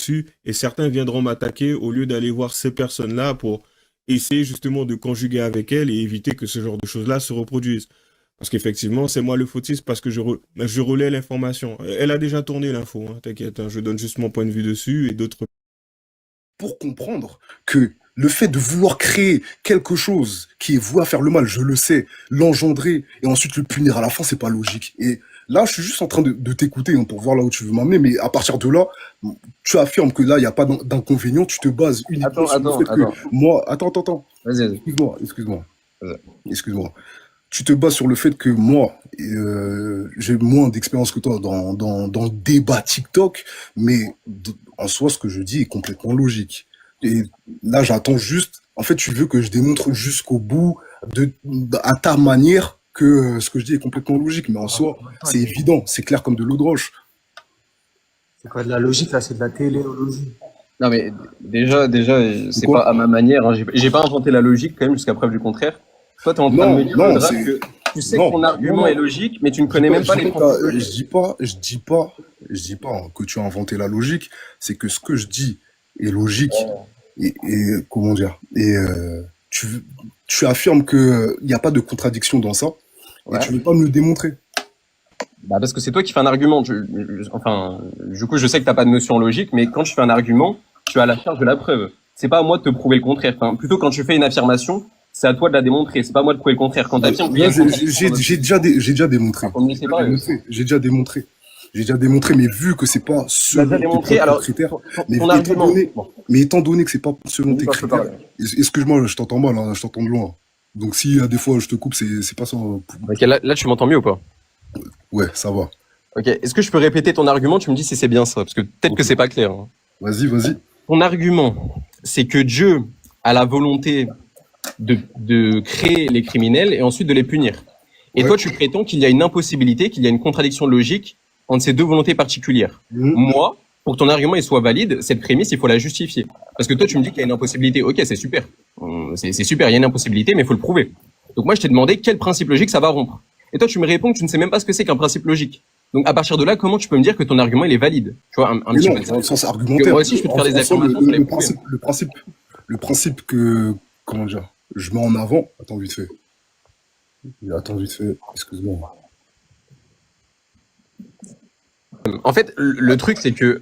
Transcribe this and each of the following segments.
dessus et certains viendront m'attaquer au lieu d'aller voir ces personnes-là pour essayer justement de conjuguer avec elles et éviter que ce genre de choses-là se reproduisent. Parce qu'effectivement, c'est moi le fautiste parce que je relais l'information. Elle a déjà tourné l'info, hein, t'inquiète, hein, je donne juste mon point de vue dessus et d'autres. Pour comprendre que le fait de vouloir créer quelque chose qui est voué à faire le mal, je le sais, l'engendrer et ensuite le punir à la fin, c'est pas logique. Et là, je suis juste en train de t'écouter hein, pour voir là où tu veux m'amener, mais à partir de là, tu affirmes que là, il n'y a pas d'inconvénient, tu te bases uniquement sur le fait que Attends. moi... Attends. Vas-y, vas-y. Excuse-moi. Vas-y. Excuse-moi. Tu te bases sur le fait que moi, j'ai moins d'expérience que toi dans le débat TikTok, mais en soi, ce que je dis est complètement logique. Et là, j'attends juste, en fait, tu veux que je démontre jusqu'au bout, à ta manière, que ce que je dis est complètement logique, mais en soi, c'est évident, c'est clair comme de l'eau de roche. C'est pas de la logique, là, c'est de la téléologie. Non, mais déjà, c'est quoi pas à ma manière. Hein. J'ai pas inventé la logique quand même jusqu'à preuve du contraire. Toi, t'es en train de me dire Ralph, que tu sais que ton argument est logique, mais tu ne connais même pas les principes logiques. Je dis pas hein, que tu as inventé la logique, c'est que ce que je dis est logique et comment dire tu, tu affirmes que il n'y a pas de contradiction dans ça et tu veux pas me le démontrer. Bah parce que c'est toi qui fais un argument. Enfin, du coup, je sais que t'as pas de notion logique, mais quand je fais un argument, tu as la charge de la preuve. C'est pas à moi de te prouver le contraire. Enfin, plutôt quand tu fais une affirmation, c'est à toi de la démontrer. C'est pas à moi de prouver le contraire. Quand t'affirmes, j'ai déjà démontré. J'ai déjà démontré. J'ai déjà démontré, mais vu que c'est pas selon tes critères, mais étant donné que c'est pas selon tes critères, excuse-moi, je t'entends mal, hein, je t'entends de loin. Donc si des fois je te coupe, c'est pas ça. Ok, là tu m'entends mieux ou pas? Ouais, ça va. Ok, est-ce que je peux répéter ton argument? Tu me dis si c'est bien ça, parce que peut-être que c'est pas clair. Hein. Vas-y. Ton argument, c'est que Dieu a la volonté de créer les criminels et ensuite de les punir. Et toi, tu prétends qu'il y a une impossibilité, qu'il y a une contradiction logique entre ces deux volontés particulières. Moi, pour que ton argument il soit valide, cette prémisse, il faut la justifier. Parce que toi, tu me dis qu'il y a une impossibilité. Ok, c'est super. C'est super, il y a une impossibilité, mais il faut le prouver. Donc moi, je t'ai demandé quel principe logique ça va rompre. Et toi, tu me réponds que tu ne sais même pas ce que c'est qu'un principe logique. Donc à partir de là, comment tu peux me dire que ton argument il est valide? Tu vois, un petit peu. Dans le sens argumentaire. Moi aussi, je peux te faire des affirmations. Le principe que, comment dire, je mets en avant. Attends vite fait, excuse-moi. En fait, le truc, c'est que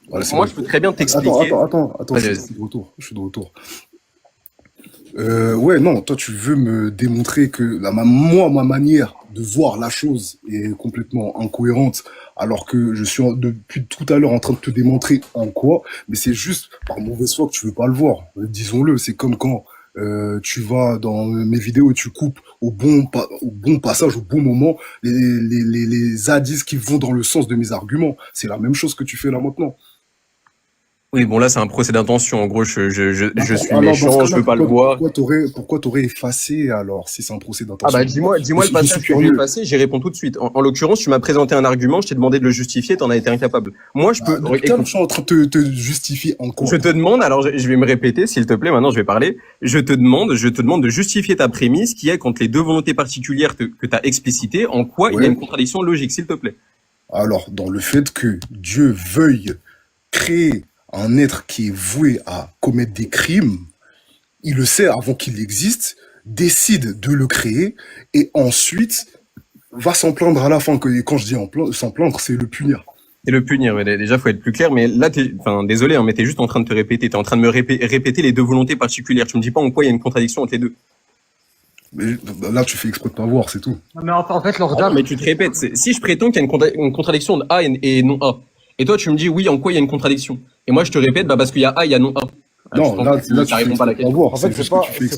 moi, je peux très bien t'expliquer. Attends, je suis de retour. Ouais, non, toi, tu veux me démontrer que ma manière de voir la chose est complètement incohérente, alors que je suis depuis tout à l'heure en train de te démontrer en quoi, mais c'est juste par mauvaise foi que tu veux pas le voir. Disons-le, c'est comme quand tu vas dans mes vidéos et tu coupes au bon passage, au bon moment, les hadiths qui vont dans le sens de mes arguments. C'est la même chose que tu fais là maintenant. Oui, bon, là, c'est un procès d'intention. En gros, je suis méchant, je veux pas le voir. Pourquoi t'aurais effacé, alors, si c'est un procès d'intention? Ah bah, dis-moi le passage que j'ai effacé, j'y réponds tout de suite. En l'occurrence, tu m'as présenté un argument, je t'ai demandé de le justifier, t'en as été incapable. Moi, je peux... je suis en train de te justifier en quoi? Je te demande, alors je vais me répéter, s'il te plaît, maintenant je vais parler. Je te demande de justifier ta prémisse qui est contre les deux volontés particulières que tu as explicitées, en quoi il y a une contradiction logique, s'il te plaît. Alors, dans le fait que Dieu veuille créer un être qui est voué à commettre des crimes, il le sait avant qu'il existe, décide de le créer et ensuite va s'en plaindre à la fin. Quand je dis s'en plaindre, c'est le punir. C'est le punir, mais déjà faut être plus clair. Mais là, désolé, hein, mais t'es juste en train de te répéter. T'es en train de me répéter les deux volontés particulières. Tu me dis pas en quoi il y a une contradiction entre les deux. Mais là, tu fais exprès de pas voir, c'est tout. Mais en fait, l'ordre. Mais tu te répètes. Si je prétends qu'il y a une contradiction de A et non A, et toi tu me dis oui, en quoi il y a une contradiction? Et moi je te répète, parce qu'il y a A, il y a non A. Non, là, tu réponds pas à la question. En fait, c'est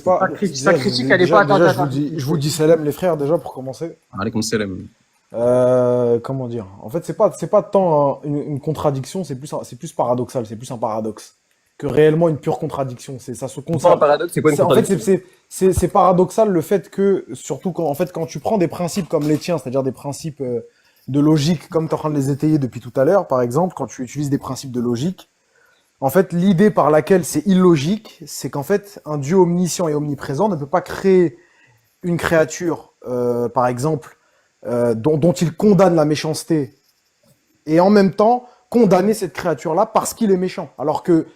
pas. Sa critique, elle est pas. Je vous dis salam, les frères, déjà, pour commencer. Alaykoum salam. Comment dire? En fait, c'est pas tant une contradiction, c'est plus paradoxal, c'est plus un paradoxe que réellement une pure contradiction. Ça se un paradoxe, c'est quoi une contradiction? En fait, c'est paradoxal le fait que, surtout quand tu prends des principes comme les tiens, c'est-à-dire des principes de logique, comme tu es en train de les étayer depuis tout à l'heure, par exemple, quand tu utilises des principes de logique, en fait, l'idée par laquelle c'est illogique, c'est qu'en fait, un Dieu omniscient et omniprésent ne peut pas créer une créature, par exemple, dont il condamne la méchanceté, et en même temps condamner cette créature-là parce qu'il est méchant. Alors que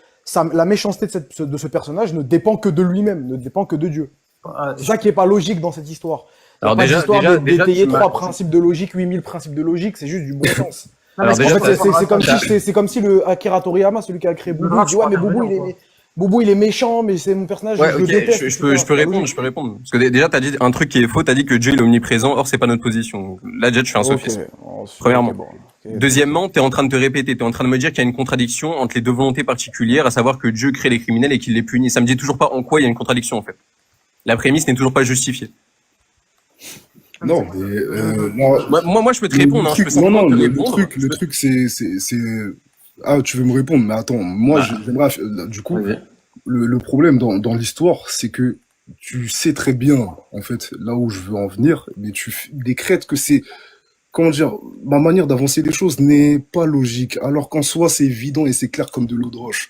la méchanceté de ce personnage ne dépend que de lui-même, ne dépend que de Dieu. C'est ça qui est pas logique dans cette histoire. Alors Pas d'histoire d'étayer tu m'as- 3 principes de logique, 8000 principes de logique, c'est juste du bon sens. Alors En déjà, fait, c'est comme si le Akira Toriyama, celui qui a créé Boubou, il dit ouais, mais Boubou, il est méchant, mais c'est mon personnage, Ouais, je le ok, déteste. je etc. peux C'est pas répondre, logique. je peux répondre. Parce que déjà, t'as dit un truc qui est faux, t'as dit que Dieu il est omniprésent, or c'est pas notre position. Là, déjà, tu fais un sophisme. Premièrement. Ok, bon. Ok. Deuxièmement, t'es en train de te répéter, t'es en train de me dire qu'il y a une contradiction entre les deux volontés particulières, à savoir que Dieu crée les criminels et qu'il les punit. Ça me dit toujours pas en quoi il y a une contradiction, en fait. La prémisse n'est toujours pas justifiée. Non, mais là, Moi, je peux te répondre, hein, je peux non, simplement non, te le répondre. truc, c'est... Ah, tu veux me répondre, mais attends, moi, Ah. j'aimerais... Du coup, Vas-y. le problème dans l'histoire, c'est que tu sais très bien, en fait, là où je veux en venir, mais tu décrètes que c'est... Comment dire, ma manière d'avancer les choses n'est pas logique, alors qu'en soi, c'est évident et c'est clair comme de l'eau de roche.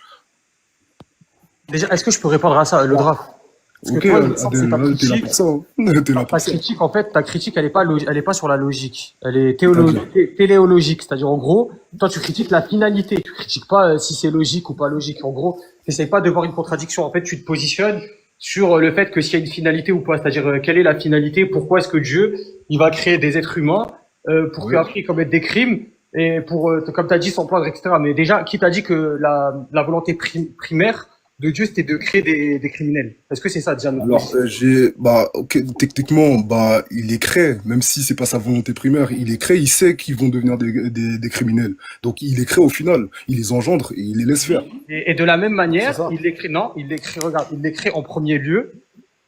Déjà, est-ce que je peux répondre à ça, le draft? Parce Ok, que toi, il me semble que c'est Adèle, ta là, t'es là critique. pour ça. Hein. T'es là Ta pour ça. critique, en fait, ta critique, elle est pas sur la logique. Elle est téléologique. C'est-à-dire, en gros, toi, tu critiques la finalité. Tu critiques pas si c'est logique ou pas logique. En gros, t'essayes pas de voir une contradiction. En fait, tu te positionnes sur le fait que s'il y a une finalité ou pas. C'est-à-dire, quelle est la finalité? Pourquoi est-ce que Dieu, il va créer des êtres humains, pour Oui. qu'après ils commettent des crimes et pour, comme t'as dit, s'en plaindre, etc. Mais déjà, qui t'a dit que la volonté primaire de Dieu, c'était de créer des criminels? Est-ce que c'est ça, déjà? Alors, ok, techniquement, il les crée, même si c'est pas sa volonté primaire, il les crée, il sait qu'ils vont devenir des criminels. Donc, il les crée au final, il les engendre et il les laisse faire. Et de la même C'est manière, ça. regarde, il les crée en premier lieu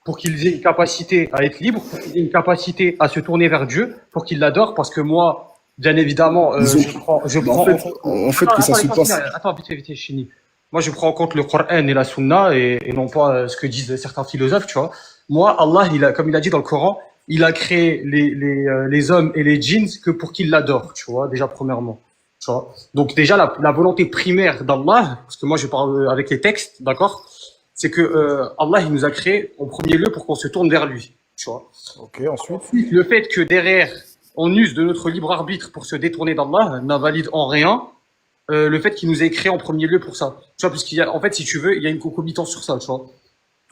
pour qu'ils aient une capacité à être libres, pour qu'ils aient une capacité à se tourner vers Dieu, pour qu'ils l'adorent, parce que moi, bien évidemment, Ils ont- je Bah, prends en fait, que ça se passe. Attends, vite fait, Chini. Moi, je prends en compte le Coran et la Sunna et non pas ce que disent certains philosophes, tu vois. Moi, Allah, comme il a dit dans le Coran, il a créé les hommes et les djinns que pour qu'ils l'adorent, tu vois, déjà premièrement. Tu vois. Donc déjà, la volonté primaire d'Allah, parce que moi, je parle avec les textes, d'accord, c'est que Allah, il nous a créé en premier lieu pour qu'on se tourne vers lui, tu vois. Ok, ensuite. Le fait que derrière, on use de notre libre arbitre pour se détourner d'Allah n'invalide en rien le fait qu'il nous ait créé en premier lieu pour ça. Tu vois, parce qu'il y a, en fait, si tu veux, il y a une concomitance sur ça, tu vois.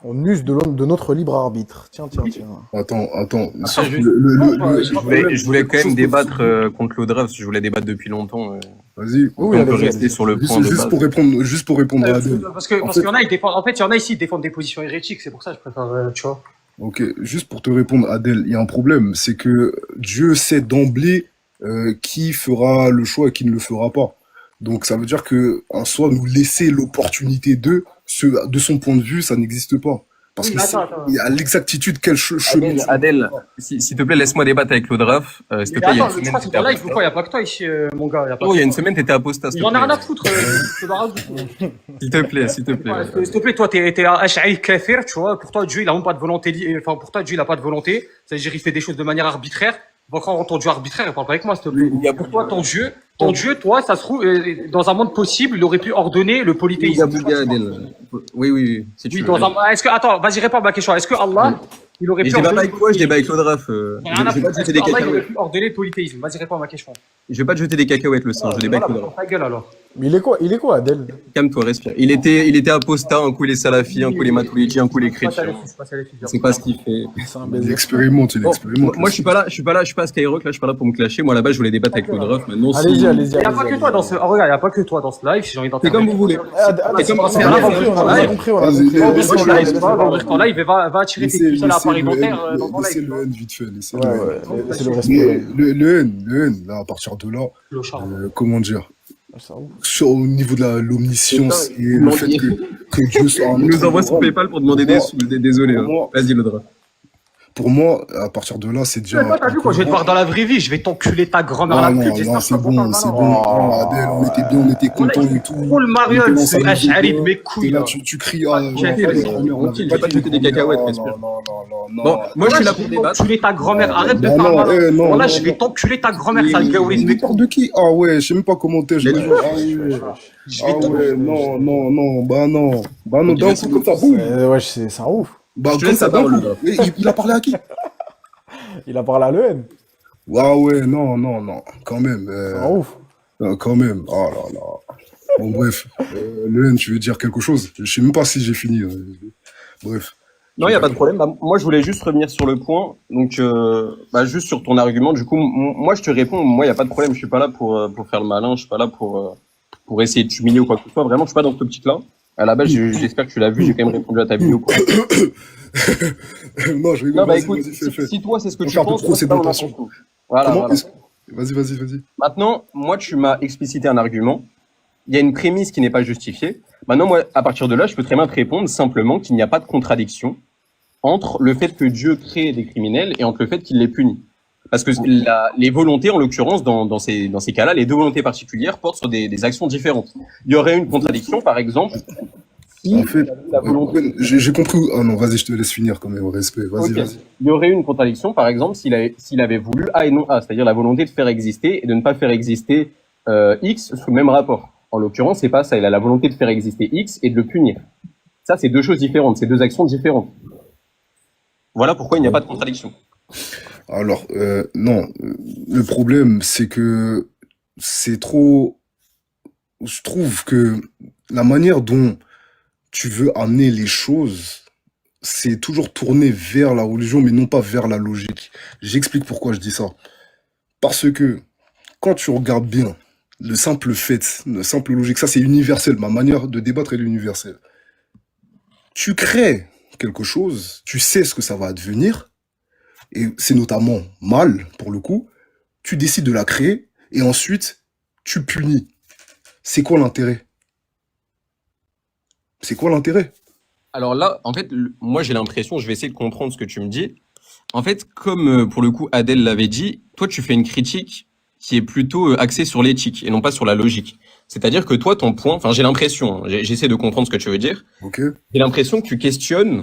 On use de notre libre arbitre. Tiens. Attends. Je voulais quand même débattre contre le draft, je voulais débattre depuis longtemps. Vas-y. Oui, On peut allez-y, rester allez-y. sur le point de base. Juste pour répondre à Adèle. Parce qu'il y en a, ils défendent, en fait, il y en a ici, ils défendent des positions hérétiques, c'est pour ça que je préfère, tu vois. Ok, juste pour te répondre, Adèle, il y a un problème, c'est que Dieu sait d'emblée qui fera le choix et qui ne le fera pas. Donc ça veut dire que en soi, nous laisser l'opportunité de son point de vue, ça n'existe pas. Parce Oui, que mais c'est attends. il y a l'exactitude quel chemin. Adèle, s'il te plaît, laisse-moi débattre avec le draft. S'il te Mais plaît, il y a attends, une tu semaine, crois que c'est t'étais ton live ou apostat. quoi? Il n'y a pas que toi ici, mon gars. Y a pas Oh, il y a que une toi. semaine, t'étais apostat, s'il te J'en ai rien à plaît. foutre, c'est pas grave. S'il te plaît, s'il te plaît. Ouais, s'il te plaît, toi, t'es un Ash'ari kafir, tu vois. Pour toi, Dieu, il a même pas de volonté, enfin, pour toi, Dieu, il a pas de volonté. C'est-à-dire, il fait des choses de manière arbitraire. Donc, quand on entend Dieu arbitraire, parle pas avec moi, s'il te plaît. Il y a Pour toi, ton Dieu, toi, ça se trouve, dans un monde possible, il aurait pu ordonner le polythéisme. Bouga, Adèle. Oui, si tu Oui, veux. attends, vas-y, réponds à ma question. Est-ce que Allah, il aurait Et pu je débat pas ordonner avec toi, je débat avec le draft. Rien à Je vais pas foutre. te Est-ce jeter que des Allah, il aurait cacahuètes. pu ordonner le polythéisme? Vas-y, réponds à ma question. Je vais pas te jeter des cacahuètes, le singe. Je débat avec le Voilà, draft. ta gueule, alors. Mais il est quoi, Adèle? Calme-toi, respire. Il était apostat, un coup il est salafi, un coup il est matoulidji, un coup il est chrétien. C'est pas ce qu'il fait. C'est un Il baiser. expérimente. Moi, je suis pas là à Skyrock, là, je suis pas là pour me clasher. Moi, là-bas, je voulais débattre avec le draft. Maintenant, Allez-y. Il n'y a pas que toi dans ce, oh, regarde, il n'y a pas que toi dans ce live, si j'ai envie C'est d'entendre. comme vous voulez. C'est comme- on a c'est compris, on a compris. Vas-y, Va laissez- ouvrir ton live, va ouvrir ton live et va attirer tes puces à l'appareil dentaire dans ton Laissez live. le N vite fait. Laissez Ouais, le N. ouais, c'est le Mais respect. le N, là, à partir de là, Le charme. comment dire, Ça ouf. au niveau de l'omniscience Putain, et le fait que Dieu soit un Il nous être envoie son moral, PayPal pour demander des sous. Désolé. hein. Moi- Vas-y, le draft. pour moi, à partir de là, c'est déjà. Toi, t'as vu, quand je vais te voir dans la vraie vie, je vais t'enculer ta grand-mère Ah la non, pute, non, j'espère c'est que ça bon, va c'est pas, bon. non. Ah, Adèle, on était bien, on était contents et tout. Trop le mariole, On ce était dans sa Ash'ari de maison, mes couilles, t'es là, là. tu cries, ah, Tranquille, tranquille, je vais pas te jeter des cacahuètes, respire. non. Bon, moi, je suis là pour débattre. Enculer ta grand-mère, arrête de Non, faire non, mal. non, Voilà, non, je vais non. t'enculer ta grand-mère, sale gaouris de Mais mes tu parles de qui? Ah ouais, je sais même pas comment t'es. Mais Ah ouais, non, bah non. Bah non, d'un coup, comme ça, boum. Ouais, c'est un ouf. Bah, Je te comme laisse ça, la d'un parole, coup. là. Et il a parlé à qui? Il a parlé à l'EN. Ah ouais, non, quand même. C'est un ouf. Ah, quand même. Oh là là. Bon, bref. Len, tu veux dire quelque chose? Je sais même pas si j'ai fini. Bref. Non, il n'y a pas de problème. Bah, moi, je voulais juste revenir sur le point. Donc, juste sur ton argument. Du coup, moi, je te réponds. Moi, il n'y a pas de problème. Je suis pas là pour faire le malin. Je suis pas là pour essayer de t'humilier ou quoi que ce soit. Vraiment, je suis pas dans cette optique-là. À la base, j'espère que tu l'as vu. J'ai quand même répondu à ta vidéo, quoi. Non, je rigole. Non, bah Vas-y, écoute, vas-y, fais. si toi, c'est ce que On tu fait un peu de penses, moi, c'est pas mon procédure. intention. Voilà, Comment? voilà. Vas-y. Maintenant, moi, tu m'as explicité un argument. Il y a une prémisse qui n'est pas justifiée. Maintenant, moi, à partir de là, je peux très bien te répondre simplement qu'il n'y a pas de contradiction entre le fait que Dieu crée des criminels et entre le fait qu'il les punit. Parce que les volontés, en l'occurrence, dans ces cas-là, les deux volontés particulières portent sur des actions différentes. Il y aurait une contradiction, par exemple, si En fait, la volonté... j'ai compris. Ah non, vas-y, je te laisse finir quand même, respect. Vas-y, Ok. vas-y. Il y aurait une contradiction, par exemple, s'il avait voulu A et non A, c'est-à-dire la volonté de faire exister et de ne pas faire exister X sous le même rapport. En l'occurrence, c'est pas ça. Il a la volonté de faire exister X et de le punir. Ça, c'est deux choses différentes, c'est deux actions différentes. Voilà pourquoi il n'y a pas de contradiction. Alors, non. Le problème, c'est que c'est trop. Je trouve que la manière dont tu veux amener les choses, c'est toujours tourné vers la religion, mais non pas vers la logique. J'explique pourquoi je dis ça. Parce que quand tu regardes bien, le simple fait, le simple logique, ça c'est universel. Ma manière de débattre elle est universelle. Tu crées quelque chose, tu sais ce que ça va advenir, et c'est notamment mal pour le coup. Tu décides de la créer et ensuite tu punis. C'est quoi l'intérêt? C'est quoi l'intérêt? Alors là, en fait, moi j'ai l'impression, je vais essayer de comprendre ce que tu me dis. En fait, comme pour le coup Adèle l'avait dit, toi tu fais une critique qui est plutôt axée sur l'éthique et non pas sur la logique. C'est-à-dire que toi, ton point, enfin j'ai l'impression, hein, j'essaie de comprendre ce que tu veux dire, Ok. j'ai l'impression que tu questionnes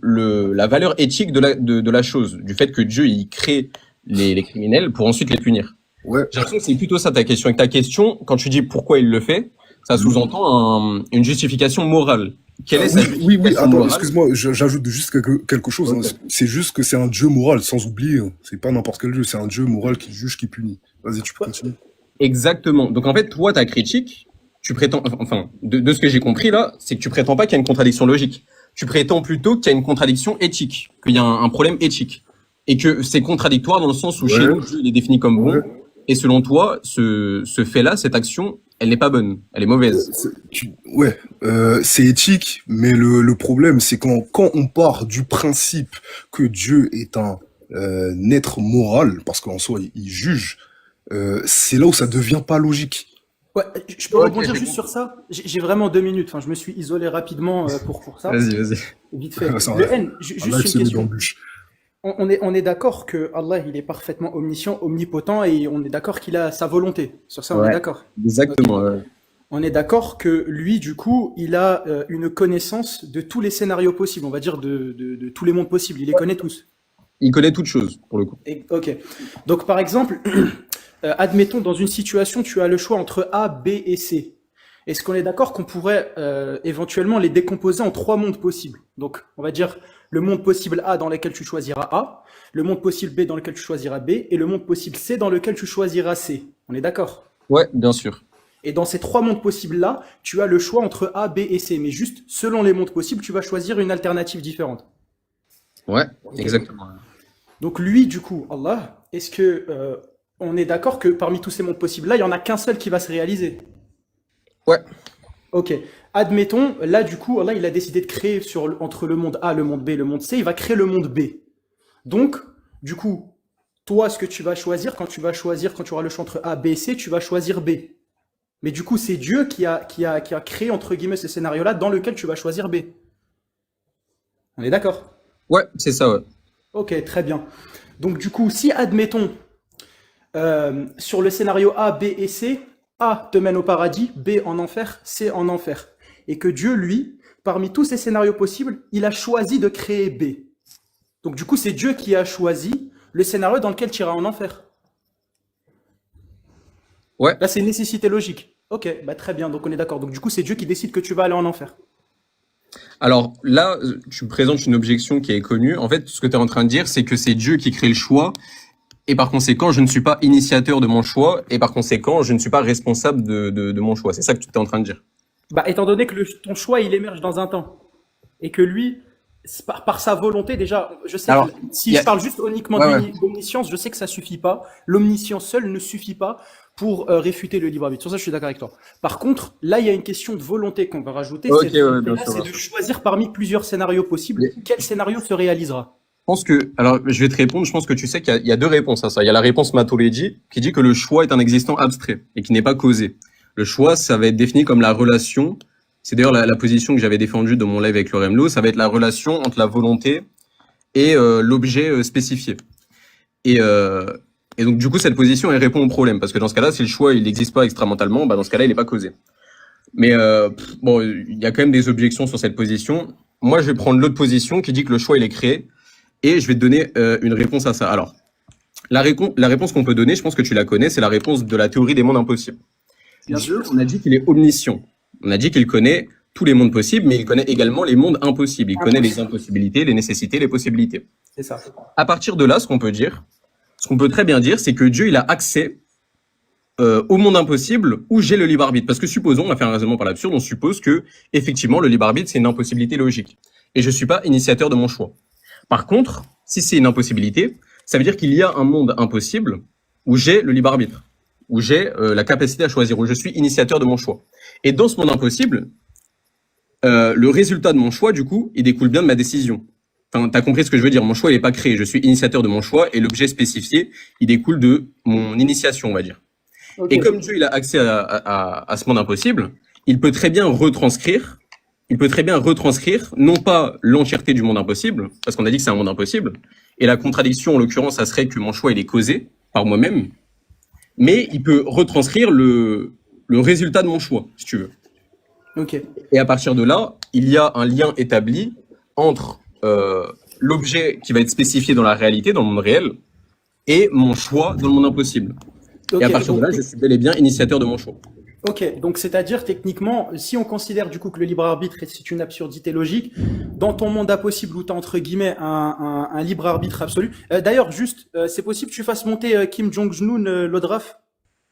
la valeur éthique de la chose, du fait que Dieu il crée les criminels pour ensuite les punir. Ouais. J'ai l'impression que c'est plutôt ça ta question. Et que ta question, quand tu dis pourquoi il le fait, ça sous-entend une justification morale. Quelle est sa Oui, justification attends, morale? excuse-moi, j'ajoute juste quelque chose. Ok. Hein. C'est juste que c'est un dieu moral, sans oublier. Hein. C'est pas n'importe quel dieu, c'est un dieu moral qui juge, qui punit. Vas-y, tu peux continuer. Exactement. Donc en fait, toi, ta critique, tu prétends, enfin, de ce que j'ai compris là, c'est que tu prétends pas qu'il y a une contradiction logique. Tu prétends plutôt qu'il y a une contradiction éthique, qu'il y a un problème éthique. Et que c'est contradictoire dans le sens où Ouais. chez nous, Dieu il est défini comme bon. Ouais. Et selon toi, ce fait-là, cette action, elle n'est pas bonne, elle est mauvaise. C'est éthique, mais le problème, c'est quand on part du principe que Dieu est un être moral, parce qu'en soi, il juge, c'est là où ça devient pas logique. Ouais, je peux Ok, rebondir j'ai juste compris. sur ça? J'ai vraiment 2 minutes. Enfin, je me suis isolé rapidement pour ça. Vas-y. Vite fait. C'est un, Le N, un juste live une semé question. d'embûches. On est d'accord que Allah, il est parfaitement omniscient, omnipotent, et on est d'accord qu'il a sa volonté. Sur ça, on est Ouais. d'accord. Exactement. Ok. On est d'accord que lui, du coup, il a une connaissance de tous les scénarios possibles, on va dire de tous les mondes possibles. Il les connaît tous. Il connaît toutes choses, pour le coup. Ok. Donc, par exemple, admettons, dans une situation, tu as le choix entre A, B et C. Est-ce qu'on est d'accord qu'on pourrait éventuellement les décomposer en 3 mondes possibles? Donc, on va dire le monde possible A dans lequel tu choisiras A, le monde possible B dans lequel tu choisiras B, et le monde possible C dans lequel tu choisiras C. On est d'accord? Ouais, bien sûr. Et dans ces 3 mondes possibles-là, tu as le choix entre A, B et C. Mais juste, selon les mondes possibles, tu vas choisir une alternative différente. Ouais, Ok. exactement. Donc lui, du coup, Allah, est-ce que on est d'accord que parmi tous ces mondes possibles-là, il n'y en a qu'un seul qui va se réaliser? Ouais. Ok. Admettons, là, du coup, Allah, il a décidé de créer entre le monde A, le monde B, le monde C, il va créer le monde B. Donc, du coup, toi, ce que tu vas choisir, quand tu auras le choix entre A, B et C, tu vas choisir B. Mais du coup, c'est Dieu qui a créé, entre guillemets, ce scénario-là dans lequel tu vas choisir B. On est d'accord? Ouais, c'est ça, ouais. Ok, très bien. Donc, du coup, si, admettons, sur le scénario A, B et C, A te mène au paradis, B en enfer, C en enfer. Et que Dieu, lui, parmi tous ces scénarios possibles, il a choisi de créer B. Donc du coup, c'est Dieu qui a choisi le scénario dans lequel tu iras en enfer. Ouais. Là, c'est une nécessité logique. Ok, bah très bien, donc on est d'accord. Donc du coup, c'est Dieu qui décide que tu vas aller en enfer. Alors là, tu me présentes une objection qui est connue. En fait, ce que tu es en train de dire, c'est que c'est Dieu qui crée le choix et par conséquent, je ne suis pas initiateur de mon choix, et par conséquent, je ne suis pas responsable de mon choix. C'est ça que tu es en train de dire. Bah, étant donné que ton choix, il émerge dans un temps, et que lui, par sa volonté, déjà, je sais Alors, que si il y a- je parle juste uniquement Ouais, ouais. d'omniscience, je sais que ça suffit pas. L'omniscience seule ne suffit pas pour réfuter le libre arbitre. Sur ça, je suis d'accord avec toi. Par contre, là, il y a une question de volonté qu'on va rajouter. Ok, Cette ouais, volonté-là, bien sûr, c'est bien de sûr. choisir parmi plusieurs scénarios possibles. Mais- Quel scénario se réalisera? Je pense que, alors, je vais te répondre. Je pense que tu sais qu'il y a deux réponses à ça. Il y a la réponse Matoledi qui dit que le choix est un existant abstrait et qui n'est pas causé. Le choix, ça va être défini comme la relation. C'est d'ailleurs la position que j'avais défendue dans mon live avec le Remlo. Ça va être la relation entre la volonté et l'objet spécifié. Et donc, du coup, cette position, elle répond au problème. Parce que dans ce cas-là, si le choix, il n'existe pas extramentalement, bah, dans ce cas-là, il n'est pas causé. Mais bon, il y a quand même des objections sur cette position. Moi, je vais prendre l'autre position qui dit que le choix, il est créé. Et je vais te donner une réponse à ça. Alors, la réponse qu'on peut donner, je pense que tu la connais, c'est la réponse de la théorie des mondes impossibles. Bien Dieu, on a dit qu'il est omniscient. On a dit qu'il connaît tous les mondes possibles, mais il connaît également les mondes impossibles. Il connaît les impossibilités, les nécessités, les possibilités. C'est ça. À partir de là, ce qu'on peut très bien dire, c'est que Dieu, il a accès au monde impossible où j'ai le libre arbitre. Parce que supposons, on va faire un raisonnement par l'absurde, on suppose que effectivement le libre arbitre, c'est une impossibilité logique. Et je suis pas initiateur de mon choix. Par contre, si c'est une impossibilité, ça veut dire qu'il y a un monde impossible où j'ai le libre arbitre, où j'ai la capacité à choisir, où je suis initiateur de mon choix. Et dans ce monde impossible, le résultat de mon choix, du coup, il découle bien de ma décision. Enfin, t'as compris ce que je veux dire. Mon choix, il n'est pas créé. Je suis initiateur de mon choix et l'objet spécifié, il découle de mon initiation, on va dire. Ok. Et comme Dieu, il a accès à ce monde impossible, il peut très bien retranscrire, non pas l'entièreté du monde impossible, parce qu'on a dit que c'est un monde impossible, et la contradiction, en l'occurrence, ça serait que mon choix, il est causé par moi-même, mais il peut retranscrire le résultat de mon choix, si tu veux. Ok. Et à partir de là, il y a un lien établi entre l'objet qui va être spécifié dans la réalité, dans le monde réel, et mon choix dans le monde impossible. Ok. Et à partir de là, je suis bel et bien initiateur de mon choix. Ok, donc c'est-à-dire techniquement, si on considère du coup que le libre arbitre c'est une absurdité logique, dans ton monde impossible où tu as entre guillemets un libre arbitre absolu. D'ailleurs, juste, c'est possible que tu fasses monter Kim Jong-un l'Odraf?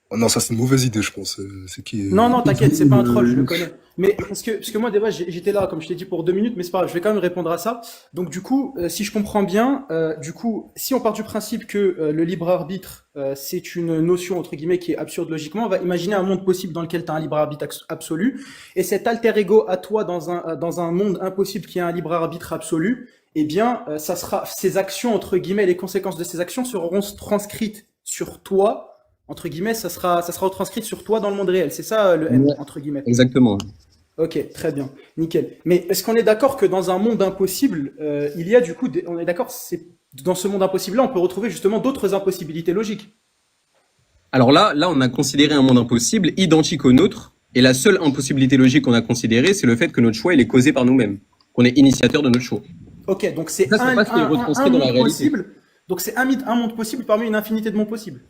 Oh non, ça c'est une mauvaise idée, je pense. C'est qui Non, non, t'inquiète, c'est pas un troll, je le connais. Mais parce que moi, déjà, j'étais là, comme je t'ai dit, pour 2 minutes, mais c'est pas grave, je vais quand même répondre à ça. Donc, du coup, si je comprends bien, du coup, si on part du principe que le libre arbitre, c'est une notion, entre guillemets, qui est absurde logiquement, on va imaginer un monde possible dans lequel tu as un libre arbitre absolu, et cet alter ego à toi dans un monde impossible qui a un libre arbitre absolu, eh bien, ça sera, ces actions, entre guillemets, les conséquences de ces actions seront transcrites sur toi, entre guillemets, ça sera retranscrit sur toi dans le monde réel. C'est ça le N, Ouais. entre guillemets. Exactement. Ok, très bien, nickel. Mais est-ce qu'on est d'accord que dans un monde impossible, il y a du coup, on est d'accord, c'est dans ce monde impossible-là, on peut retrouver justement d'autres impossibilités logiques. Alors là, on a considéré un monde impossible identique au nôtre, et la seule impossibilité logique qu'on a considérée, c'est le fait que notre choix, il est causé par nous-mêmes, qu'on est initiateur de notre choix. Ok, donc c'est Ça, c'est pas ce qui est retranscrit dans la monde réalité. possible. Donc c'est un monde possible parmi une infinité de mondes possibles.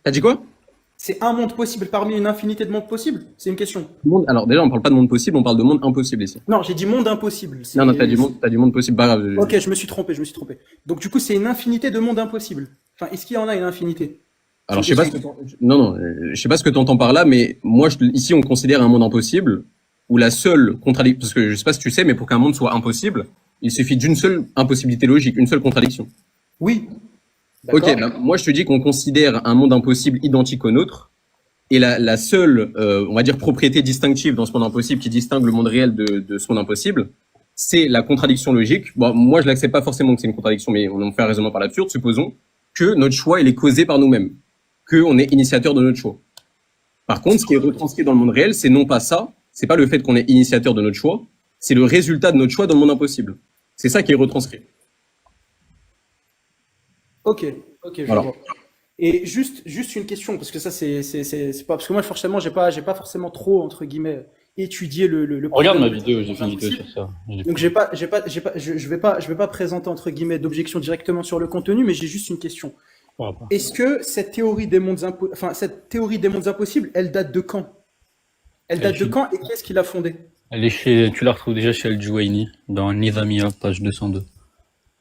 T'as dit quoi? C'est un monde possible parmi une infinité de mondes possibles. C'est une question. Alors déjà, on parle pas de monde possible, on parle de monde impossible ici. Non, j'ai dit monde impossible. C'est- Non, t'as du monde possible, pas grave. Ok, je me suis trompé. Donc du coup, c'est une infinité de mondes impossibles. Enfin, est-ce qu'il y en a une infinité? Alors, je sais pas ce que je sais pas ce que t'entends par là, mais moi, ici, on considère un monde impossible où la seule contradiction, parce que je sais pas si tu sais, mais pour qu'un monde soit impossible, il suffit d'une seule impossibilité logique, une seule contradiction. Oui. Ok, D'accord. bah, moi, je te dis qu'on considère un monde impossible identique au nôtre, et la seule, on va dire, propriété distinctive dans ce monde impossible qui distingue le monde réel de ce monde impossible, c'est la contradiction logique. Bon, moi, je l'accepte pas forcément que c'est une contradiction, mais on en fait un raisonnement par l'absurde. Supposons que notre choix, il est causé par nous-mêmes, qu'on est initiateur de notre choix. Par contre, ce qui est retranscrit dans le monde réel, c'est non pas ça, c'est pas le fait qu'on est initiateur de notre choix, c'est le résultat de notre choix dans le monde impossible. C'est ça qui est retranscrit. Ok, je Voilà. vois. Et juste une question, parce que ça, c'est pas, parce que moi, forcément, j'ai pas forcément trop, entre guillemets, étudié le Regarde ma problème vidéo, de j'ai fait une vidéo impossible. sur ça. Donc, je vais pas présenter, entre guillemets, d'objection directement sur le contenu, mais j'ai juste une question. Est-ce que cette théorie des mondes impossibles, elle date de quand? Elle date de quand et qui est-ce qui l'a fondée? Elle est chez, tu la retrouves déjà chez Al-Juwayni, dans Nizamiya, page 202.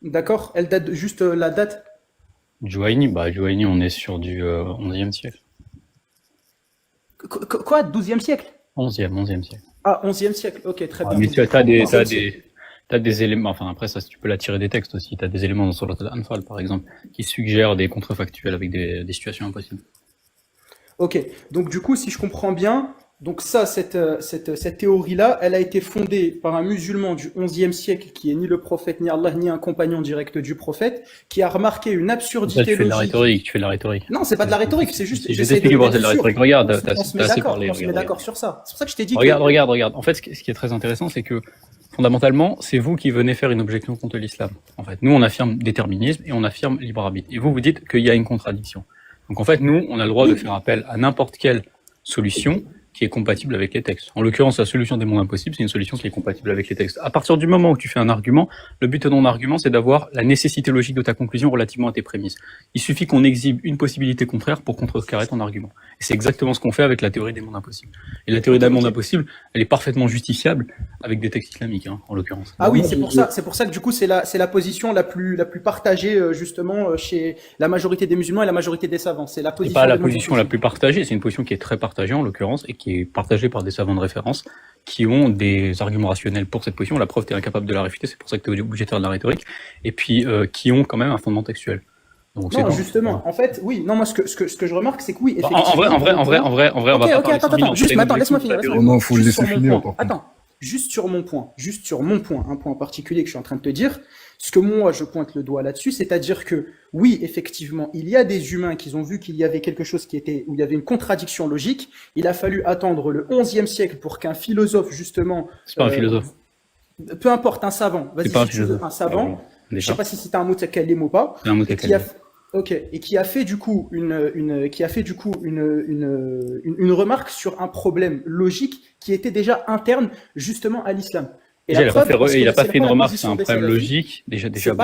D'accord? Elle date juste la date? Juwayni, on est sur du 11e siècle. Quoi, 12e siècle? 11e siècle. Ah, 11e siècle, ok, très bien. Mais tu as des, 11e siècle. t'as des éléments, enfin après ça, tu peux la tirer des textes aussi. Tu as des éléments dans Surat al-Anfal, par exemple, qui suggèrent des contrefactuels avec des situations impossibles. Ok, donc du coup, si je comprends bien, donc ça, cette théorie-là, elle a été fondée par un musulman du 11e siècle qui est ni le prophète, ni Allah, ni un compagnon direct du prophète, qui a remarqué une Ça, absurdité tu fais de la logique. rhétorique, tu fais de la rhétorique. Non, c'est pas de la rhétorique, c'est juste, Si je j'essaie de t'explique pourquoi être c'est de la sûr. rhétorique, regarde, On t'as se met assez d'accord, parlé, on se met regarde. d'accord sur ça. C'est pour ça que je t'ai dit Regarde. En fait, ce qui est très intéressant, c'est que fondamentalement, c'est vous qui venez faire une objection contre l'islam. En fait, nous, on affirme déterminisme et on affirme libre arbitre. Et vous dites qu'il y a une contradiction. Donc, en fait, nous, on a le droit de faire appel à n'importe quelle solution qui est compatible avec les textes. En l'occurrence, la solution des mondes impossibles, c'est une solution qui est compatible avec les textes. À partir du moment où tu fais un argument, le but de ton argument, c'est d'avoir la nécessité logique de ta conclusion relativement à tes prémices. Il suffit qu'on exhibe une possibilité contraire pour contrecarrer ton argument. Et c'est exactement ce qu'on fait avec la théorie des mondes impossibles. Et la théorie des mondes impossibles, elle est parfaitement justifiable avec des textes islamiques, en l'occurrence. Ah oui, c'est pour ça que du coup c'est la position la plus partagée justement chez la majorité des musulmans et la majorité des savants. C'est la C'est position pas la des position la musulmans. plus partagée, c'est une position qui est très partagée en l'occurrence et qui est partagée par des savants de référence qui ont des arguments rationnels pour cette position. La preuve, tu es incapable de la réfuter, c'est pour ça que tu es obligé de faire de la rhétorique, et puis qui ont quand même un fondement textuel. Donc, Non, c'est justement, en fait, oui, non, moi ce que je remarque, c'est que oui, en effectivement. vrai, on va Ok, pas ok, parler attends, 100 000 ans. juste, C'est mais une attends, laisse-moi objection finir. de la Oh non, faut le Juste laisser sur mon finir, point. par contre. Attends, juste sur mon point, un point particulier que je suis en train de te dire. Ce que moi, je pointe le doigt là-dessus, c'est-à-dire que, oui, effectivement, il y a des humains qui ont vu qu'il y avait quelque chose où il y avait une contradiction logique. Il a fallu attendre le 11e siècle pour qu'un philosophe, justement, C'est pas un philosophe. peu importe, un savant, vas-y, C'est pas un si tu veux, philosophe. un savant, je sais Déjà, pas si c'est un mutakallim ou pas, c'est un mot et qui a, ok, et qui a fait du coup une remarque sur un problème logique qui était déjà interne justement à l'islam. Et Déjà, la preuve, parce que il a pas c'est fait une la remarque, c'est position un des problème salafis. logique. Déjà, C'est bon.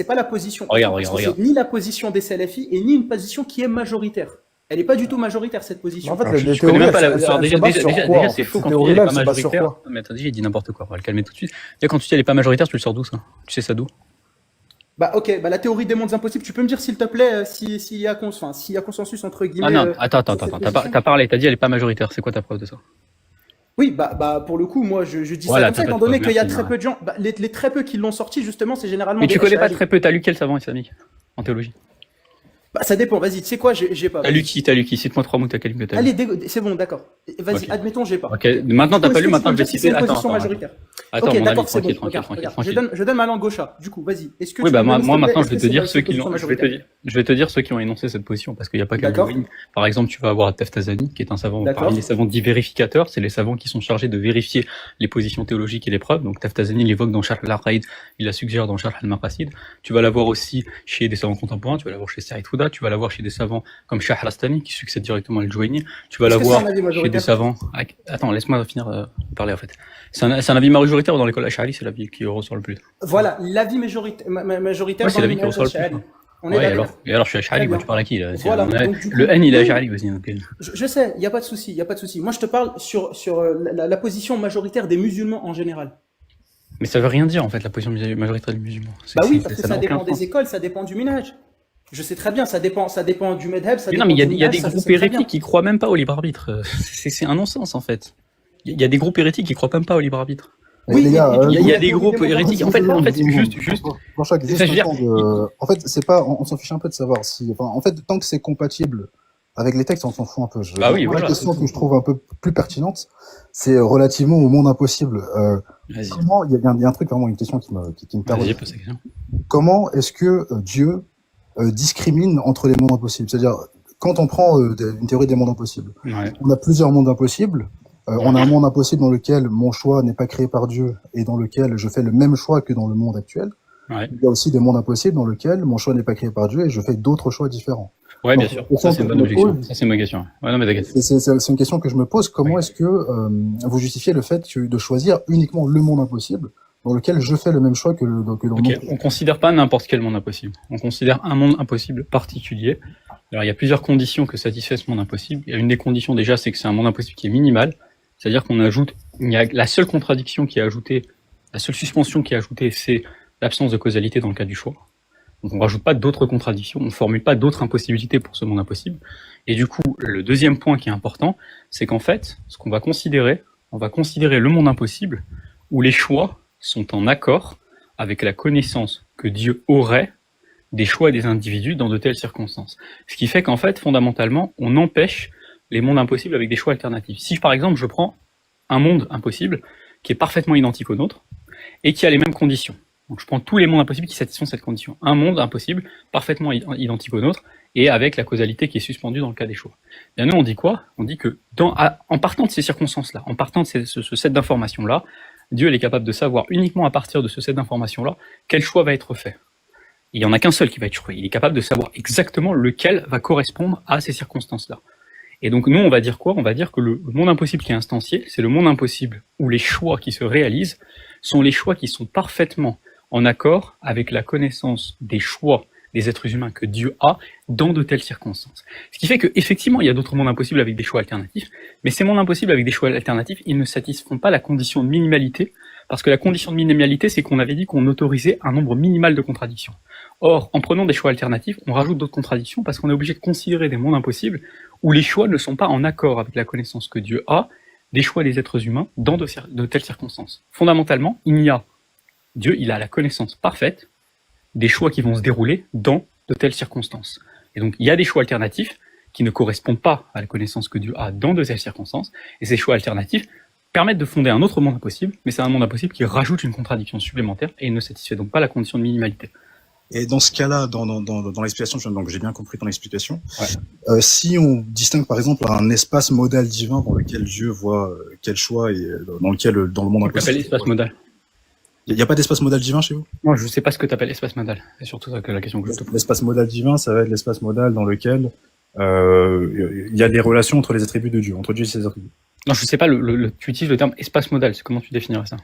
pas la position. Regarde. Parce que c'est ni la position des salafis et ni une position qui est majoritaire. Elle est pas du tout majoritaire cette position. En fait, Alors, les je connais théories, même pas la. elles Alors, se basent sur quoi, déjà, en c'est fait faux Ces quand tu dis elle est théories-là, pas elles se basent sur majoritaire. quoi? Mais attends, j'ai dit n'importe quoi. On va le calmer tout de suite. Déjà, quand tu dis elle est pas majoritaire, tu le sors d'où ça? Tu sais ça d'où? Bah ok, bah la théorie des mondes impossibles, tu peux me dire s'il te plaît s'il y a consensus entre guillemets. Ah non, attends. sur cette position. T'as parlé, t'as dit elle est pas majoritaire. C'est quoi ta preuve de ça? Oui, bah pour le coup, moi je dis Voilà, ça comme ça, t'as étant pas de donné preuve, qu'il y a merci, très ouais. peu de gens, les très peu qui l'ont sorti justement, c'est généralement Mais des tu connais pas Ash'ari. très peu. T'as lu quel savant islamique en théologie? Bah ça dépend, vas-y, tu sais quoi, j'ai pas. T'as lu qui? Cite-moi 3 mutakallim que t'as lu. Allez, c'est bon, d'accord. Vas-y, Ok. admettons, j'ai pas. Ok, maintenant t'as Du coup, pas est-ce lu, que maintenant tu je peux vais me dire si c'est citer. une Attends, position attends, majoritaire? attends, Ok, mon ami, d'accord, c'est bon. tranquille. Regarde, je donne ma langue au chat. Du coup, vas-y. Est-ce que Oui, tu bah peux me moi donner, s'il te plaît, maintenant je est-ce vais que te dire c'est ceux une qui position l'ont. majoritaire? Je vais te dire ceux qui ont énoncé cette position parce qu'il n'y a pas que D'accord. Al-Juwayni. Par exemple, tu vas avoir Taftazani qui est un savant D'accord. parmi les savants dits vérificateurs. C'est les savants qui sont chargés de vérifier les positions théologiques et les preuves. Donc Taftazani l'évoque dans Sharh al-Aqaïd, il la suggère dans Sharh al-Maqasid. Tu vas l'avoir aussi chez des savants contemporains. Tu vas l'avoir chez Saïd Fouda. Tu vas l'avoir chez des savants comme Shah al-Astani qui succède directement à Al-Juwayni. Tu vas Est-ce que c'est l'avoir un avis chez des majoritaire? savants. Attends, laisse-moi finir de parler en fait. C'est un avis majoritaire dans l'école Ash'ari, c'est l'avis qui ressort le plus. Voilà, l'avis majoritaire Ouais, c'est dans l'avis le qui ressort le plus. Ash'ari. Hein. On est Ouais, d'accord. et alors je suis Ash'ari, Très moi bien. tu parles à qui là? Voilà, donc, du coup, Le N il est oui. Ash'ari, vas-y. Ok. Je sais, il n'y a pas de souci, il y a pas de souci. Moi, je te parle sur la position majoritaire des musulmans en général. Mais ça veut rien dire en fait la position majoritaire des musulmans. Bah oui, parce que n'a ça aucun dépend sens. des écoles, ça dépend du minhaj. Je sais très bien, ça dépend du madhab, ça Mais dépend non, mais du il y a minhaj, des ça, je groupes sais très bien. hérétiques qui croient même pas au libre arbitre. C'est un non-sens en fait. Il y a des groupes hérétiques qui croient même pas au libre arbitre. Oui, les gars, et- Il y a et- des groupes hérétiques. En fait, juste. Jean-Jacques, Ça, je veux dire, En fait, c'est pas, on s'en fiche un peu de savoir si, enfin, en fait, tant que c'est compatible avec les textes, on s'en fout un peu. Bah oui, Moi, voilà, la question c'est que je trouve un peu plus pertinente, c'est relativement au monde impossible. Vas-y. Comment, il y a un truc vraiment, une question qui me Vas-y, taraude. pose la question. Comment est-ce que Dieu discrimine entre les mondes impossibles? C'est-à-dire, quand on prend une théorie des mondes impossibles, Ouais. on a plusieurs mondes impossibles. On a un monde impossible dans lequel mon choix n'est pas créé par Dieu et dans lequel je fais le même choix que dans le monde actuel. Ouais. Il y a aussi des mondes impossibles dans lesquels mon choix n'est pas créé par Dieu et je fais d'autres choix différents. Ouais, bien Donc, sûr. au Ça, fond, c'est une je bonne me objection. pose- Ça, c'est ma question. Ouais, non, mais t'inquiète. C'est une question que je me pose. Comment Ouais. est-ce que vous justifiez le fait de choisir uniquement le monde impossible dans lequel je fais le même choix que dans le Ok, monde? on considère pas n'importe quel monde impossible. On considère un monde impossible particulier. Alors, il y a plusieurs conditions que satisfait ce monde impossible. Il y a une des conditions déjà, c'est que c'est un monde impossible qui est minimal. C'est-à-dire qu'on ajoute, il y a la seule contradiction qui est ajoutée, la seule suspension qui est ajoutée, c'est l'absence de causalité dans le cas du choix. Donc on rajoute pas d'autres contradictions, on formule pas d'autres impossibilités pour ce monde impossible. Et du coup, le deuxième point qui est important, c'est qu'en fait, ce qu'on va considérer, on va considérer le monde impossible où les choix sont en accord avec la connaissance que Dieu aurait des choix des individus dans de telles circonstances. Ce qui fait qu'en fait, fondamentalement, on empêche les mondes impossibles avec des choix alternatifs. Si par exemple je prends un monde impossible qui est parfaitement identique au nôtre et qui a les mêmes conditions. Donc je prends tous les mondes impossibles qui satisfont cette condition. Un monde impossible parfaitement identique au nôtre et avec la causalité qui est suspendue dans le cas des choix. Bien nous on dit quoi? On dit que en partant de ces circonstances-là, en partant de ce set d'informations-là, Dieu il est capable de savoir uniquement à partir de ce set d'informations-là quel choix va être fait. Il n'y en a qu'un seul qui va être choisi. Il est capable de savoir exactement lequel va correspondre à ces circonstances-là. Et donc nous, on va dire quoi? On va dire que le monde impossible qui est instancié, c'est le monde impossible où les choix qui se réalisent sont les choix qui sont parfaitement en accord avec la connaissance des choix des êtres humains que Dieu a dans de telles circonstances. Ce qui fait que effectivement, il y a d'autres mondes impossibles avec des choix alternatifs, mais ces mondes impossibles avec des choix alternatifs, ils ne satisfont pas la condition de minimalité, parce que la condition de minimalité, c'est qu'on avait dit qu'on autorisait un nombre minimal de contradictions. Or, en prenant des choix alternatifs, on rajoute d'autres contradictions parce qu'on est obligé de considérer des mondes impossibles où les choix ne sont pas en accord avec la connaissance que Dieu a des choix des êtres humains dans de telles circonstances. Fondamentalement, Dieu, il a la connaissance parfaite des choix qui vont se dérouler dans de telles circonstances. Et donc, il y a des choix alternatifs qui ne correspondent pas à la connaissance que Dieu a dans de telles circonstances, et ces choix alternatifs permettent de fonder un autre monde impossible, mais c'est un monde impossible qui rajoute une contradiction supplémentaire et il ne satisfait donc pas la condition de minimalité. Et dans ce cas-là, dans l'explication, donc j'ai bien compris ton explication, Ouais. si on distingue par exemple un espace modal divin dans lequel Dieu voit quel choix et dans le monde Tu appelles impossible. espace modal. Il n'y a pas d'espace modal divin chez vous? Moi, je sais pas ce que tu appelles espace modal. C'est surtout ça que la question que je te pose. L'espace modal divin, ça va être l'espace modal dans lequel il y a des relations entre les attributs de Dieu, entre Dieu et ses attributs. Non, je sais pas, tu utilises le terme espace modal. Comment tu définirais ça?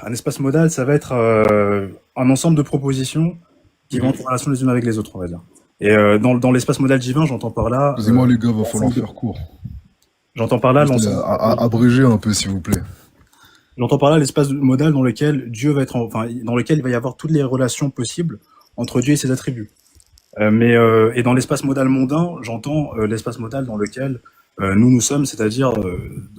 Un espace modal, ça va être un ensemble de propositions qui vont être en relation les unes avec les autres, on va dire. Et dans l'espace modal divin, j'entends par là... Excusez-moi les gars, va falloir faire court. J'entends par là l'ensemble... Abréger un peu s'il vous plaît. J'entends par là l'espace modal dans lequel Dieu va être, dans lequel il va y avoir toutes les relations possibles entre Dieu et ses attributs. Et dans l'espace modal mondain, j'entends l'espace modal dans lequel nous sommes, c'est-à-dire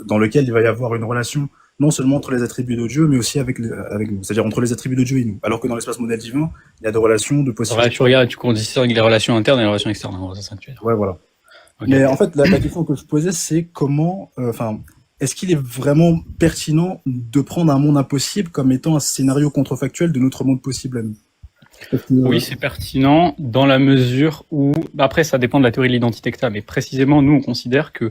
dans lequel il va y avoir une relation non seulement entre les attributs de Dieu, mais aussi avec nous, c'est-à-dire entre les attributs de Dieu et nous. Alors que dans l'espace modal divin, il y a des relations de possibilités. Tu regardes, tu distingues les relations internes et les relations externes. C'est ça que tu veux dire. Ouais, voilà. Okay. Mais en fait, la question que je posais, c'est comment, est-ce qu'il est vraiment pertinent de prendre un monde impossible comme étant un scénario contrefactuel de notre monde possible à nous? Oui, c'est pertinent dans la mesure où, après, ça dépend de la théorie de l'identité que tu as, mais précisément, nous, on considère que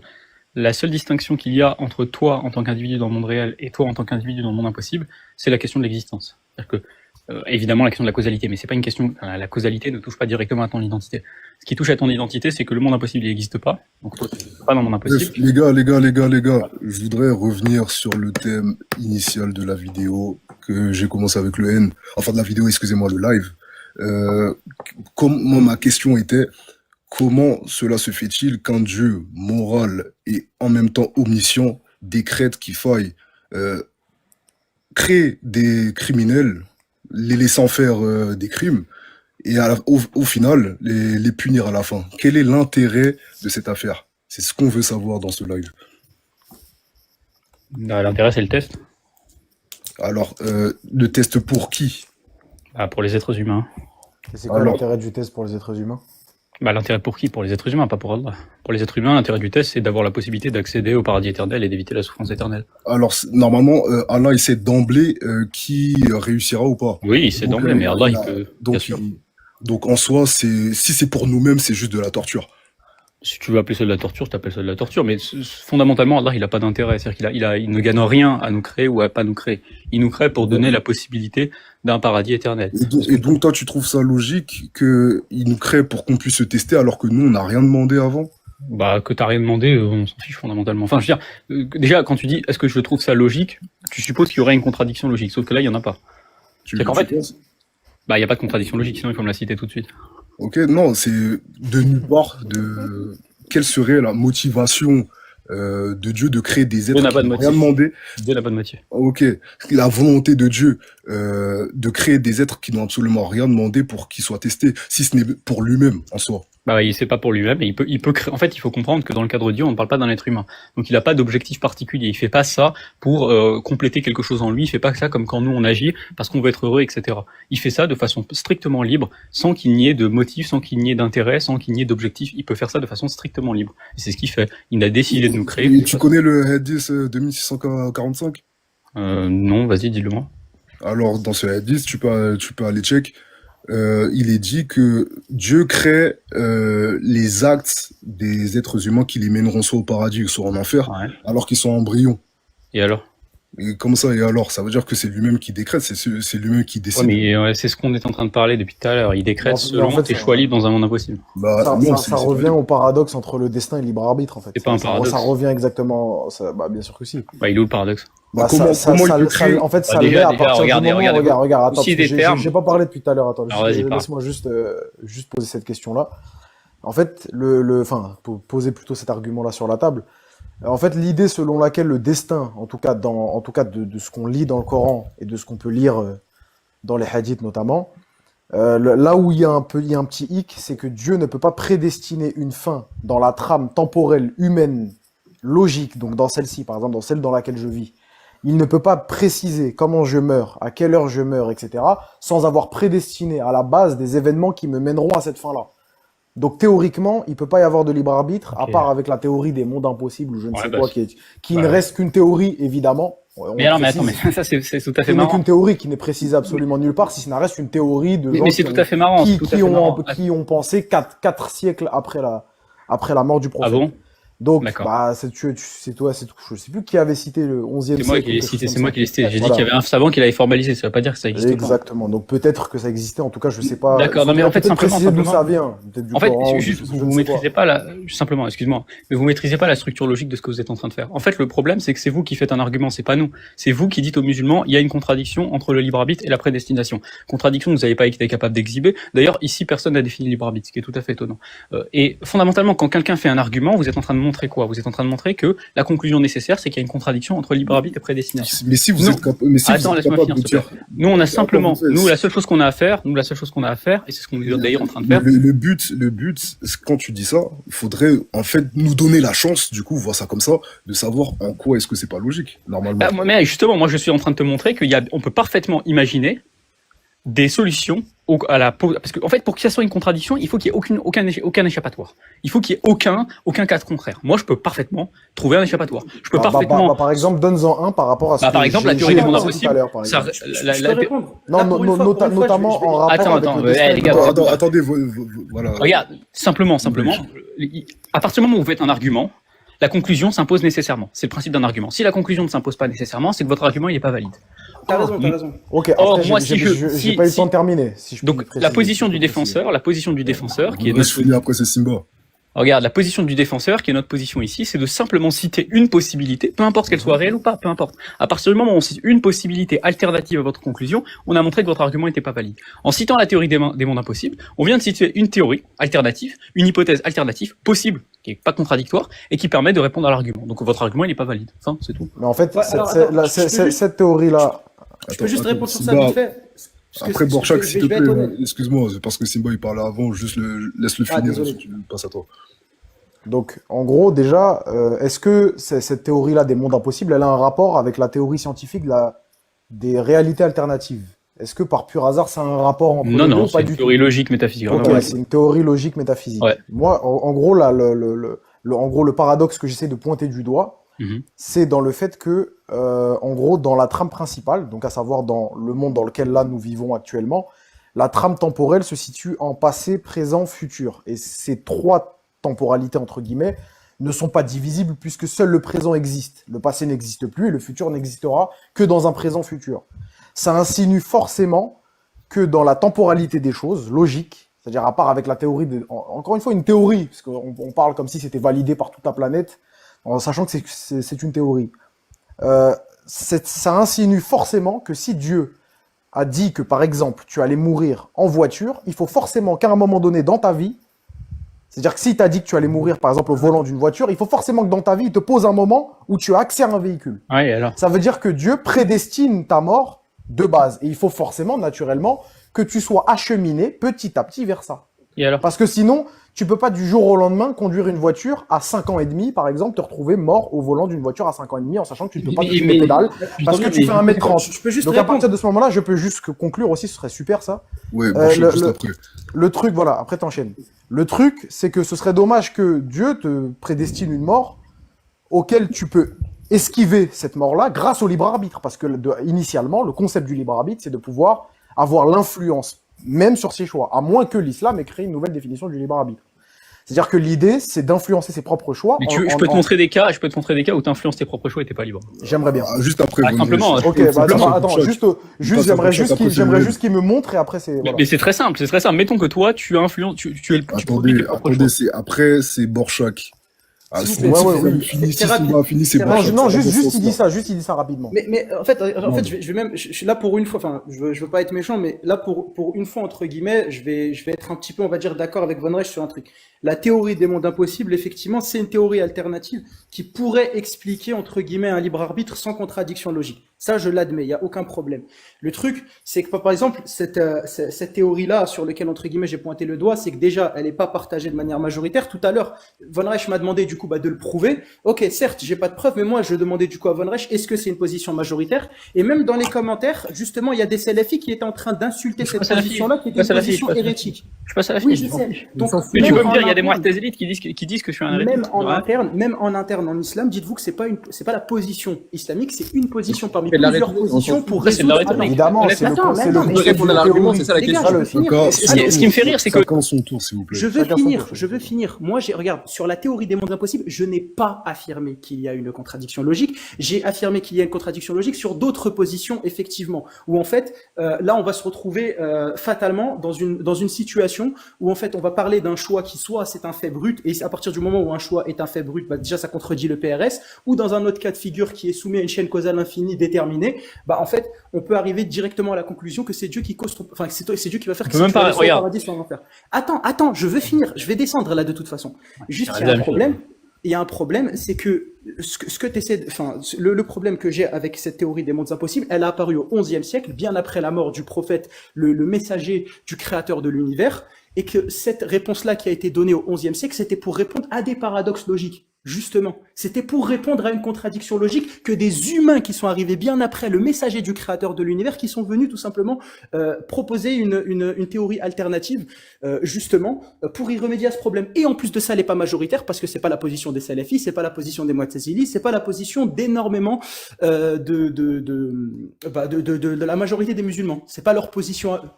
la seule distinction qu'il y a entre toi en tant qu'individu dans le monde réel et toi en tant qu'individu dans le monde impossible, c'est la question de l'existence. C'est-à-dire que, évidemment, la question de la causalité, mais c'est pas une question, la causalité ne touche pas directement à ton identité. Ce qui touche à ton identité, c'est que le monde impossible, il n'existe pas. Donc toi, tu n'es pas dans le monde impossible. Les gars, je voudrais revenir sur le thème initial de la vidéo que j'ai commencé avec le N. Enfin, de la vidéo, excusez-moi, le live. Comment ma question était, comment cela se fait-il qu'un Dieu moral et en même temps omniscient décrète qu'il faille créer des criminels, les laissant faire des crimes, et au final, les punir à la fin? Quel est l'intérêt de cette affaire? C'est ce qu'on veut savoir dans ce live. L'intérêt, c'est le test. Alors, le test pour qui? Pour les êtres humains. Et c'est quoi l'intérêt du test pour les êtres humains? L'intérêt pour qui? Pour les êtres humains, pas pour Allah. Pour les êtres humains, l'intérêt du test, c'est d'avoir la possibilité d'accéder au paradis éternel et d'éviter la souffrance éternelle. Alors, normalement, Allah, il sait d'emblée qui réussira ou pas. Oui, il sait d'emblée, mais Allah, il peut... Donc, en soi, si c'est pour nous-mêmes, c'est juste de la torture. Si tu veux appeler ça de la torture, t'appelles ça de la torture, mais fondamentalement, Allah, il a pas d'intérêt. C'est-à-dire il ne gagne rien à nous créer ou à pas nous créer. Il nous crée pour donner la possibilité d'un paradis éternel. Et donc, toi, tu trouves ça logique qu'il nous crée pour qu'on puisse se tester alors que nous, on n'a rien demandé avant? Que t'as rien demandé, on s'en fiche fondamentalement. Enfin, je veux dire, déjà, quand tu dis, est-ce que je trouve ça logique, tu supposes qu'il y aurait une contradiction logique, sauf que là, il y en a pas. C'est qu'en fait, il y a pas de contradiction logique, sinon il faut me la citer tout de suite. Ok, non, c'est de nulle part quelle serait la motivation de Dieu de créer des Dieu êtres n'a qui pas de n'ont rien motif. demandé. Dieu n'a pas de motif. Ok, la volonté de Dieu de créer des êtres qui n'ont absolument rien demandé pour qu'ils soient testés, si ce n'est pour lui-même en soi. Bah ouais, il sait pas pour lui-même, et il peut créer. En fait, il faut comprendre que dans le cadre de Dieu, on ne parle pas d'un être humain. Donc, il n'a pas d'objectif particulier. Il fait pas ça pour compléter quelque chose en lui. Il fait pas ça comme quand nous on agit parce qu'on veut être heureux, etc. Il fait ça de façon strictement libre, sans qu'il n'y ait de motif, sans qu'il n'y ait d'intérêt, sans qu'il n'y ait d'objectif. Il peut faire ça de façon strictement libre. Et c'est ce qu'il fait. Il a décidé de nous créer. Et tu connais le hadith 2645? Non, vas-y, dis-le-moi. Alors, dans ce hadith, tu peux aller check. Il est dit que Dieu crée les actes des êtres humains qui les mèneront soit au paradis ou soit en enfer, Ouais. alors qu'ils sont embryons. Et alors? Et comme ça, et alors, ça veut dire que c'est lui-même qui décrète, c'est lui-même qui Ouais, décide. mais c'est ce qu'on est en train de parler depuis tout à l'heure. Il décrète Mais selon en fait, tes ça- choix libres dans un monde impossible. Bah, Ça, non, ça revient au paradoxe entre le destin et le libre arbitre, en fait. C'est pas un Ça paradoxe. revient exactement. Bah, bien sûr que si. Bah, il est où le paradoxe? Bah, comment il peut créer- en fait, Bah, ça déjà, l'est à déjà, partir regardez, du moment. regardez, Regarde, attends, aussi parce que des termes. j'ai pas parlé depuis tout à l'heure. Attends, Alors, vas-y, parle. laisse-moi juste poser cette question-là. En fait, enfin, pour poser plutôt cet argument-là sur la table. En fait, l'idée selon laquelle le destin, en tout cas de ce qu'on lit dans le Coran et de ce qu'on peut lire dans les hadiths notamment, là où il y a un petit hic, c'est que Dieu ne peut pas prédestiner une fin dans la trame temporelle humaine logique, donc dans celle-ci, par exemple, dans celle dans laquelle je vis. Il ne peut pas préciser comment je meurs, à quelle heure je meurs, etc., sans avoir prédestiné à la base des événements qui me mèneront à cette fin-là. Donc théoriquement, il peut pas y avoir de libre arbitre, à Ok. part avec la théorie des mondes impossibles ou je ne Ouais, sais bah, quoi, qui ouais. ne reste qu'une théorie, évidemment. On Mais alors, mais attends, précise. mais ça, c'est tout à Ce fait n'est marrant. qu'une théorie qui n'est précisée absolument nulle part, si ce n'est reste une théorie de gens Mais c'est qui tout ont- à fait marrant. qui, c'est tout à qui fait ont, marrant. qui ont pensé quatre siècles après la mort du Ah prophète. bon? Donc, D'accord. bah, c'est toi, je sais plus qui avait cité le 11e C'est moi siècle. qui l'ai ou quelque cité, chose c'est moi comme qui l'ai ça. cité. J'ai dit Voilà. qu'il y avait un savant qui l'avait formalisé. Ça veut pas dire que ça existe pas. Exactement. Donc peut-être que ça existait. En tout cas, je sais pas. D'accord. Il Non, mais en faudrait fait, peut-être préciser d'où ça vient. Peut-être du En fait, Coran, ou juste, de- je vous ne ne sais quoi. maîtrisez pas simplement, excuse-moi, mais vous maîtrisez pas la structure logique de ce que vous êtes en train de faire. En fait, le problème, c'est que c'est vous qui faites un argument, c'est pas nous. C'est vous qui dites aux musulmans, il y a une contradiction entre le libre arbitre et la prédestination. Contradiction que vous n'avez pas été capable d'exhiber. D'ailleurs, ici, personne n'a défini le libre arbitre, ce qui est tout à fait étonnant. Et fondamentalement, quand quelqu'un fait un argument, vous êtes en train de montrer quoi? Vous êtes en train de montrer que la conclusion nécessaire, c'est qu'il y a une contradiction entre libre arbitre et prédestination. Mais si vous Non. êtes mais si vous Attends, êtes laisse-moi capable finir, de s'il te dire, plaît. Nous, on a simplement, vous faites- nous, la seule chose qu'on a à faire, et c'est ce qu'on est d'ailleurs en train de faire. le but, quand tu dis ça, il faudrait en fait nous donner la chance, du coup, voir ça comme ça, de savoir en quoi est-ce que c'est pas logique, normalement. Bah, mais justement, moi, je suis en train de te montrer on peut parfaitement imaginer des solutions parce que en fait, pour que ça soit une contradiction, il faut qu'il y ait aucun échappatoire. Il faut qu'il y ait aucun cas contraire. Moi, je peux parfaitement trouver un échappatoire. Je peux parfaitement. Par exemple, donne-en un par rapport à ce Bah, par que exemple, la j'ai théorie des mondes dit tout à impossibles. l'heure, par Ça, exemple. Je peux répondre. Non, Là, pour une fois, notamment je vais- en rapport Attends, avec attends, le destin. les gars, Attendez, voilà. Regarde, simplement, à partir du moment où vous faites un argument, la conclusion s'impose nécessairement. C'est le principe d'un argument. Si la conclusion ne s'impose pas nécessairement, c'est que votre argument il est pas valide. T'as raison, t'as raison. Ok, Or, après, moi, j'ai pas eu le temps de terminer. Si je peux Donc, préciser, la position si du je peux préciser. défenseur, qui est Moi, je notre finis après, c'est Simba. Regarde, la position du défenseur, qui est notre position ici, c'est de simplement citer une possibilité, peu importe qu'elle soit réelle ou pas, peu importe. À partir du moment où on cite une possibilité alternative à votre conclusion, on a montré que votre argument n'était pas valide. En citant la théorie des mondes impossibles, on vient de citer une théorie alternative, une hypothèse alternative, possible, qui est pas contradictoire, et qui permet de répondre à l'argument. Donc votre argument, il n'est pas valide. Enfin, c'est tout. Mais en fait, Ouais, alors, attends, je peux juste- cette théorie-là, Je peux juste répondre sur ça Simba, vite fait. Parce que Après, Borchak, je s'il te vais plaît, être honnête. excuse-moi, c'est parce que Simba, il parlait avant, juste laisse-le Ah, finir, désolé. ensuite tu passes à toi. donc en gros, déjà, est-ce que cette théorie-là des mondes impossibles, elle a un rapport avec la théorie scientifique des réalités alternatives? Est-ce que par pur hasard, ça a un rapport entre Non, les non, deux? c'est Pas une du tout. théorie logique métaphysique. Ok, Non, ouais. c'est une théorie logique métaphysique. Ouais. Moi, en gros, là, en gros, le paradoxe que j'essaie de pointer du doigt, Mhm. c'est dans le fait que, en gros, dans la trame principale, donc à savoir dans le monde dans lequel là nous vivons actuellement, la trame temporelle se situe en passé, présent, futur. Et ces trois temporalités, entre guillemets, ne sont pas divisibles puisque seul le présent existe. Le passé n'existe plus et le futur n'existera que dans un présent futur. Ça insinue forcément que dans la temporalité des choses, logique, c'est-à-dire à part avec la théorie, encore une fois une théorie, parce qu'on parle comme si c'était validé par toute la planète, en sachant que c'est une théorie. Ça insinue forcément que si Dieu a dit que, par exemple, tu allais mourir en voiture, il faut forcément qu'à un moment donné dans ta vie, C'est-à-dire que si t'a dit que tu allais mourir, par exemple, au volant d'une voiture, il faut forcément que dans ta vie, il te pose un moment où tu as accès à un véhicule. Ouais, alors. Ça veut dire que Dieu prédestine ta mort de base. Et il faut forcément, naturellement, que tu sois acheminé petit à petit vers ça. Et alors? Parce que sinon, tu peux pas du jour au lendemain conduire une voiture à 5 ans et demi, par exemple, te retrouver mort au volant d'une voiture à 5 ans et demi en sachant que tu ne peux pas toucher les pédales parce que tu fais 1m30. Je peux juste Donc à répondre. partir de ce moment-là, je peux juste conclure aussi, ce serait super ça. Ouais, juste après. Le truc, voilà, après t'enchaînes. Le truc, c'est que ce serait dommage que Dieu te prédestine une mort auquel tu peux esquiver cette mort-là grâce au libre arbitre. Parce que initialement, le concept du libre arbitre, c'est de pouvoir avoir l'influence même sur ses choix, à moins que l'islam ait créé une nouvelle définition du libre arbitre. C'est-à-dire que l'idée, c'est d'influencer ses propres choix. Mais je peux te montrer des cas où tu influences tes propres choix et t'es pas libre. J'aimerais bien. Juste après. Simplement. Ok, bah attends, juste j'aimerais juste qu'il me montre et après c'est. Voilà. Mais c'est très simple, Mettons que toi, tu influences, tu Après, c'est Borchak. Ah, Ouais, c'est rapide. Non, juste il dit ça rapidement. Mais en fait, je suis là pour une fois, enfin, je veux pas être méchant, mais là pour une fois entre guillemets, je vais être un petit peu, on va dire, d'accord avec Von Reich sur un truc. La théorie des mondes impossibles, effectivement, c'est une théorie alternative qui pourrait expliquer entre guillemets un libre arbitre sans contradiction logique. Ça, je l'admets, il y a aucun problème. Le truc, c'est que par exemple, cette théorie-là sur laquelle entre guillemets j'ai pointé le doigt, c'est que déjà, elle n'est pas partagée de manière majoritaire. Tout à l'heure, Von Reich m'a demandé du coup de le prouver. Ok, certes, j'ai pas de preuves, mais moi je demandais du coup à Von Reich, est-ce que c'est une position majoritaire? Et même dans les commentaires, justement, il y a des salafis qui étaient en train d'insulter cette position-là, qui était une position hérétique. Je passe à la Oui, je sais. Donc, mais tu peux me dire, il y a des mu'tazilites qui disent que je suis un hérétique. Même en interne en islam, dites-vous que c'est pas la position islamique, c'est une position parmi plusieurs positions pour résoudre. Évidemment, c'est le répondre à l'argument, c'est ça la question. Ce qui me fait rire, c'est que Chacun son tour, s'il vous plaît. Je veux finir. Moi, regarde, sur la théorie des mondes impossibles, je n'ai pas affirmé qu'il y a une contradiction logique. J'ai affirmé qu'il y a une contradiction logique sur d'autres positions, effectivement, où en fait, là, on va se retrouver fatalement dans une situation où en fait, on va parler d'un choix qui soit c'est un fait brut, et à partir du moment où un choix est un fait brut, bah, déjà ça contredit le PRS, ou dans un autre cas de figure qui est soumis à une chaîne causale infinie déterminée, bah en fait, on peut arriver directement à la conclusion que c'est Dieu qui cause, enfin c'est Dieu qui va faire que c'est au paradis soit en enfer. Attends, je veux finir, je vais descendre là de toute façon. Juste il y a un problème. Il y a un problème, c'est que le problème que j'ai avec cette théorie des mondes impossibles, elle a apparu au XIe siècle, bien après la mort du prophète, le messager du créateur de l'univers, et que cette réponse-là qui a été donnée au XIe siècle, c'était pour répondre à des paradoxes logiques. Justement, c'était pour répondre à une contradiction logique que des humains qui sont arrivés bien après le messager du créateur de l'univers, qui sont venus tout simplement proposer une théorie alternative, justement, pour y remédier à ce problème. Et en plus de ça, elle n'est pas majoritaire, parce que c'est pas la position des salafis, c'est pas la position des mu'tazilis, c'est pas la position d'énormément de la majorité des musulmans. C'est pas leur position à eux.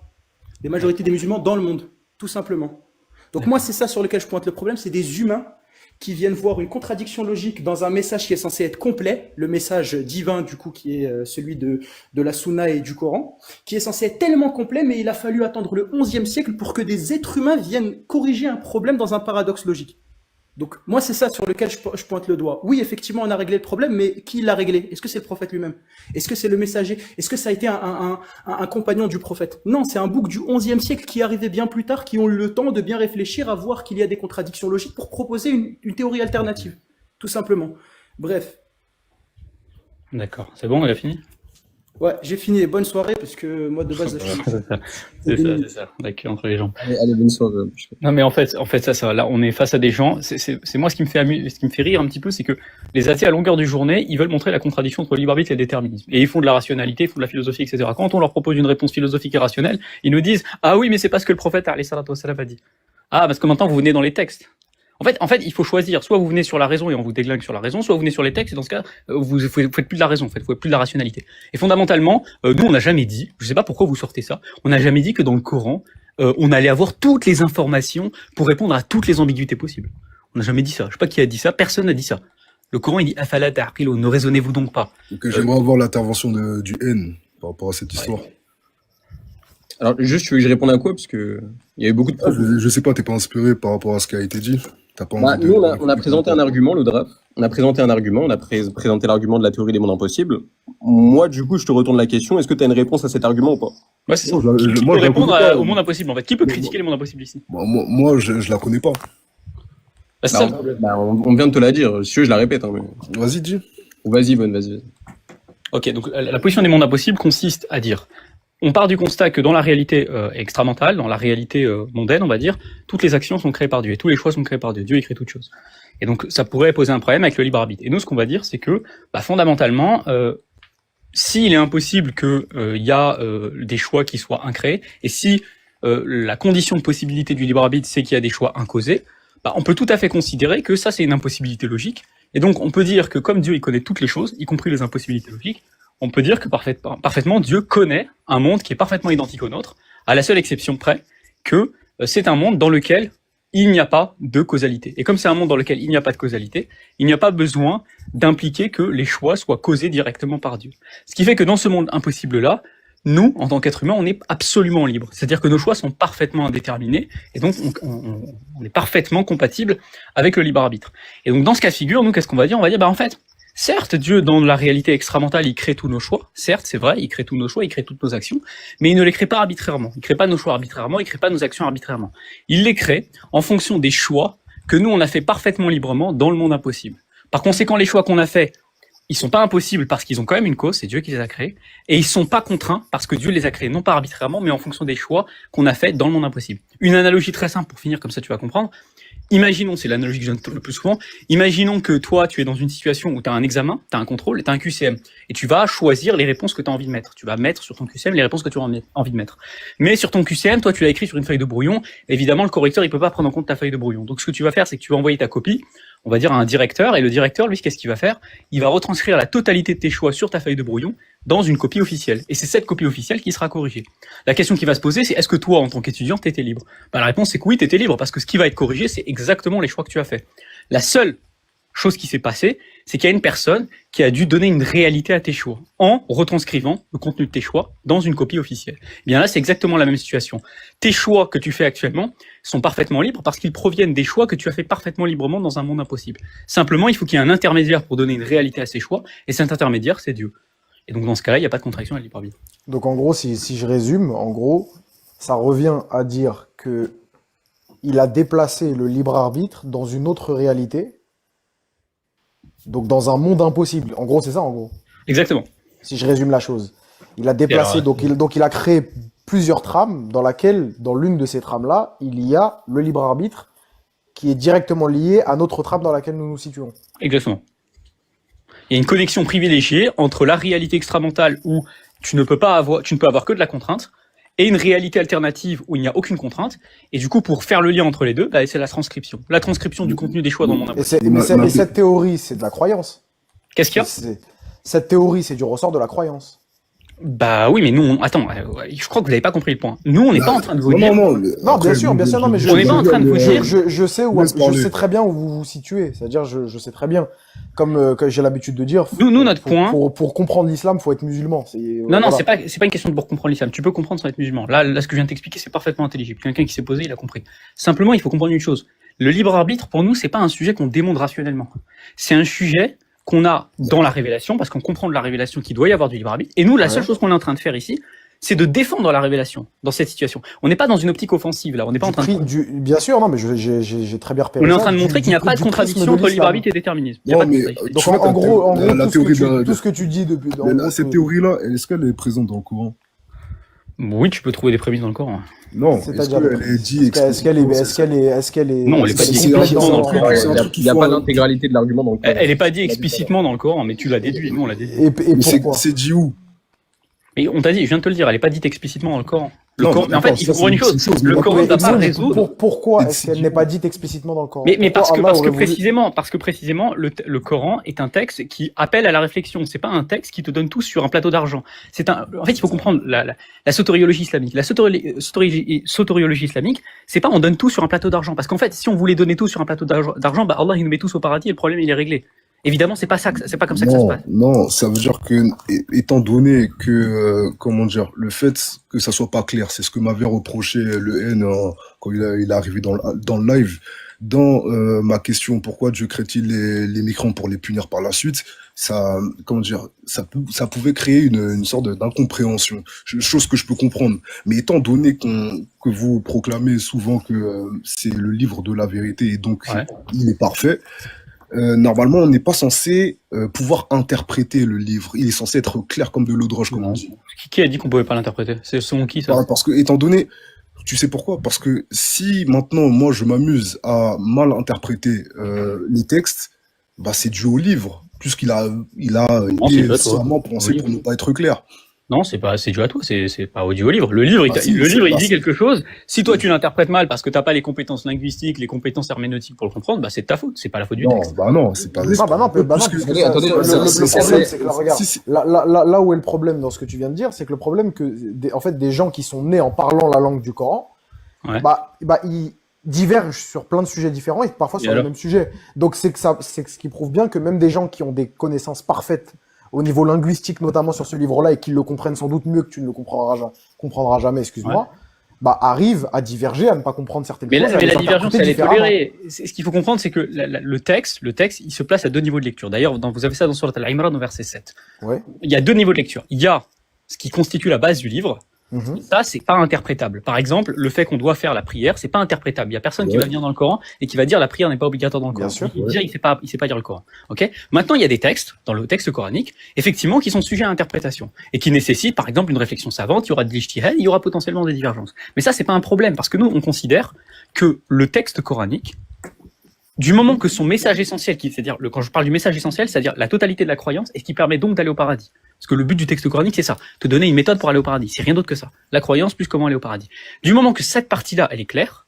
Les majorités des musulmans dans le monde, tout simplement. Donc moi, c'est ça sur lequel je pointe le problème, c'est des humains qui viennent voir une contradiction logique dans un message qui est censé être complet, le message divin du coup qui est celui de la Sunna et du Coran, qui est censé être tellement complet, mais il a fallu attendre le XIe siècle pour que des êtres humains viennent corriger un problème dans un paradoxe logique. Donc moi c'est ça sur lequel je pointe le doigt. Oui, effectivement on a réglé le problème, mais qui l'a réglé? Est-ce que c'est le prophète lui-même? Est-ce que c'est le messager? Est-ce que ça a été un compagnon du prophète? Non, c'est un bouc du XIe siècle qui est arrivé bien plus tard, qui ont eu le temps de bien réfléchir à voir qu'il y a des contradictions logiques pour proposer une théorie alternative, tout simplement. Bref. D'accord, c'est bon, elle a fini? Ouais, j'ai fini. Bonne soirée, parce que moi, de base, c'est ça, d'accord, entre les gens. Allez, bonne soirée. Non, mais en fait, ça, là, on est face à des gens, c'est moi, ce qui me fait rire un petit peu, c'est que les athées, à longueur du journée, ils veulent montrer la contradiction entre le libre arbitre et le déterminisme. Et ils font de la rationalité, ils font de la philosophie, etc. Quand on leur propose une réponse philosophique et rationnelle, ils nous disent, ah oui, mais c'est pas ce que le prophète, alayhi salatu wassalam, a dit. Ah, parce que maintenant, vous venez dans les textes. En fait, il faut choisir. Soit vous venez sur la raison et on vous déglingue sur la raison, soit vous venez sur les textes et dans ce cas, vous faites plus de la raison, vous faites plus de la rationalité. Et fondamentalement, nous, on n'a jamais dit, je sais pas pourquoi vous sortez ça, on n'a jamais dit que dans le Coran, on allait avoir toutes les informations pour répondre à toutes les ambiguïtés possibles. On n'a jamais dit ça. Je sais pas qui a dit ça, personne n'a dit ça. Le Coran, il dit, afala ta'qilun, ne raisonnez-vous donc pas. Donc, j'aimerais avoir l'intervention du N par rapport à cette histoire. Ouais. Alors, juste, tu veux que je réponde à quoi? Parce que il y a eu beaucoup de je sais pas, t'es pas inspiré par rapport à ce qui a été dit? Nous, on a présenté un argument, le draft. On a présenté un argument, on a présenté l'argument de la théorie des mondes impossibles. Moi, du coup, je te retourne la question. Est-ce que tu as une réponse à cet argument ou pas? Ouais, c'est ça. Qui peut répondre au monde impossible, en fait? Qui peut critiquer les mondes impossibles ici? Moi, je la connais pas. Bah, c'est ça le Bah, problème. on vient de te la dire. Si tu veux, je la répète. Hein, mais... Vas-y, dis. Vas-y, bonne, vas-y. Ok, donc la position des mondes impossibles consiste à dire, on part du constat que dans la réalité extramentale, dans la réalité mondaine, on va dire, toutes les actions sont créées par Dieu et tous les choix sont créés par Dieu. Dieu crée toutes choses. Et donc ça pourrait poser un problème avec le libre arbitre. Et nous, ce qu'on va dire, c'est que fondamentalement, s'il est impossible que y a des choix qui soient incréés, et si la condition de possibilité du libre arbitre, c'est qu'il y a des choix incausés, on peut tout à fait considérer que ça, c'est une impossibilité logique. Et donc, on peut dire que comme Dieu, il connaît toutes les choses, y compris les impossibilités logiques, on peut dire que parfaitement, Dieu connaît un monde qui est parfaitement identique au nôtre, à la seule exception près que c'est un monde dans lequel il n'y a pas de causalité. Et comme c'est un monde dans lequel il n'y a pas de causalité, il n'y a pas besoin d'impliquer que les choix soient causés directement par Dieu. Ce qui fait que dans ce monde impossible-là, nous, en tant qu'êtres humains, on est absolument libres. C'est-à-dire que nos choix sont parfaitement indéterminés, et donc on est parfaitement compatible avec le libre arbitre. Et donc dans ce cas de figure, nous, qu'est-ce qu'on va dire? On va dire, en fait, certes, Dieu, dans la réalité extramentale, il crée tous nos choix. Certes, c'est vrai, il crée tous nos choix, il crée toutes nos actions, mais il ne les crée pas arbitrairement. Il crée pas nos choix arbitrairement, il crée pas nos actions arbitrairement. Il les crée en fonction des choix que nous, on a fait parfaitement librement dans le monde impossible. Par conséquent, les choix qu'on a faits, ils sont pas impossibles parce qu'ils ont quand même une cause, c'est Dieu qui les a créés, et ils sont pas contraints parce que Dieu les a créés non pas arbitrairement, mais en fonction des choix qu'on a faits dans le monde impossible. Une analogie très simple pour finir, comme ça tu vas comprendre. Imaginons, c'est l'analogie que je donne le plus souvent, imaginons que toi, tu es dans une situation où tu as un examen, tu as un contrôle, tu as un QCM, et tu vas choisir les réponses que tu as envie de mettre. Tu vas mettre sur ton QCM les réponses que tu as envie de mettre. Mais sur ton QCM, toi, tu l'as écrit sur une feuille de brouillon, évidemment, le correcteur, il peut pas prendre en compte ta feuille de brouillon. Donc, ce que tu vas faire, c'est que tu vas envoyer ta copie, on va dire, à un directeur, et le directeur, lui, qu'est-ce qu'il va faire? Il va retranscrire la totalité de tes choix sur ta feuille de brouillon dans une copie officielle. Et c'est cette copie officielle qui sera corrigée. La question qui va se poser, c'est est-ce que toi, en tant qu'étudiant, t'étais libre? La réponse, c'est que oui, t'étais libre, parce que ce qui va être corrigé, c'est exactement les choix que tu as fait. La seule chose qui s'est passée, c'est qu'il y a une personne qui a dû donner une réalité à tes choix, en retranscrivant le contenu de tes choix dans une copie officielle. Et bien là, c'est exactement la même situation. Tes choix que tu fais actuellement sont parfaitement libres parce qu'ils proviennent des choix que tu as fait parfaitement librement dans un monde impossible. Simplement, il faut qu'il y ait un intermédiaire pour donner une réalité à ces choix, et cet intermédiaire, c'est Dieu. Et donc, dans ce cas-là, il n'y a pas de contradiction avec le libre arbitre. Donc en gros, si je résume, en gros, ça revient à dire que il a déplacé le libre arbitre dans une autre réalité, donc dans un monde impossible. En gros, c'est ça, en gros. Exactement. Si je résume la chose. Il a déplacé, alors, donc il a créé plusieurs trames dans laquelle, dans l'une de ces trames-là, il y a le libre arbitre qui est directement lié à notre trame dans laquelle nous nous situons. Exactement. Il y a une connexion privilégiée entre la réalité extramentale où tu ne peux avoir que de la contrainte et une réalité alternative où il n'y a aucune contrainte. Et du coup, pour faire le lien entre les deux, c'est la transcription. La transcription du contenu des choix dans mon impossible. Et cette théorie, c'est de la croyance. Qu'est-ce qu'il y a? Cette théorie, c'est du ressort de la croyance. Bah oui, mais nous, attends, je crois que vous n'avez pas compris le point. Nous, on n'est pas en train de vous dire... Non, bien sûr, non, mais on n'est pas en train de vous dire... Je sais très bien où vous vous situez. C'est-à-dire, je sais très bien. Comme que j'ai l'habitude de dire, nous notre point... Pour comprendre l'islam, faut être musulman. Non, voilà. c'est pas une question de pour comprendre l'islam. Tu peux comprendre sans être musulman. Là, ce que je viens de t'expliquer, c'est parfaitement intelligible. Quelqu'un qui s'est posé, il a compris. Simplement, il faut comprendre une chose. Le libre arbitre, pour nous, c'est pas un sujet qu'on démontre rationnellement. C'est un sujet qu'on a dans la révélation, parce qu'on comprend de la révélation qu'il doit y avoir du libre arbitre. Et nous, la seule chose qu'on est en train de faire ici, c'est de défendre la révélation dans cette situation. On n'est pas dans une optique offensive, là. On n'est pas en train de... Bien sûr, non, mais j'ai très bien repéré. On est en train de montrer qu'il n'y a pas de contradiction entre libre arbitre et déterminisme. Il y a pas de contradiction. Donc, en gros, tout ce que tu dis depuis... Cette théorie-là, est-ce qu'elle est présente dans le Coran? Oui, tu peux trouver des prémices dans le Coran. Non, est-ce qu'elle est dit explicitement? Est-ce qu'elle est... Non, elle n'est pas dit explicitement dans le Coran. Il n'y a pas d'intégralité de l'argument dans le Coran. Elle n'est pas dit explicitement dans le Coran, mais tu l'as déduit. Nous, on l'a déduit. Et pourquoi? C'est dit où? Mais on t'a dit, je viens de te le dire, elle n'est pas dite explicitement dans le Coran. Mais en fait, il faut voir une chose. Le Coran ne va pas résoudre. Pourquoi est-ce qu'elle n'est pas dite explicitement dans le Coran? Mais parce que précisément, le Coran est un texte qui appelle à la réflexion. C'est pas un texte qui te donne tout sur un plateau d'argent. En fait, il faut comprendre la soteriologie islamique. La soteriologie islamique, c'est pas on donne tout sur un plateau d'argent. Parce qu'en fait, si on voulait donner tout sur un plateau d'argent, Allah, il nous met tous au paradis et le problème, il est réglé. Évidemment, c'est pas comme ça que ça se passe. Non, ça veut dire que, étant donné que, le fait que ça soit pas clair, c'est ce que m'avait reproché le N quand il est arrivé dans le live, dans ma question, pourquoi Dieu crée-t-il les migrants pour les punir par la suite, ça, comment dire, ça pouvait créer une sorte d'incompréhension, chose que je peux comprendre. Mais étant donné que vous proclamez souvent que c'est le livre de la vérité et donc Ouais. il est parfait, normalement, on n'est pas censé pouvoir interpréter le livre. Il est censé être clair comme de l'eau de roche, comme on Non. dit. Qui a dit qu'on pouvait pas l'interpréter? C'est selon qui, ça? Parce que, étant donné, tu sais pourquoi? Parce que si maintenant, moi, je m'amuse à mal interpréter les textes, bah, c'est dû au livre, puisqu'il a Non, c'est été dû à toi. sûrement pensé Oui. pour ne pas être clair. Non, c'est dû à toi, c'est pas audio au livre. Le livre, Bah, si, le c'est livre, il bah, dit si. quelque chose. Si toi, tu l'interprètes mal parce que t'as pas les compétences linguistiques, les compétences herméneutiques pour le comprendre, bah, c'est de ta faute. C'est pas la faute du Non, texte. bah non, c'est pas. Non, bah non, Puisque- puisque Attendez, le c'est- problème, c'est- c'est que là, regarde, si, si. là où est le problème dans ce que tu viens de dire, c'est que le problème que, en fait, des gens qui sont nés en parlant la langue du Coran, Ouais. bah, ils divergent sur plein de sujets différents et parfois Et sur le alors même sujet. Donc, c'est ce qui prouve bien que même des gens qui ont des connaissances parfaites au niveau linguistique, notamment sur ce livre-là, et qui le comprennent sans doute mieux que tu ne le comprendras jamais, excuse-moi, bah, arrivent à diverger, à ne pas comprendre certaines Mais choses. la, et à mais les la divergence, interpréter elle est différemment. tolérée. Ce qu'il faut comprendre, c'est que le texte, il se place à deux niveaux de lecture. D'ailleurs, vous avez ça dans Surat Al-Imran au verset 7. Ouais. Il y a deux niveaux de lecture. Il y a ce qui constitue la base du livre. Mhm. Ça, c'est pas interprétable. Par exemple, le fait qu'on doit faire la prière, c'est pas interprétable. Il y a personne qui Ouais. va venir dans le Coran et qui va dire la prière n'est pas obligatoire dans le Bien Coran. sûr. Il dit, il sait pas lire le Coran. Ok. Maintenant, il y a des textes dans le texte coranique, effectivement, qui sont sujets à interprétation et qui nécessitent, par exemple, une réflexion savante. Il y aura de l'ijtihad, il y aura potentiellement des divergences. Mais ça, c'est pas un problème parce que nous, on considère que le texte coranique, du moment que son message essentiel, c'est-à-dire quand je parle du message essentiel, c'est-à-dire la totalité de la croyance, et ce qui permet donc d'aller au paradis. Parce que le but du texte coranique, c'est ça, te donner une méthode pour aller au paradis. C'est rien d'autre que ça. La croyance plus comment aller au paradis. Du moment que cette partie-là, elle est claire,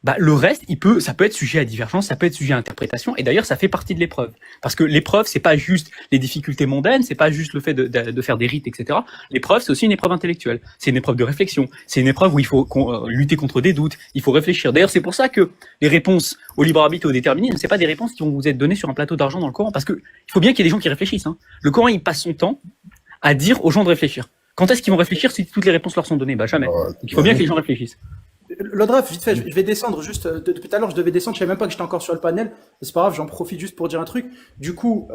bah, le reste, ça peut être sujet à divergence, ça peut être sujet à interprétation, et d'ailleurs, ça fait partie de l'épreuve. Parce que l'épreuve, c'est pas juste les difficultés mondaines, c'est pas juste le fait de faire des rites, etc. L'épreuve, c'est aussi une épreuve intellectuelle. C'est une épreuve de réflexion. C'est une épreuve où il faut lutter contre des doutes. Il faut réfléchir. D'ailleurs, c'est pour ça que les réponses au libre arbitre et au déterminisme, c'est pas des réponses qui vont vous être données sur un plateau d'argent dans le Coran. Parce que il faut bien qu'il y ait des gens qui réfléchissent, hein. Le Coran, il passe son temps à dire aux gens de réfléchir. Quand est-ce qu'ils vont réfléchir si toutes les réponses leur sont données? Bah, jamais. Donc, il faut bien que les gens réfléchissent. Lodraf, vite fait, je vais descendre juste. Depuis tout à l'heure, je devais descendre. Je savais même pas que j'étais encore sur le panel. C'est pas grave, j'en profite juste pour dire un truc. Du coup,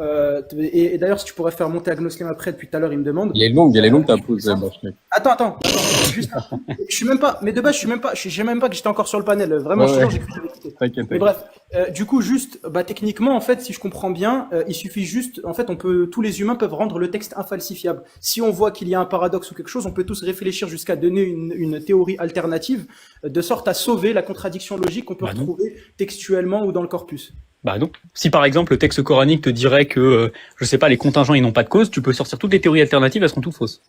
et d'ailleurs, si tu pourrais faire monter Agnoslim après, depuis tout à l'heure, il me demande. Il est longue ta pause, Bachnek. Attends, juste. Je suis même pas. Mais de base, je sais même pas que j'étais encore sur le panel. Vraiment, je te jure, j'ai cru que j'avais quitté. T'inquiète. Mais bref, du coup, juste, bah, techniquement, en fait, si je comprends bien, il suffit juste, en fait, tous les humains peuvent rendre le texte infalsifiable. Si on voit qu'il y a un paradoxe ou quelque chose, on peut tous réfléchir jusqu'à donner une théorie alternative, de sorte à sauver la contradiction logique qu'on peut Bah non. retrouver textuellement ou dans le corpus. Bah non. Si par exemple le texte coranique te dirait que, je sais pas, les contingents ils n'ont pas de cause, tu peux sortir toutes les théories alternatives, elles seront toutes fausses.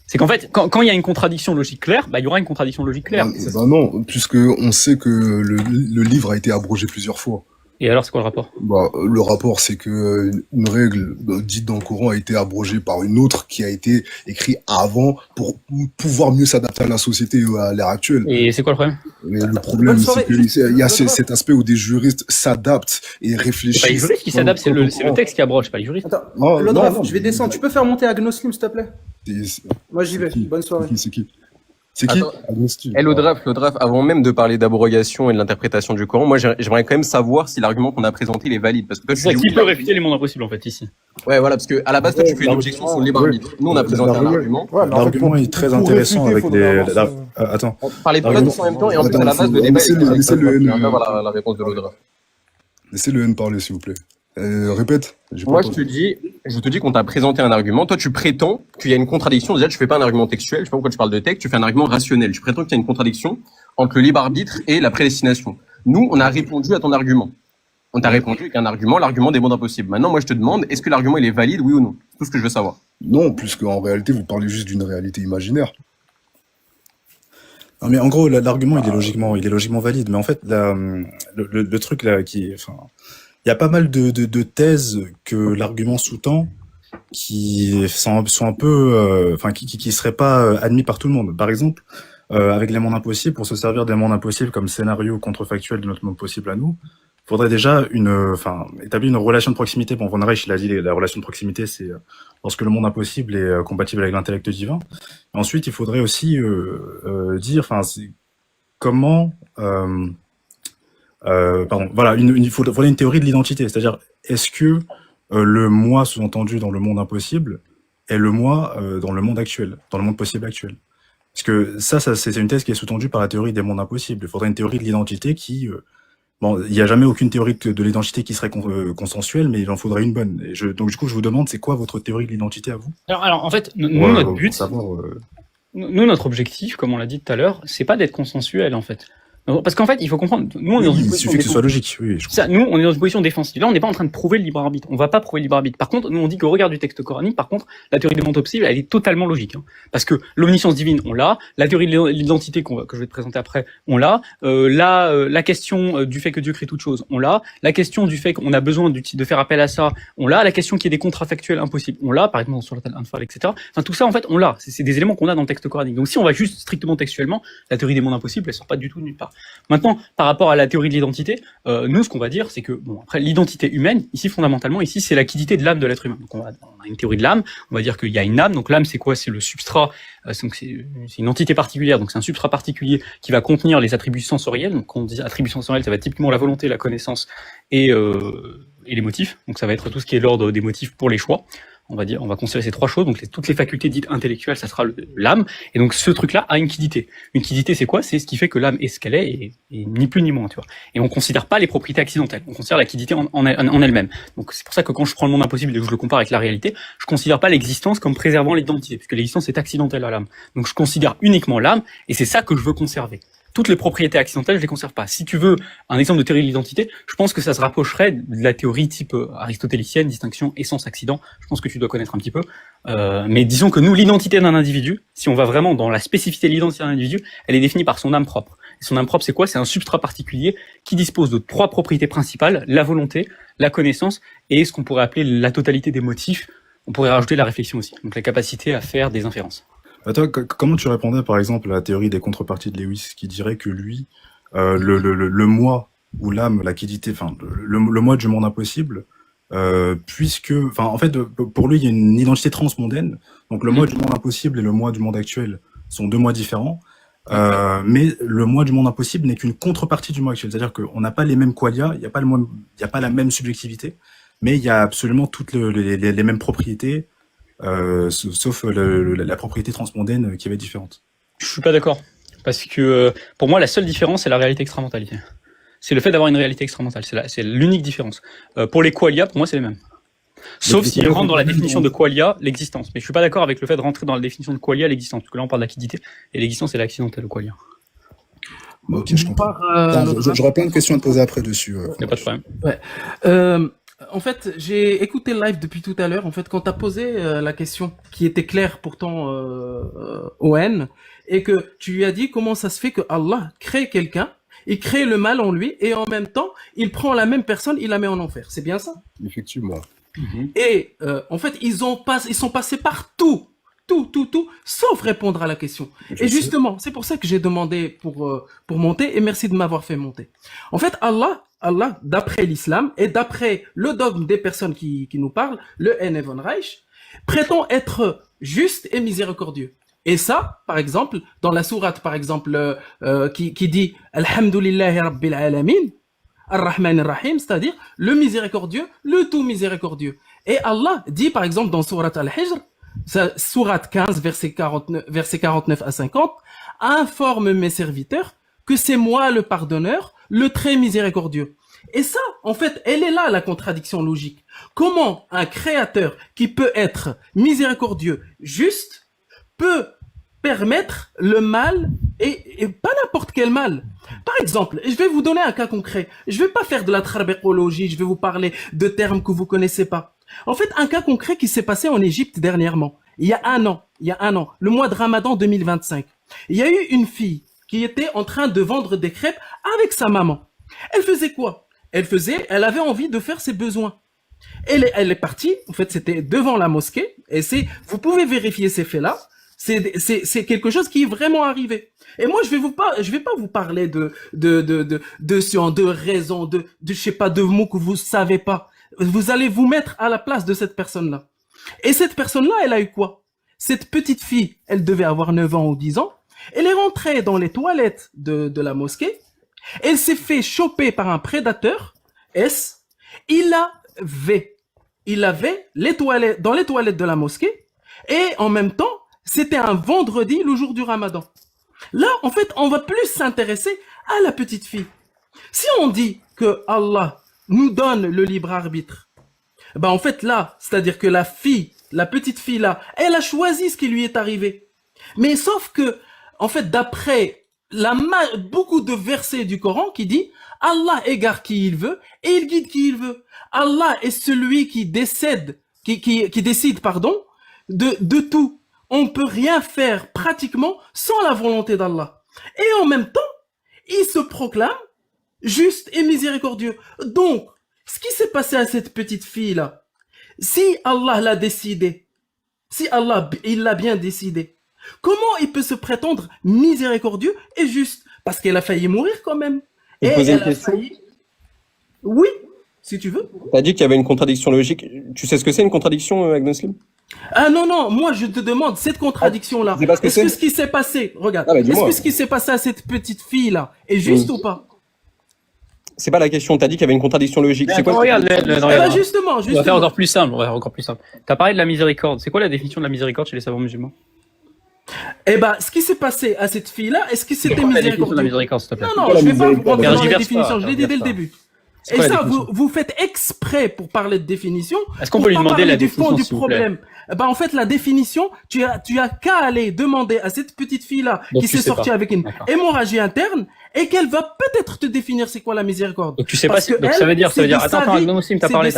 C'est qu'en fait, quand il y a une contradiction logique claire, bah il y aura une contradiction logique claire. Bah non, puisque on sait que le livre a été abrogé plusieurs fois. Et alors c'est quoi le rapport? Bah, le rapport, c'est que une règle dite dans le Coran a été abrogée par une autre qui a été écrite avant pour pouvoir mieux s'adapter à la société à l'ère actuelle. Et c'est quoi le problème? Mais le problème, Bonne soirée. c'est qu'il y a Bonne cet aspect où des juristes s'adaptent et C'est pas les réfléchissent. juristes qui s'adaptent, c'est le texte qui abroge, c'est pas les juristes. Attends, Non, Lodraf, non, je vais descendre. Tu peux faire monter Agnoslim, s'il te plaît? Moi, j'y vais. qui Bonne soirée. C'est qui? C'est qui? Attends. Agnostic. L'Odraf, avant même de parler d'abrogation et de l'interprétation du Coran, moi j'aimerais quand même savoir si l'argument qu'on a présenté il est valide. Parce que toi, tu dis Qui oui, peut réfuter les mondes impossibles en fait ici? ouais, voilà, parce que à la base, toi, tu fais une objection sur le libre arbitre. Nous, on a présenté un argument. Ouais, mais en fait, L'argument est très intéressant avec les. Attends. On parlait pas tous en même temps et en plus, à la base, le débat Laissez le N. Voilà la réponse de l'Odraf. Laissez le N parler, s'il vous plaît. Répète. J'ai pas Moi, je entendu. te dis qu'on t'a présenté un argument. Toi, tu prétends qu'il y a une contradiction. Déjà, tu fais pas un argument textuel. Je sais pas pourquoi tu parles de texte. Tu fais un argument rationnel. Tu prétends qu'il y a une contradiction entre le libre arbitre et la prédestination. Nous, on a répondu à ton argument. On t'a répondu avec un argument, l'argument des mondes impossibles. Maintenant, moi, je te demande, est-ce que l'argument, il est valide, oui ou non? C'est tout ce que je veux savoir. Non, puisque en réalité, vous parlez juste d'une réalité imaginaire. Non, mais en gros, l'argument, il est logiquement valide. Mais en fait, le truc là, il y a pas mal de thèses que l'argument sous-tend qui sont un peu, qui seraient pas admis par tout le monde. Par exemple, avec les mondes impossibles, pour se servir des mondes impossibles comme scénario contrefactuel de notre monde possible à nous, faudrait déjà établir une relation de proximité. Bon, Von Reich, il a dit la relation de proximité, c'est lorsque le monde impossible est compatible avec l'intellect divin. Et ensuite, il faudrait aussi dire, comment Pardon, voilà, il faudrait une théorie de l'identité, c'est-à-dire est-ce que le moi sous-entendu dans le monde impossible est le moi dans le monde actuel, dans le monde possible actuel. Parce que ça c'est une thèse qui est sous-tendue par la théorie des mondes impossibles. Il faudrait une théorie de l'identité qui bon, il n'y a jamais aucune théorie de l'identité qui serait consensuelle, mais il en faudrait une bonne. Donc du coup, je vous demande, c'est quoi votre théorie de l'identité à vous? Alors, en fait, nous, Pour, notre pour but, savoir, nous, notre objectif, comme on l'a dit tout à l'heure, c'est pas d'être consensuel, en fait. Parce qu'en fait, il faut comprendre, nous, on est dans oui, une il position suffit que ce soit défensive. logique. Oui, je Ça, nous, on est dans une position défensive. Là, on n'est pas en train de prouver le libre arbitre. On va pas prouver le libre arbitre. Par contre, nous, on dit qu'au regard du texte coranique, par contre, la théorie des mondes possibles, elle est totalement logique. Hein. Parce que l'omniscience divine, on l'a. La théorie de l'identité que je vais te présenter après, on l'a. La question du fait que Dieu crée toute chose, on l'a. La question du fait qu'on a besoin de faire appel à ça, on l'a. La question qu'il y ait des contrats factuels impossibles, on l'a. Par exemple, sur la Anfal, etc. Enfin, tout ça, en fait, on l'a. C'est des éléments qu'on a dans le texte coranique. Donc, si on va juste strictement textuellement, la théorie des mondes impossibles, elle sort pas du tout de nulle part. Maintenant, par rapport à la théorie de l'identité, nous, ce qu'on va dire, c'est que, bon, après, l'identité humaine, ici, fondamentalement, ici, c'est la quiddité de l'âme de l'être humain. Donc, on a une théorie de l'âme, on va dire qu'il y a une âme. Donc, l'âme, c'est quoi? C'est le substrat, donc c'est une entité particulière, donc c'est un substrat particulier qui va contenir les attributs sensoriels. Donc, quand on dit attributs sensoriels, ça va être typiquement la volonté, la connaissance et les motifs. Donc, ça va être tout ce qui est l'ordre des motifs pour les choix. On va dire, on va considérer ces trois choses. Donc, toutes les facultés dites intellectuelles, ça sera l'âme. Et donc, ce truc-là a une quiddité. Une quiddité, c'est quoi? C'est ce qui fait que l'âme est ce qu'elle est, et ni plus ni moins, tu vois. Et on considère pas les propriétés accidentelles. On considère la quiddité en elle-même. Donc, c'est pour ça que quand je prends le monde impossible et que je le compare avec la réalité, je considère pas l'existence comme préservant l'identité, puisque l'existence est accidentelle à l'âme. Donc, je considère uniquement l'âme, et c'est ça que je veux conserver. Toutes les propriétés accidentelles, je les conserve pas. Si tu veux un exemple de théorie de l'identité, je pense que ça se rapprocherait de la théorie type aristotélicienne, distinction essence-accident. Je pense que tu dois connaître un petit peu. Mais disons que nous, l'identité d'un individu, si on va vraiment dans la spécificité de l'identité d'un individu, elle est définie par son âme propre. Et son âme propre, c'est quoi? C'est un substrat particulier qui dispose de trois propriétés principales: la volonté, la connaissance et ce qu'on pourrait appeler la totalité des motifs. On pourrait rajouter la réflexion aussi. Donc la capacité à faire des inférences. Toi, comment tu répondais par exemple à la théorie des contreparties de Lewis qui dirait que lui, le moi ou l'âme, la quiddité, enfin le moi du monde impossible, puisque, enfin en fait pour lui il y a une identité transmondaine, donc le moi du monde impossible et le moi du monde actuel sont deux moi différents, mais le moi du monde impossible n'est qu'une contrepartie du moi actuel, c'est-à-dire qu'on n'a pas les mêmes qualia, il n'y a pas la même subjectivité, mais il y a absolument toutes les mêmes propriétés. Sauf la propriété transmondaine qui va être différente. Je suis pas d'accord. Parce que pour moi, la seule différence, c'est la réalité extramentalité. C'est le fait d'avoir une réalité extramentale. C'est l'unique différence. Pour les qualia, pour moi, c'est les mêmes. Sauf s'ils rentrent dans la définition de qualia, l'existence. Mais je suis pas d'accord avec le fait de rentrer dans la définition de qualia, l'existence. Parce que là, on parle de la quiddité. Et l'existence, c'est l'accidentel, le qualia. Ok, je comprends. J'aurais plein de questions à te poser après dessus. Il n'y a pas de problème. Ouais. En fait, j'ai écouté le live depuis tout à l'heure. En fait, quand tu as posé la question qui était claire pourtant ON, et que tu lui as dit comment ça se fait que Allah crée quelqu'un, il crée le mal en lui, et en même temps, il prend la même personne, il la met en enfer. C'est bien ça? Effectivement. Et en fait, ils sont passés par tout, sauf répondre à la question. Et justement, c'est pour ça que j'ai demandé pour monter, et merci de m'avoir fait monter. En fait, Allah, d'après l'islam et d'après le dogme des personnes qui nous parlent, le N. Reich, prétend être juste et miséricordieux. Et ça, par exemple, dans la sourate, par exemple, qui dit Alhamdulillahi Rabbil Alamin, Ar-Rahman Ar-Rahim, c'est-à-dire le miséricordieux, le tout miséricordieux. Et Allah dit, par exemple, dans sourate Al-Hijr, sourate 15, verset 49 à 50, informe mes serviteurs que c'est moi le pardonneur, le très miséricordieux. Et ça, en fait, elle est là la contradiction logique. Comment un créateur qui peut être miséricordieux, juste, peut permettre le mal et pas n'importe quel mal. Par exemple, je vais vous donner un cas concret. Je vais pas faire de la trabécologie, je vais vous parler de termes que vous connaissez pas. En fait, un cas concret qui s'est passé en Égypte dernièrement, il y a un an, le mois de Ramadan 2025. Il y a eu une fille qui était en train de vendre des crêpes avec sa maman. Elle faisait quoi? Elle avait envie de faire ses besoins. Elle est partie, en fait, c'était devant la mosquée, et vous pouvez vérifier ces faits-là, c'est quelque chose qui est vraiment arrivé. Et moi, je vais pas vous parler de raisons, je sais pas, de mots que vous savez pas. Vous allez vous mettre à la place de cette personne-là. Et cette personne-là, elle a eu quoi? Cette petite fille, elle devait avoir 9 ans ou 10 ans. Elle est rentrée dans les toilettes de la mosquée Elle s'est fait choper par un prédateur, S. Il avait les toilettes, dans les toilettes de la mosquée, et en même temps, c'était un vendredi, le jour du Ramadan. Là, en fait, on va plus s'intéresser à la petite fille. Si on dit que Allah nous donne le libre arbitre, ben en fait là, c'est-à-dire que la petite fille là, elle a choisi ce qui lui est arrivé. Mais sauf que, en fait, d'après beaucoup de versets du Coran qui dit Allah égare qui il veut et il guide qui il veut. Allah est celui qui décide, pardon, de tout. On peut rien faire pratiquement sans la volonté d'Allah. Et en même temps, il se proclame juste et miséricordieux. Donc, ce qui s'est passé à cette petite fille-là, si Allah l'a décidé, si Allah, il l'a bien décidé, comment il peut se prétendre miséricordieux et juste? Parce qu'elle a failli mourir quand même. Je vais poser une question. Oui, si tu veux. T'as dit qu'il y avait une contradiction logique. Tu sais ce que c'est une contradiction, Agnoslim? Ah non, non, moi je te demande cette contradiction-là. Est-ce que ce qui s'est passé, regarde, est-ce que ce qui s'est passé à cette petite fille-là est juste ou pas? C'est pas la question, t'as dit qu'il y avait une contradiction logique. C'est quoi? Regarde, justement. On va faire encore plus simple, T'as parlé de la miséricorde. C'est quoi la définition de la miséricorde chez les savants musulmans? Eh ben, ce qui s'est passé à cette fille-là, est-ce que c'était miséricordieux? La définition de la miséricorde, s'il te plaît. Non, je vais pas vous rentrer dans la définition, je l'ai dit dès le début. Et ça, vous faites exprès pour parler de définition. Est-ce qu'on peut lui demander la définition du définition, s'il vous plaît? problème? Ben, en fait, la définition, tu as qu'à aller demander à cette petite fille-là qui s'est sortie avec une hémorragie interne et qu'elle va peut-être te définir c'est quoi la miséricorde. Donc tu sais pas si, donc ça veut dire, attends, Agnoslim, t'as parlé.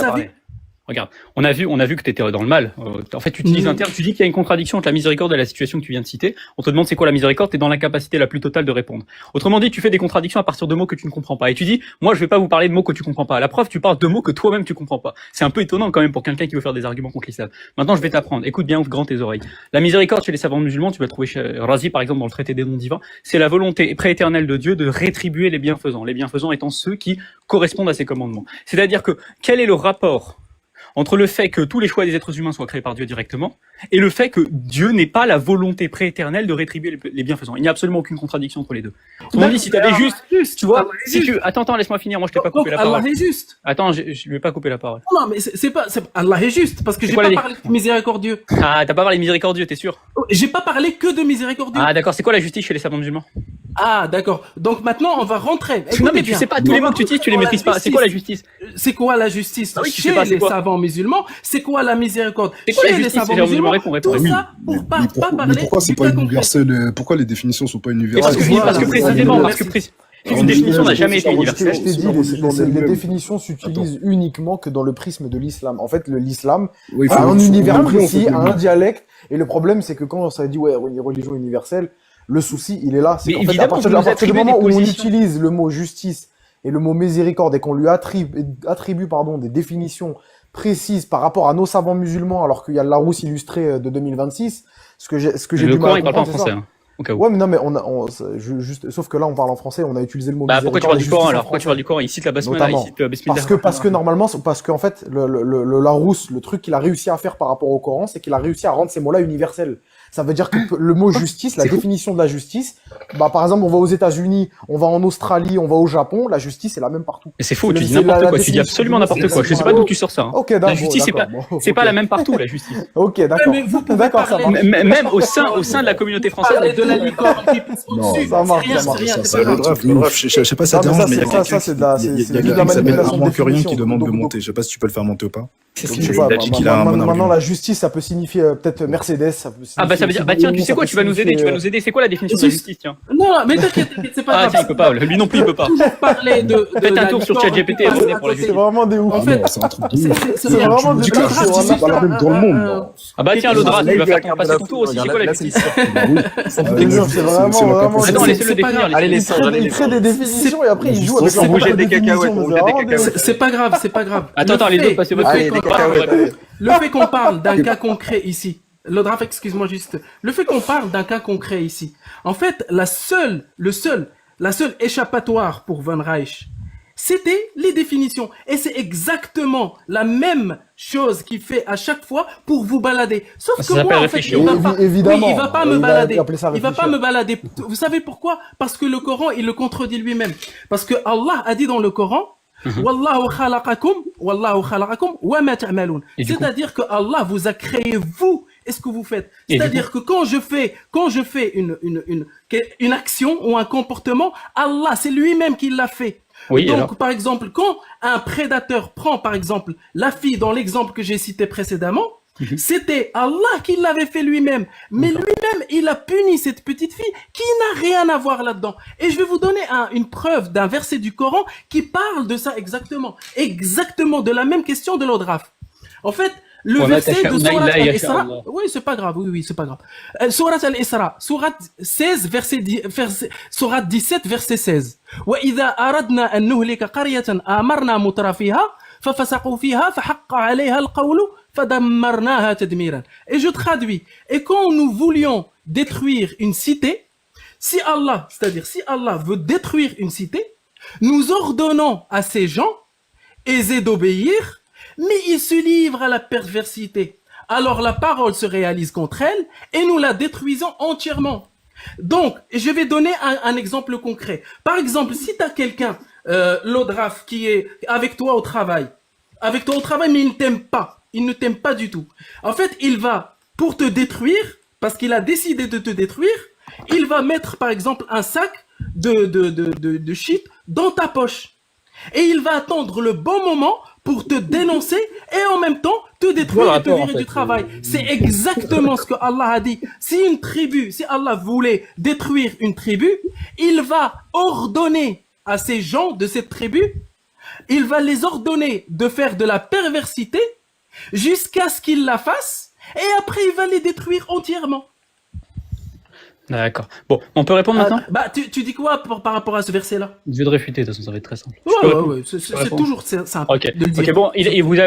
Regarde, on a vu que tu étais dans le mal. En fait, tu utilises un terme, tu dis qu'il y a une contradiction entre la miséricorde et la situation que tu viens de citer. On te demande c'est quoi la miséricorde, t'es dans l'incapacité la plus totale de répondre. Autrement dit, tu fais des contradictions à partir de mots que tu ne comprends pas. Et tu dis, moi, je vais pas vous parler de mots que tu comprends pas. À la preuve, tu parles de mots que toi-même tu comprends pas. C'est un peu étonnant quand même pour quelqu'un qui veut faire des arguments contre l'islam. Maintenant, je vais t'apprendre. Écoute bien, ouvre grand tes oreilles. La miséricorde chez les savants musulmans, tu vas le trouver chez Razi, par exemple, dans le traité des noms divins. C'est la volonté prééternelle de Dieu de rétribuer les bienfaisants. Les bienfaisants étant ceux qui correspondent à ses commandements. C'est-à-dire que, quel est le rapport entre le fait que tous les choix des êtres humains soient créés par Dieu directement et le fait que Dieu n'ait pas la volonté prééternelle de rétribuer les bienfaisants. Il n'y a absolument aucune contradiction entre les deux. Autrement dit, si tu avais juste, tu vois, attends, laisse-moi finir, moi je t'ai pas coupé la parole. Allah est juste. Attends, je lui ai pas coupé la parole. Non, mais Allah est juste, parce que j'ai pas parlé de miséricordieux. Ah, t'as pas parlé de miséricordieux, t'es sûr? J'ai pas parlé que de miséricordieux. Ah, d'accord, c'est quoi la justice chez les savants musulmans? Ah, d'accord. Donc maintenant, on va rentrer. Non, mais tu sais pas, tous les mots que tu utilises, tu les maîtrises pas. C'est quoi la justice? C'est quoi la justice chez les savants musulmans? C'est quoi la miséricorde chez les savants musulmans? Tout ça pour pas parler. Mais pourquoi c'est pas universel? Pourquoi les définitions sont pas universelles? Parce que précisément, une définition n'a jamais été universelle. Je t'ai dit, les définitions s'utilisent uniquement que dans le prisme de l'islam. En fait, l'islam a un univers précis, a un dialecte, et le problème, c'est que quand ça dit, ouais, une religion universelle, le souci, il est là. C'est qu'en fait, à partir du moment où on utilise le mot justice et le mot miséricorde et qu'on lui attribue des définitions précises par rapport à nos savants musulmans, alors qu'il y a le Larousse illustré de 2026, ce que j'ai du mal à comprendre, il parle pas en français, hein. Ouais, mais non, mais sauf que là, on parle en français, on a utilisé le mot miséricorde. Pourquoi tu parles du Coran alors? Pourquoi tu parles du Coran? Il cite la basmala, il cite Bismillah. Parce que normalement, parce qu'en fait, le Larousse, le truc qu'il a réussi à faire par rapport au Coran, c'est qu'il a réussi à rendre ces mots-là universels. Ça veut dire que le mot justice, la définition de la justice, par exemple, on va aux États-Unis, on va en Australie, on va au Japon, la justice est la même partout. Mais c'est faux, tu dis n'importe quoi, tu dis absolument n'importe quoi. Je sais pas d'où tu sors ça. Ok, la justice, c'est pas la même partout, la justice. Ok, d'accord. D'accord, ça marche. Même au sein de la communauté française. De la licorne qui non, ça marche. Je sais pas si ça dérange, mais ça, c'est de la manipulation de définition qui demande de monter. Je sais pas si tu peux le faire monter ou pas. Maintenant, la justice, ça peut signifier peut-être Mercedes. Ah bah ça veut dire, tiens, tu sais quoi, tu vas nous aider. C'est quoi la définition de la justice, tiens? Non, mais t'inquiète, c'est pas grave. Ah tiens, il peut pas, lui non plus il peut pas. Parler de faites un tour sur ChatGPT et revenez pour la justice. C'est vraiment des ouf. En fait, c'est un truc de ouf. C'est vraiment des ouf. C'est pas la même dans le monde. Ah bah tiens, l'Audra, tu vas passer ton tour aussi, c'est quoi la justice? C'est vraiment. Attends, laissez-le définir. Allez, les singes, il crée des définitions et après il joue avec des cacahuètes. C'est pas grave. Attends, les autres, passez votre tour. Le fait qu'on parle d'un cas concret ici, excuse-moi juste, le fait qu'on parle d'un cas concret ici, en fait, la seule échappatoire pour Van Reich, c'était les définitions. Et c'est exactement la même chose qu'il fait à chaque fois pour vous balader. Sauf Ça que moi, s'appelle en fait, réfléchir. Évidemment. oui, il va pas me Il va balader. appeler ça Il va pas réfléchir. me balader. Vous savez pourquoi? Parce que le Coran, il le contredit lui-même. Parce que Allah a dit dans le Coran, Wallahu khalaqakum wa ma ta'malun. Et du coup, C'est-à-dire que Allah vous a créé vous et ce que vous faites. Et du C'est-à-dire que quand je fais une action ou un comportement, Allah, c'est lui-même qui l'a fait. oui, Donc, alors, par exemple, quand un prédateur prend, par exemple, la fille dans l'exemple que j'ai cité précédemment, c'était Allah qui l'avait fait lui-même. Mais lui-même, il a puni cette petite fille qui n'a rien à voir là-dedans. Et je vais vous donner une preuve d'un verset du Coran qui parle de ça exactement. Exactement de la même question de l'Odraf. En fait, le on verset attaque de à Surat Allah et Al-Isra, Allah. oui, c'est pas grave, oui, c'est pas grave. Surat Al-Isra, Surat 16, Surat 17, verset 16. وَإِذَا أَرَدْنَا أَن نُهْلِكَ قَرْيَةً آمَرْنَا مُتْرَ فِيهَا فَفَسَقُوا فِيهَا فَحَقَّ عَلَيْهَا الْقَوْلُ فَدَمَّرْنَاهَا تَدْمِيرًا. Et je traduis. Et quand nous voulions détruire une cité, si Allah veut détruire une cité, nous ordonnons à ces gens aisés d'obéir, mais ils se livrent à la perversité. Alors la parole se réalise contre elle et nous la détruisons entièrement. Donc, je vais donner un exemple concret. Par exemple, si tu as quelqu'un, l'Odraf, qui est avec toi au travail, mais il ne t'aime pas du tout. En fait, il va, pour te détruire, parce qu'il a décidé de te détruire, il va mettre, par exemple, un sac de shit dans ta poche. Et il va attendre le bon moment pour te dénoncer et en même temps te détruire et te virer du travail. C'est exactement ce que Allah a dit. Si Allah voulait détruire une tribu, il va ordonner à ces gens de cette tribu, il va les ordonner de faire de la perversité jusqu'à ce qu'ils la fassent et après il va les détruire entièrement. d'accord. Bon, on peut répondre maintenant? Tu dis quoi par rapport à ce verset-là? Je vais te réfuter, de toute façon, ça va être très simple. Ouais, c'est toujours simple Ok, de le dire. ok, bon,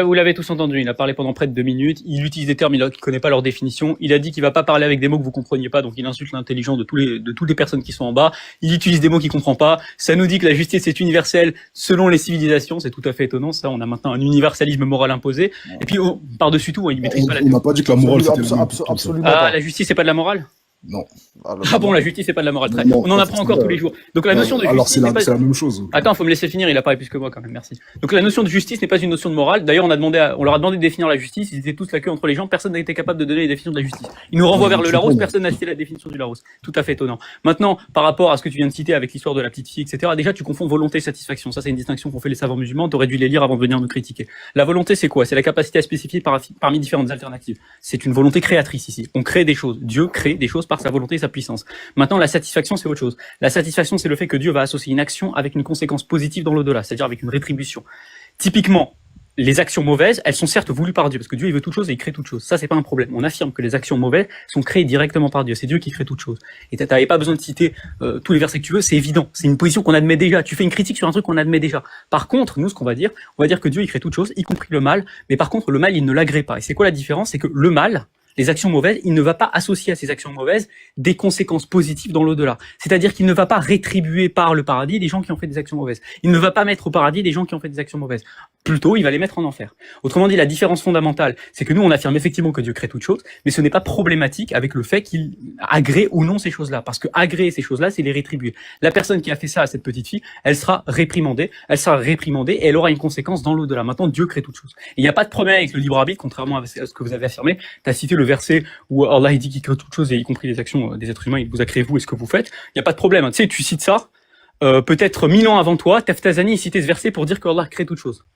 vous l'avez tous entendu, il a parlé pendant près de 2 minutes, il utilise des termes, il connaît pas leur définition, il a dit qu'il va pas parler avec des mots que vous compreniez pas, donc il insulte l'intelligence de toutes les personnes qui sont en bas, il utilise des mots qu'il comprend pas, ça nous dit que la justice est universelle selon les civilisations, c'est tout à fait étonnant, ça, on a maintenant un universalisme moral imposé, et puis par-dessus tout, il maîtrise pas la On n'a pas dit que la morale c'était le même. Absolument Ah, pas. la justice c'est pas de la morale? Non. Ah bon, la justice c'est pas de la morale, très. Non, On en pas apprend encore forcément. tous les jours. Donc la notion de Alors justice n'est pas... c'est la même chose. Attends, faut me laisser finir, il a parlé plus que moi quand même, merci. Donc la notion de justice n'est pas une notion de morale. D'ailleurs, on leur a demandé de définir la justice, ils étaient tous la queue entre les jambes, personne n'a été capable de donner les définitions de la justice. Ils nous renvoient vers le Larousse, personne n'a cité la définition du Larousse. Tout à fait étonnant. Maintenant, par rapport à ce que tu viens de citer avec l'histoire de la petite fille, etc., déjà tu confonds volonté et satisfaction. Ça, c'est une distinction qu'ont fait les savants musulmans, t'aurais dû les lire avant de venir nous critiquer. La volonté, c'est quoi? C'est la capacité à spécifier parmi différentes alternatives. C'est une volonté créatrice ici. On crée des choses. Dieu crée des choses par sa volonté et sa puissance. Maintenant, la satisfaction, c'est autre chose. La satisfaction, c'est le fait que Dieu va associer une action avec une conséquence positive dans l'au-delà, c'est-à-dire avec une rétribution. Typiquement, les actions mauvaises, elles sont certes voulues par Dieu, parce que Dieu, il veut toute chose et il crée toute chose. Ça, c'est pas un problème. On affirme que les actions mauvaises sont créées directement par Dieu. C'est Dieu qui crée toute chose. Et t'avais pas besoin de citer tous les versets que tu veux, c'est évident. C'est une position qu'on admet déjà. Tu fais une critique sur un truc qu'on admet déjà. Par contre, nous, ce qu'on va dire, on va dire que Dieu, il crée toute chose, y compris le mal, mais par contre, le mal, il ne l'agrée pas. Et c'est quoi la différence? C'est que le mal, les actions mauvaises, il ne va pas associer à ces actions mauvaises des conséquences positives dans l'au-delà. C'est-à-dire qu'il ne va pas rétribuer par le paradis des gens qui ont fait des actions mauvaises. Il ne va pas mettre au paradis des gens qui ont fait des actions mauvaises. Plutôt, il va les mettre en enfer. Autrement dit, la différence fondamentale, c'est que nous, on affirme effectivement que Dieu crée toutes choses, mais ce n'est pas problématique avec le fait qu'il agrée ou non ces choses-là. Parce que agréer ces choses-là, c'est les rétribuer. La personne qui a fait ça à cette petite fille, elle sera réprimandée et elle aura une conséquence dans l'au-delà. Maintenant, Dieu crée toutes choses. Et il n'y a pas de problème avec le libre arbitre, contrairement à ce que vous avez affirmé. Tu as cité le verset où Allah il dit qu'il crée toutes choses, et y compris les actions des êtres humains, il vous a créé vous et ce que vous faites. Il n'y a pas de problème. Tu sais, tu cites ça, peut-être 1000 ans avant toi, Taftazani citait ce verset pour dire que Allah crée toutes choses.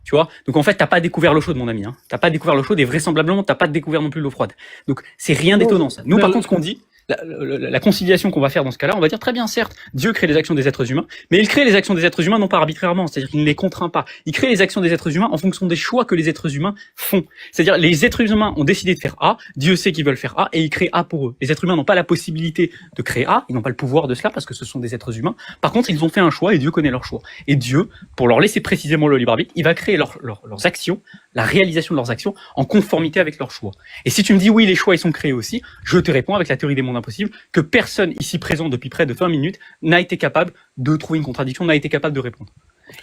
Tu vois? Donc en fait, t'as pas découvert l'eau chaude, mon ami, hein. T'as pas découvert l'eau chaude et vraisemblablement, t'as pas découvert non plus l'eau froide. Donc c'est rien d'étonnant, ça. Nous, par contre, ce qu'on dit, la conciliation qu'on va faire dans ce cas-là, on va dire très bien, certes, Dieu crée les actions des êtres humains, mais il crée les actions des êtres humains non pas arbitrairement, c'est-à-dire qu'il ne les contraint pas. Il crée les actions des êtres humains en fonction des choix que les êtres humains font. C'est-à-dire les êtres humains ont décidé de faire A, Dieu sait qu'ils veulent faire A et il crée A pour eux. Les êtres humains n'ont pas la possibilité de créer A, ils n'ont pas le pouvoir de cela parce que ce sont des êtres humains. Par contre, ils ont fait un choix et Dieu connaît leur choix. Et Dieu, pour leur laisser précisément le libre arbitre, il va créer leurs actions, la réalisation de leurs actions en conformité avec leurs choix. Et si tu me dis oui, les choix ils sont créés aussi, je te réponds avec la théorie des mondes impossibles que personne ici présent depuis près de 20 minutes n'a été capable de trouver une contradiction, n'a été capable de répondre.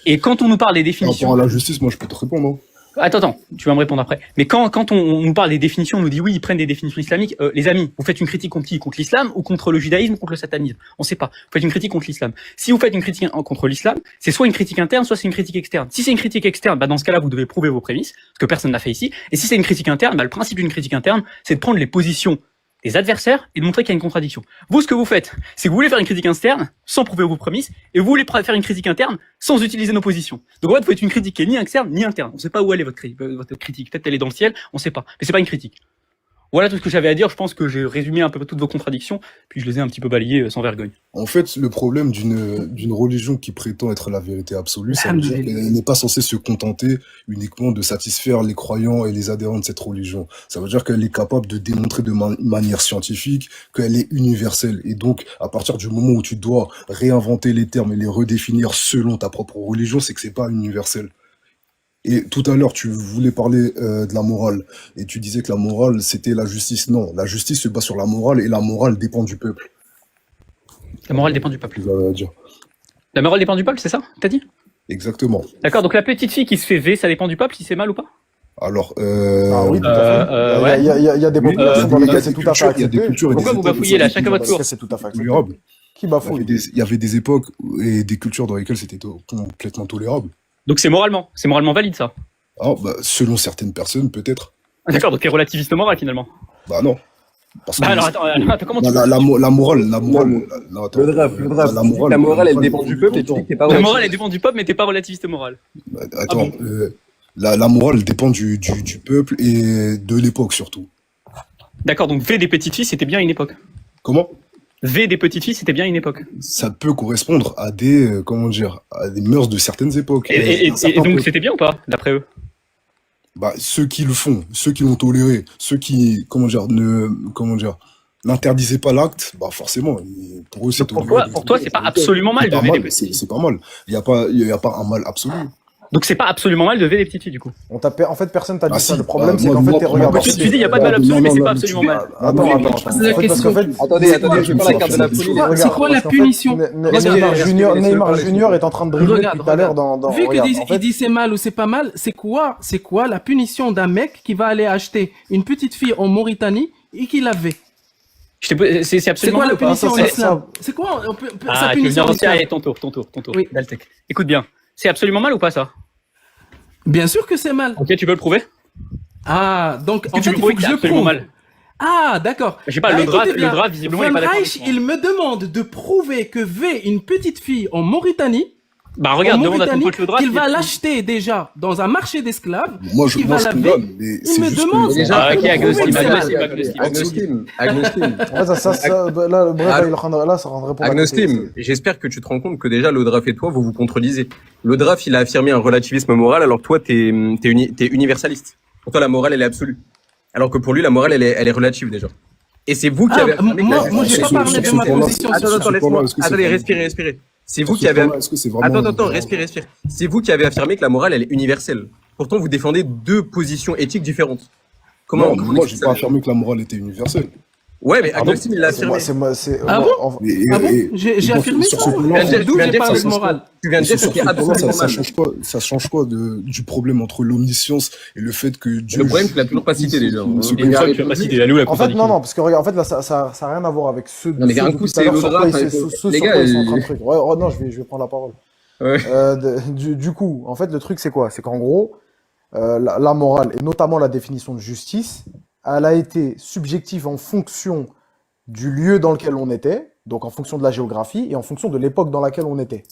Et quand on nous parle des définitions... Par rapport à la justice, moi je peux te répondre. Attends, tu vas me répondre après. Mais quand on nous parle des définitions, on nous dit oui, ils prennent des définitions islamiques. Les amis, vous faites une critique contre qui? Contre l'islam ou contre le judaïsme ou contre le satanisme? On sait pas. Vous faites une critique contre l'islam. Si vous faites une critique contre l'islam, c'est soit une critique interne, soit c'est une critique externe. Si c'est une critique externe, bah dans ce cas-là, vous devez prouver vos prémices, ce que personne n'a fait ici. Et si c'est une critique interne, bah le principe d'une critique interne, c'est de prendre les positions des adversaires et de montrer qu'il y a une contradiction. Vous, ce que vous faites, c'est que vous voulez faire une critique interne sans prouver vos prémices, et vous voulez faire une critique interne sans utiliser nos positions. Donc en fait, vous faites une critique qui est ni externe ni interne. On sait pas où elle est votre critique. Peut-être elle est dans le ciel, on sait pas. Mais c'est pas une critique. Voilà tout ce que j'avais à dire. Je pense que j'ai résumé un peu toutes vos contradictions, puis je les ai un petit peu balayées sans vergogne. En fait, le problème d'une religion qui prétend être la vérité absolue, ça veut dire qu'elle n'est pas censée se contenter uniquement de satisfaire les croyants et les adhérents de cette religion. Ça veut dire qu'elle est capable de démontrer de manière scientifique qu'elle est universelle. Et donc, à partir du moment où tu dois réinventer les termes et les redéfinir selon ta propre religion, c'est que c'est pas universel. Et tout à l'heure, tu voulais parler de la morale, et tu disais que la morale, c'était la justice. Non, la justice se base sur la morale, et la morale dépend du peuple. La morale dépend du peuple. Dire. La morale dépend du peuple, c'est ça? T'as dit? Exactement. D'accord, donc la petite fille qui se fait V, ça dépend du peuple, si c'est mal ou pas? Alors, Ah oui, tout à fait. Il y a des populations dans lesquelles c'est tout à fait il y a des accepté. cultures et des Pourquoi vous époques bafouillez là, où chacun votre tour? C'est tout à fait accepté. tolérable. Qui bafouille? Il y avait des époques et des cultures dans lesquelles c'était complètement tolérable. Donc c'est moralement valide ça? Ah, bah, selon certaines personnes, peut-être. D'accord, donc t'es relativiste moral finalement. Bah non. Parce que Bah alors attends, comment tu... la morale, Le draft, la morale, elle dépend du peuple et tu dis que t'es pas La relativiste. morale elle dépend du peuple, mais t'es pas relativiste moral. Attends, la morale dépend du peuple et de l'époque surtout. D'accord, donc V des petites filles, c'était bien une époque. Comment? V des petites filles, c'était bien une époque. Ça peut correspondre à des, comment dire, à des mœurs de certaines époques. Et donc c'était bien ou pas, d'après eux? Bah, ceux qui le font, ceux qui l'ont toléré, ceux qui, n'interdisaient pas l'acte, bah forcément, pour eux c'est toléré. Pour toi, c'est pas absolument mal de V des petites filles. C'est pas mal. Il y a pas un mal absolu. Donc c'est pas absolument mal de V des petites filles du coup. En fait, personne t'a dit Ah, ça. si. Le problème, c'est Moi, qu'en fait, moi, t'es regardant. Tu dis il y a pas de mal absolu, mais c'est pas absolument mal. Attends. la question. Attendez, je prends la carte de la police. C'est quoi la punition? Neymar Junior est en train de dribbler depuis tout à l'heure dans. Vu regarde, qu'il en fait, dit c'est mal ou c'est pas mal, c'est quoi la punition d'un mec qui va aller acheter une petite fille en Mauritanie et qui la veut? C'est C'est absolument quoi mal la ou pas? punition en ça- islam? C'est quoi sa Ah, tu veux punition venir en aussi? Allez, islam? ton tour. Oui. Daltek. Écoute bien. C'est absolument mal ou pas ça? Bien sûr que c'est mal. Ok, tu peux le prouver? Ah, donc Est-ce en que tu fait, peux il faut prouver que que c'est je absolument prouve. mal? Ah, d'accord. Je sais pas, Bah, le écoutez bien, drap, visiblement, il est Van pas d'accord. Reich, il me demande de prouver que V, une petite fille en Mauritanie, Bah regarde, en demande à ton Mauritanie, pote le drap. qu'il va l'acheter déjà dans un marché d'esclaves. Moi, je Qui va la condamne, ver- mais Il c'est me juste que- demande. Ah, ok, Agnostim, Agnostim. en fait, là, bref, là, ça rendrait pour la Agnostim, j'espère que tu te rends compte que déjà le draft et toi, vous vous contredisez. Le draft, il a affirmé un relativisme moral, alors toi, t'es universaliste. Pour toi, la morale, elle est absolue. Alors que pour lui, la morale, elle est relative déjà. Et c'est vous qui avez affirmé que la- moi, j'ai pas parlé de ma position. Attends, laisse-moi. Attendez, respirez. C'est vous qui avez. Est-ce que c'est vraiment... Attends, respire. C'est vous qui avez affirmé que la morale, elle est universelle. Pourtant, vous défendez deux positions éthiques différentes. Comment Non, on peut moi, j'ai expliquer pas ça affirmé que la morale était universelle. Ouais, mais Agnostim, il l'a affirmé. Ah bon? Ah bon? J'ai affirmé sur ça. ce plan-là, D'où j'ai parlé de ça- morale? Tu viens de dire que sur c'est ce plan-là, absolument ça mal. change quoi du problème entre l'omniscience et le fait que Dieu... Le problème, tu l'as toujours pas cité déjà. Ce Et une fois que tu as pas cité la loi, la En fait, non, parce que regarde, en fait, là, ça a rien à voir avec ceux Non, mais ceux un de coup, tout à c'est l'heure le sur drap, quoi ils- enfin, ce- ce les sur gars, quoi ils sont en train de truc. Ouais, oh, non, je vais prendre la parole. Ouais. Du coup, en fait, le truc, c'est quoi? C'est qu'en gros, la morale, et notamment la définition de justice, elle a été subjective en fonction du lieu dans lequel on était, donc en fonction de la géographie, et en fonction de l'époque dans laquelle on était.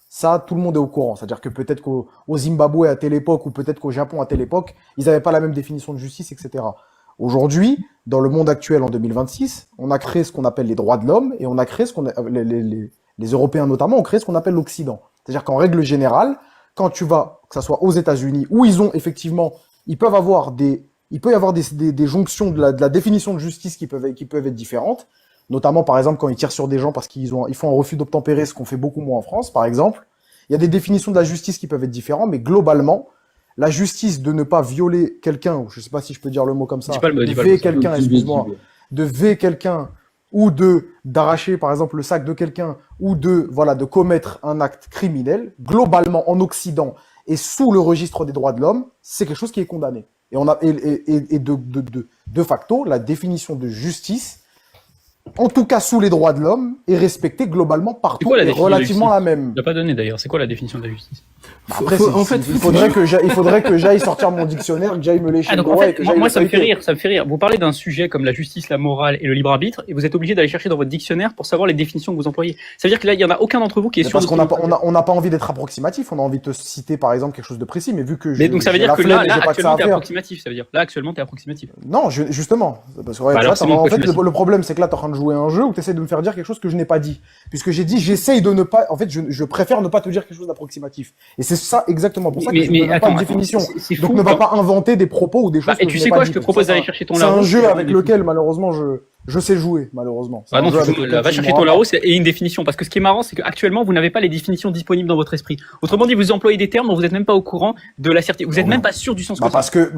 Ça, tout le monde est au courant. C'est-à-dire que peut-être qu'au Zimbabwe à telle époque, ou peut-être qu'au Japon à telle époque, ils n'avaient pas la même définition de justice, etc. Aujourd'hui, dans le monde actuel, en 2026, on a créé ce qu'on appelle les droits de l'homme, et on a créé les Européens notamment, ont créé ce qu'on appelle l'Occident. C'est-à-dire qu'en règle générale, quand tu vas, que ça soit aux États-Unis, où ils ont effectivement, il peut y avoir des jonctions de la définition de justice qui peuvent être différentes, notamment par exemple quand ils tirent sur des gens parce qu'ils font un refus d'obtempérer, ce qu'on fait beaucoup moins en France, par exemple. Il y a des définitions de la justice qui peuvent être différentes, mais globalement, la justice de ne pas violer quelqu'un, ou je sais pas si je peux dire le mot comme ça, de veiller quelqu'un, excuse-moi, de veiller quelqu'un, ou d'arracher par exemple le sac de quelqu'un, ou de commettre un acte criminel, globalement en Occident, et sous le registre des droits de l'homme, c'est quelque chose qui est condamné. Et de facto, la définition de justice, en tout cas sous les droits de l'homme, est respectée globalement C'est partout quoi la et définition de la relativement justice? la même. Il n'a pas donné d'ailleurs. C'est quoi la définition de la justice? Après, en fait, il faudrait que j'aille sortir mon dictionnaire, que j'aille me lécher Ah, le donc en doigt et fait, que j'aille moi le ça me fait feuilleter. rire, ça me fait rire. Vous parlez d'un sujet comme la justice, la morale et le libre arbitre, et vous êtes obligé d'aller chercher dans votre dictionnaire pour savoir les définitions que vous employez. Ça veut dire que là, il y en a aucun d'entre vous qui est Mais sûr parce de qu'on ce n'a que pas, on n'a pas envie d'être approximatif, on a envie de te citer par exemple quelque chose de précis, mais vu que Mais donc ça veut j'ai dire la que flemme là, et là j'ai pas que ça actuellement à t'es faire. approximatif, ça veut dire. Là actuellement t'es approximatif. Non, justement. Parce que, ouais, Bah tu alors, vois, c'est mon en fait, approximatif. le problème, c'est que là, t'es en train de jouer à un jeu où t'essaies de me faire dire quelque chose que je n'ai pas dit. Puisque j'ai dit, j'essaye de ne pas, en fait, je préfère ne pas te dire quelque chose d'approximatif. Et c'est ça exactement pour ça que je ne donne pas de définition. c'est Donc fou, ne va quand- pas inventer des propos ou des choses Bah, et que tu je sais n'ai quoi, pas je te dites. propose Ça, d'aller chercher ton c'est un Larousse. jeu avec lequel, malheureusement, je sais jouer, malheureusement. C'est Ah un non, jeu avec lequel va tu chercher me ton rends pas. Larousse et une définition. Parce que ce qui est marrant, c'est qu'actuellement, vous n'avez pas les définitions disponibles dans votre esprit. Autrement dit, vous employez des termes dont vous n'êtes même pas au courant de la certitude. Vous n'êtes même pas sûr du sens que ça. Parce que,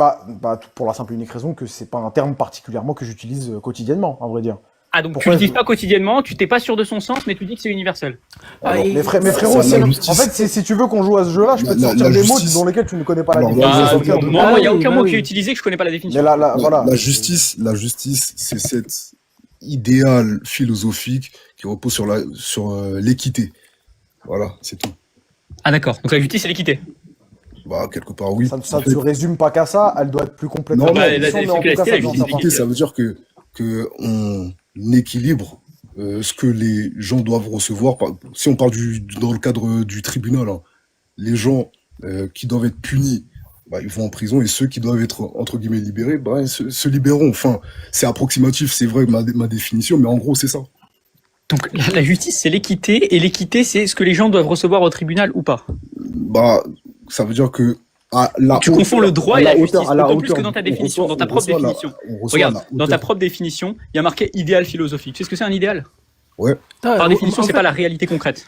pour la simple et unique raison que c'est pas un terme particulièrement que j'utilise quotidiennement, à vrai dire. Ah, donc Pourquoi tu l'utilises pas quotidiennement, tu t'es pas sûr de son sens, mais tu dis que c'est universel. Alors, et- mais frérot, en fait, si tu veux qu'on joue à ce jeu-là, je peux te sortir des mots dans lesquels tu ne connais pas la Alors, définition. là, Bah, je- moi, il n'y a oui, aucun bah mot oui. qui est utilisé que je connais pas la définition. Mais là, voilà. La justice, c'est cet idéal philosophique qui repose sur l'équité. Voilà, c'est tout. Ah, d'accord. Donc la justice, c'est l'équité. Bah, quelque part, oui. Ça En ne fait, se résume pas qu'à ça, elle doit être plus complète. Non, que bah, la la- définition, mais en tout cas, la ça justice, dans c'est sa l'équité, ça veut dire que on équilibre ce que les gens doivent recevoir. Si on parle dans le cadre du tribunal, hein, les gens qui doivent être punis, bah, ils vont en prison, et ceux qui doivent être, entre guillemets, libérés, bah, ils se libéreront. Enfin, c'est approximatif, c'est vrai, ma définition, mais en gros, c'est ça. Donc la justice, c'est l'équité, et l'équité, c'est ce que les gens doivent recevoir au tribunal ou pas. Bah, ça veut dire que Tu confonds le droit et la justice, d'autant plus que dans ta on définition, reçoit- dans ta on propre reçoit la- définition. on reçoit Regarde, la dans ta hauteur. propre définition, il y a marqué idéal philosophique. Tu sais ce que c'est un idéal? Ouais. Par définition, c'est pas la réalité concrète.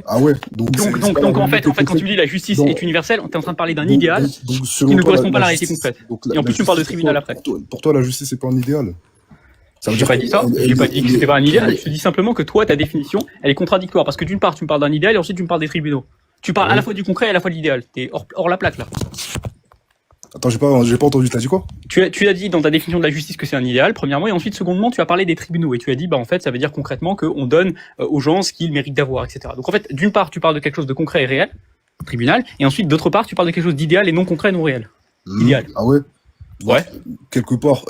Ah ouais. Donc, En fait, quand tu me dis la justice est universelle, on est en train de parler d'un idéal qui ne correspond pas à la réalité concrète. Et en plus, tu me parles de tribunal après. Pour toi, la justice, c'est pas un idéal. Ça veut J'ai dire pas que- dit ça, elle- j'ai pas elle- dit que c'était pas un idéal, je te dis simplement que toi, ta définition, elle est contradictoire, parce que d'une part, tu me parles d'un idéal, et ensuite tu me parles des tribunaux. Tu parles à la fois du concret et à la fois de l'idéal. T'es hors la plaque, là. Attends, j'ai pas entendu, t'as dit quoi? Tu as dit dans ta définition de la justice que c'est un idéal, premièrement, et ensuite, secondement, tu as parlé des tribunaux, et tu as dit, bah, en fait, ça veut dire concrètement qu'on donne aux gens ce qu'ils méritent d'avoir, etc. Donc, en fait, d'une part, tu parles de quelque chose de concret et réel, tribunal, et ensuite, d'autre part, tu parles de quelque chose d'idéal et non concret, non réel. Idéal. Ah ouais? Ouais. Quelque part,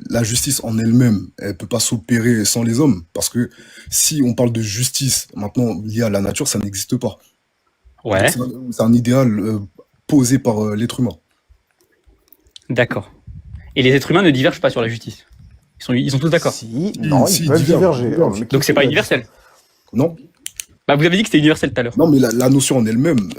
la justice en elle-même, elle peut pas s'opérer sans les hommes. Parce que si on parle de justice, maintenant, liée à la nature, ça n'existe pas. Ouais. C'est un idéal posé par l'être humain. D'accord. Et les êtres humains ne divergent pas sur la justice. Ils sont tous d'accord. Si, non, Si, ils peuvent divergent. diverger. Donc, c'est pas universel. Non? Bah, vous avez dit que c'était universel tout à l'heure. Non, mais la notion en elle-même,